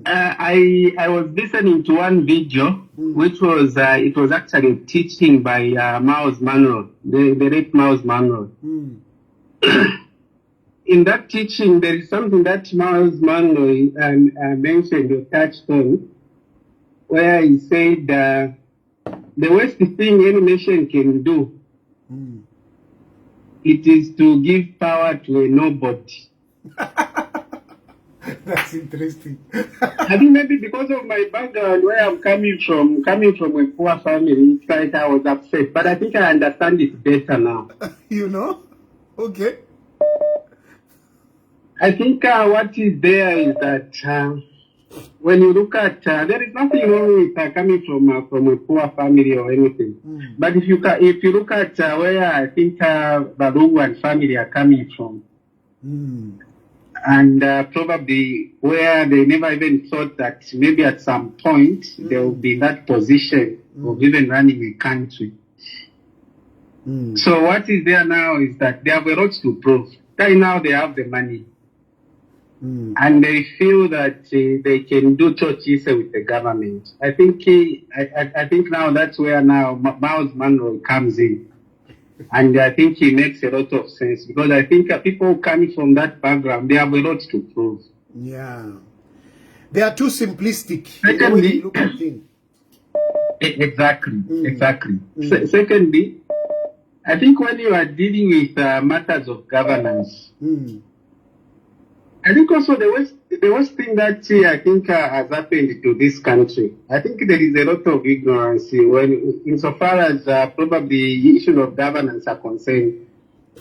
I was listening to one video, which was it was actually a teaching by Miles Monroe, the late Miles Monroe. In that teaching, there is something that Miles Monroe mentioned or touched on, where he said the worst thing any nation can do, it is to give power to a nobody. That's interesting. I think maybe because of my background, where I'm coming from a poor family, it's like I was upset. But I think I understand it better now. You know? Okay. I think what is there is that when you look at, there is nothing wrong with coming from a poor family or anything. But if you look at where I think Balungu and family are coming from, and probably where they never even thought that maybe at some point they will be in that position of even running a country. So what is there now is that they have a lot to prove. Right now they have the money. And they feel that they can do choices with the government. I think I think now that's where now Miles Monroe comes in. And I think he makes a lot of sense because I think people coming from that background, they have a lot to prove. Yeah. They are too simplistic. Secondly, look at things. Exactly. Secondly, I think when you are dealing with matters of governance, I think also the worst thing that I think has happened to this country, I think there is a lot of ignorance when, insofar as probably issues of governance are concerned.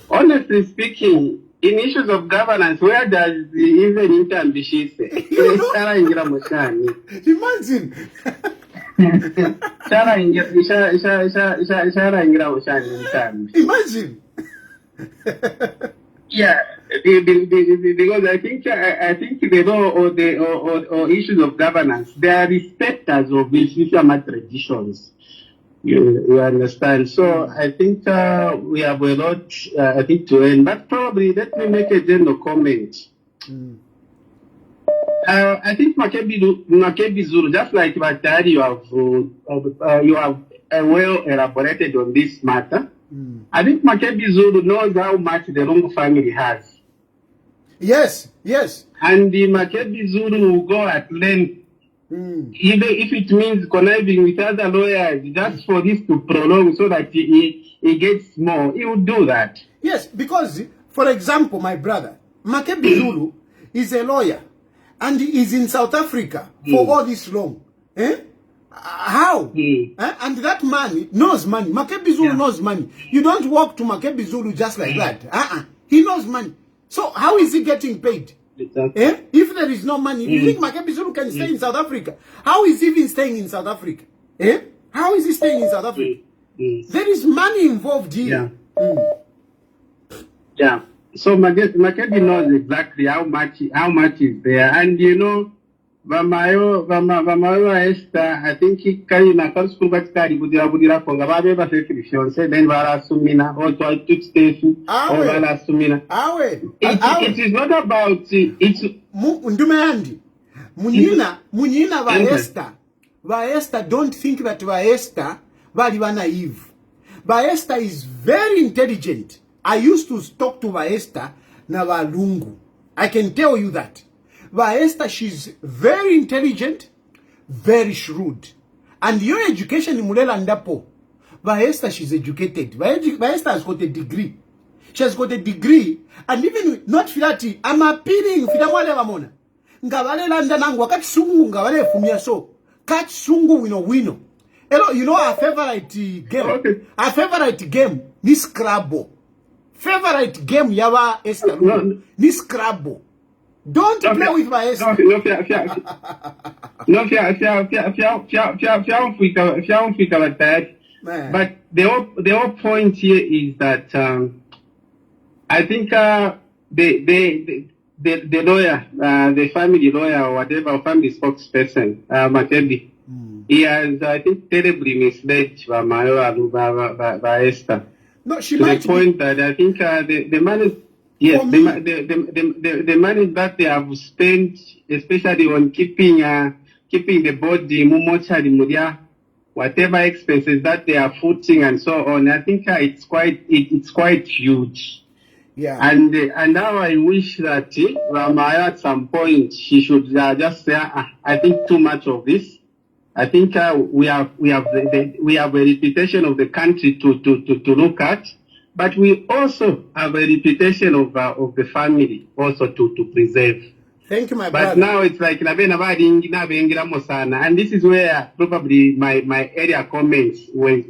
Honestly speaking, in issues of governance, where does even interambitious? Imagine. Imagine. Yeah, because I think the law or issues of governance, they are respecters of these Islamic traditions. You understand? So I think we have a lot I think to end. But probably let me make a general comment. I think Makebi Zulu, just like Tayali, you have well elaborated on this matter. I think Makebi Zulu knows how much the Lungu family has. Yes. And the Makebi Zulu will go at length, even if it means conniving with other lawyers, just for this to prolong so that he gets more. He will do that. Yes, because For example, my brother, Makebi Zulu is a lawyer and he is in South Africa for all this long. How? And that man knows money. Makebi Zulu knows money. You don't walk to Makebi Zulu just like that. He knows money. So how is he getting paid? If there is no money, you think Makebi Zulu can stay in South Africa? How is he even staying in South Africa? How is he staying in South Africa? There is money involved here. So Makebi knows exactly how much is there, and you know, Vamayo Esther, I think he carry na school but carry budira konga babe ba subscription say then vara sumina or to station or vara sumina. It is not about it's Ndumeandi. Munina va Esther don't think that va Esther vali va naive. Va Esther is very intelligent. I used to talk to va Esther na va Lungu. I can tell you that. Va Esther, she's very intelligent, very shrewd. And your education in Mulela Ndapo. Va Esther, she's educated. Va Esther has got a degree. She has got a degree. And even not filati, I'm appealing Filamwale Vamona. Ngavale landa nangu wakati sungu ngavale fumia so. Catch sungu wino. Hello, you know our favorite game. Okay. Our favorite game, ni Scrabble. Favorite game yawa Esther. Ni Scrabble. Don't play with my Esther. But the whole point here is that I think the lawyer, the family lawyer or whatever, family spokesperson, Makebi, he has, I think, terribly misled by Esther. No, she to might the point that I think the money. Yes, the money that they have spent, especially on keeping the body, whatever expenses that they are footing and so on, I think it's quite huge. Yeah. And now I wish that Ramaya at some point she should just say, I think too much of this. I think we have a reputation of the country to look at. But we also have a reputation of the family also to preserve. Thank you, my brother. But now it's like and this is where probably my earlier comments were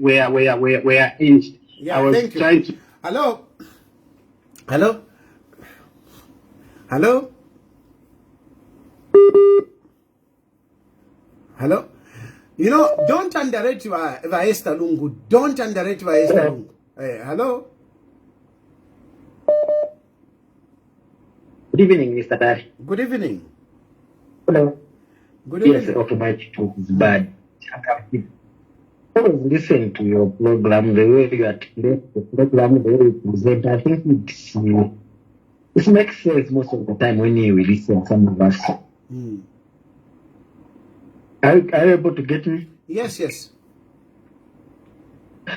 hinged. Yeah, I was thank you. trying to. Hello. You know, don't underrate Esther Lungu. Don't underrate Esther Lungu. Hello. Good evening, Mr. Dash. Good evening. Hello. Good evening. Yes, okay, my talk is bad. I always listen to your program, the way you articulate the program, the way you present. I think it makes sense most of the time when you listen, some of us. Are you able to get me? Yes.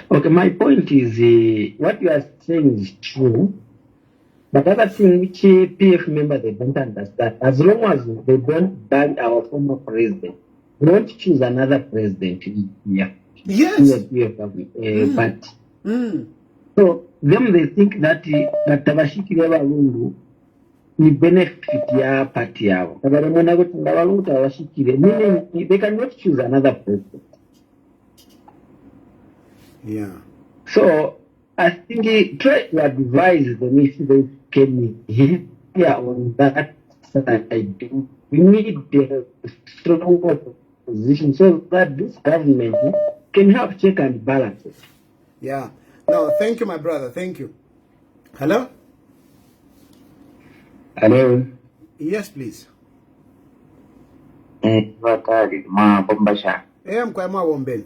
Okay, my point is what you are saying is true. But other thing which PF members they don't understand, as long as they don't ban our former president, we don't choose another president here. Yes. But so them they think that Tabashiki Walungu ni benefit ya party yao. Meaning they cannot choose another president. Yeah. So I think try to advise them if they can here on that side. We need a strong position so that this government can have check and balances. Yeah. No, thank you, my brother. Thank you. Hello? Hello. Yes, please. Batari, ma bombasha. Mkwema wombeni.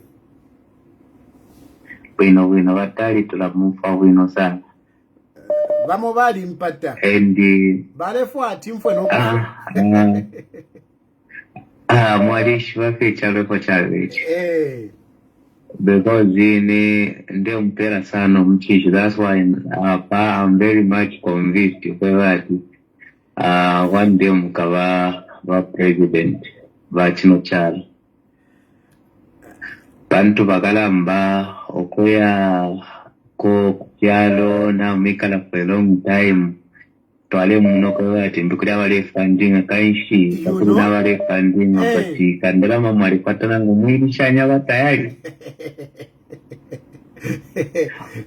Wino batari tulamufa wino sana. Vamo bali mpata. Balefu atimfwe no. Mwalishi wafe chalepo chalechi. Because ndio mpera sana mchishi. That's why I'm very much convinced that one day mukaba wa president wa chino chalo. Bantu bakalamba okoya ko kukyalo na mikala for a long time twale muno kwa ati mbukuri abale funding kaishi kakuri abale funding bati kandela mama alipatana ngumwili shanya batayali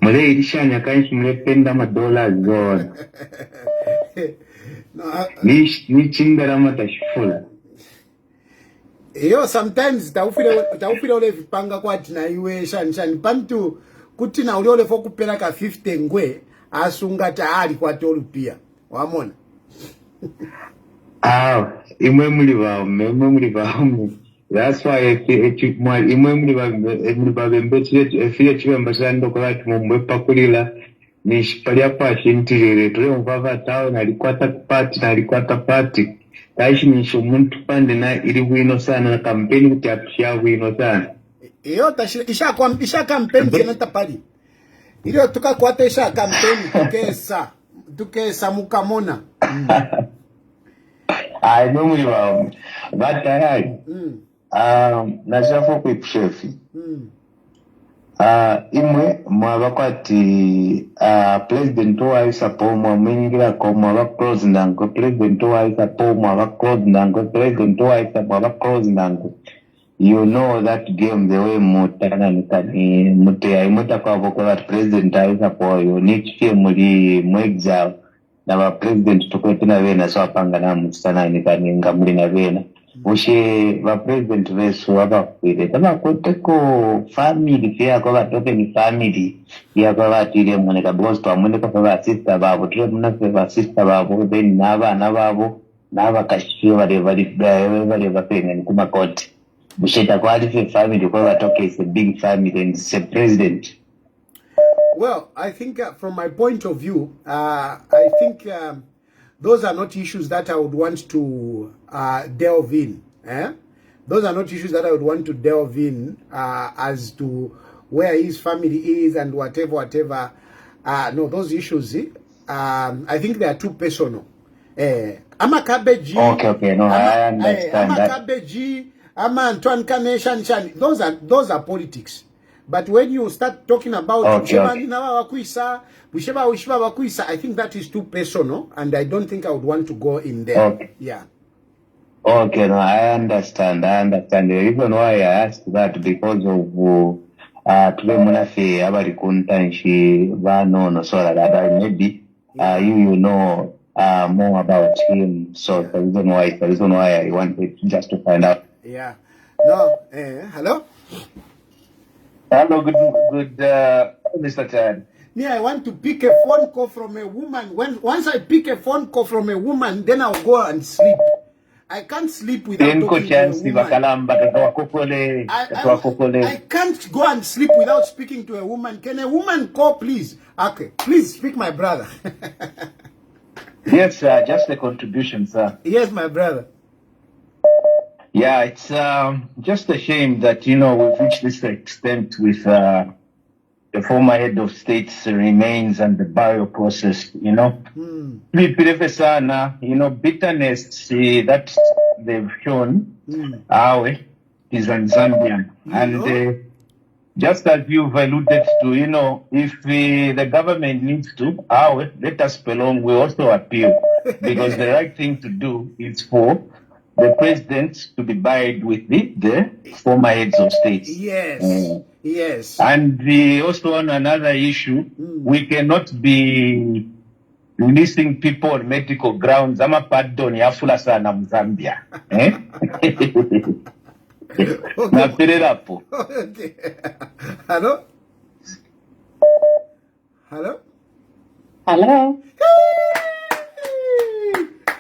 mule ilishanya kaishi mule penda $dollars zone ni chingara matashifula yo sometimes taufira ule vipanga kwati na iwe shani pantu kuti na ule fokupera ka 50 ngwe asunga taali kwa tolu pia wamona imwe muri bawo that's why imwe muri babembetire efiye chibamba shando kwa tumwe pakulila ni shipalia kwa shintirere tule mvava tao na alikwata party kaishi nisho muntu pande na ili wino sana na kampeni kuti apishia wino sana iyo isha kampeni kena tapali ili tuka kwate isha kampeni tukesa mukamona imwe muri bawo batayali nashafu kuipshefi imwe mwabakwati president waisa po mwamenyira ko mwaba close nango president waisa po mwaba close nango president waisa mwaba close nango you know that game the way mutana nikani mutea imuta kwa boko that president waisa po you need to muri mwexile na ba president tukwetena bena so apanga na mutana nikani ngamuli na bena ushe ba president vesu abakwire tabakoteko family pia kwa batoke ni family ya kwa batire moneka boss twamoneka kwa ba sister babo tire munase ba sister babo then nabana babo nabakashire bale bapenga ni kuma court busheta kwa alife family kwa batoke is a big family and it's a president. Well, I think from my point of view, I think those are not issues that I would want to delve in. Those are not issues that I would want to delve in as to where his family is and whatever. No, those issues, I think they are too personal. I'm a cabbage. Okay, no, I understand I'm a cabbage. I'm a Antoine Kaneshan. Those are politics. But when you start talking about I think that is too personal, and I don't think I would want to go in there. Okay. Yeah. Okay, no, I understand. The reason why I asked that because of today munafe abari kuntanshi no so that maybe you know more about him. So the reason why I wanted just to find out. Yeah. No. Hello. Hello, good, Mr. Chad. I want to pick a phone call from a woman. Once I pick a phone call from a woman, then I'll go and sleep. I can't sleep without talking to a woman. I can't go and sleep without speaking to a woman. Can a woman call, please? Okay, please speak, my brother. Yes, sir. Just a contribution, sir. Yes, my brother. Yeah, it's just a shame that, we've reached this extent with the former head of state's remains and the burial process, bitterness that they've shown is on Zambian. And just as you've alluded to, if the government needs to, let us belong, we also appeal. Because the right thing to do is for the president to be buried with the former heads of state. Yes. Yes. And also on another issue, we cannot be releasing people on medical grounds. I'm a pardon, yafula sana Zambia. Okay. Hello? Hello? Hello?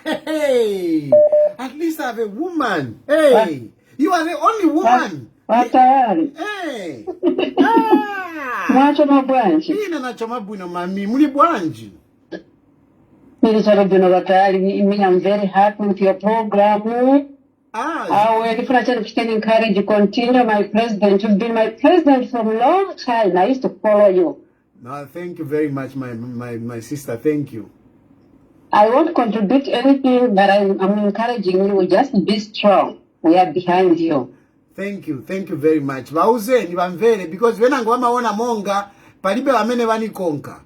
Hey! At least I have a woman. Hey! You are the only woman. Tayali. Hey! Nachoma bwanji. Ina nachoma bwino mami. Muli bwanji. I'm very happy with your program. I will encourage you continue, my president. You've been my president for a long time. I used to follow you. No, thank you very much, my sister. Thank you. I won't contribute anything, but I'm encouraging you. Just be strong. We are behind you. Thank you very much. Bauze ni bamvele because when I'm going monga palibe wamene wani konka.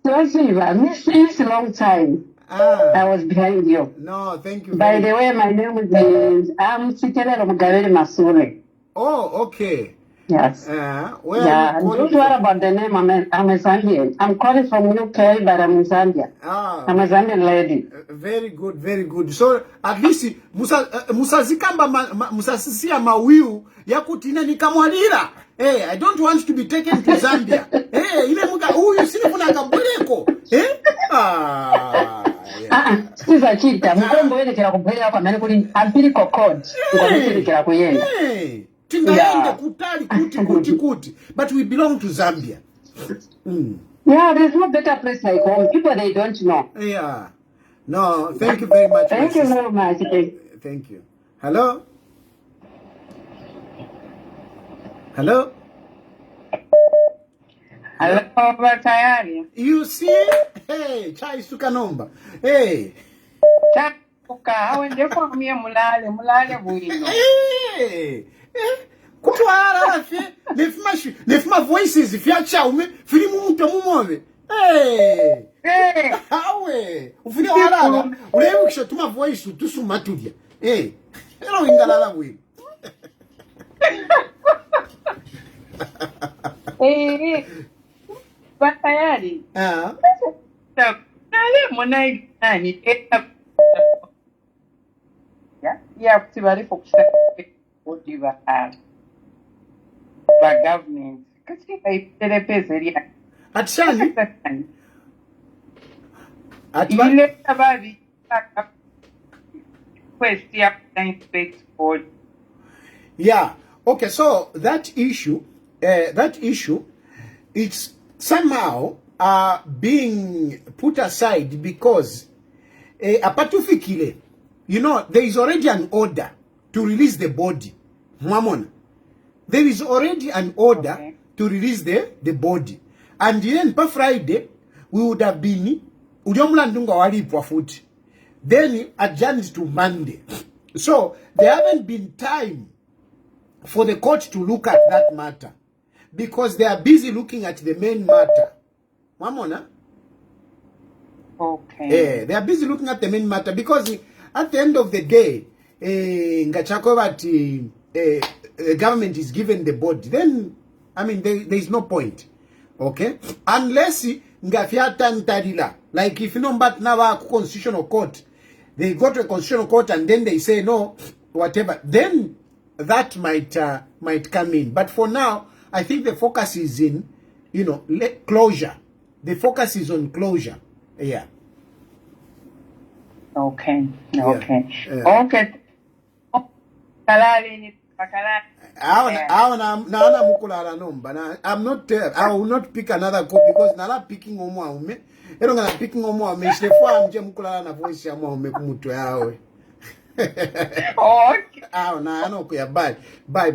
Since a long time. I was behind you. No, thank you. By the way, my name is I'm Sitela Mugaveli Masure. Oh, okay. Yes. Where are you don't worry about the name. I'm a Zambian. I'm calling from UK, but I'm in Zambia. I'm a Zambian lady. Very good, very good. So at least musazikamba musasisia mawiu yakutina nikamwalira. Hey, I don't want to be taken to Zambia. Hey, ile muka huyu sinifuna kabuleko. Siza chita, mkombo wele kila kubwela kwa mani kuli ampiri kokod. Mkombo kila kuyenda. Tingaende kutali kuti. But we belong to Zambia. Yeah, there's no better place like home. People, they don't know. Yeah. No, thank you very much. Thank you very much. Thank you. Hello? Hello? Hello, Tayali. You see? Hey, chai sukanomba. Hey. Mulale bwino. Hey. Kutwala afi nefuma voices fyacha ume filimu mtu mumove. Hey. Awe. Ufile walala. Ulewe kisho tuma voice tusuma tulia. Hey. Ero ingalala bwino. Tayali. Nale monai ani ya kutibali fokisa odiva ba government kasi kaipele pesa ria atshani ile sababi question inspect board. Yeah, okay, so that issue it's somehow being put aside because apatufikile, you know, there is already an order to release the body. Mwamona. There is already an order to release the body. And then per Friday, we would have been uliomlandunga walipwa futi. Then adjourned to Monday. So there haven't been time for the court to look at that matter because they are busy looking at the main matter. Mwamona. Okay. They are busy looking at the main matter because at the end of the day, the government is given the body. Then, I mean, there is no point. Okay? Unless ngafiata ntarila. Like if you know but now constitutional court, they go to a constitutional court and then they say no, whatever. Then that might come in. But for now, I think the focus is in, you know, closure. The focus is on closure. Yeah. Okay. Okay. Okay. Kalali ni pakalali. Naona mukulala nomba. I'm not. I will not pick another call because nala picking omwa ume. Ero ngana picking omwa ume. Shefwa amje mukulala na voice ya mwa ume kumutu yawe. Okay. Na ano kuya bye. Bye.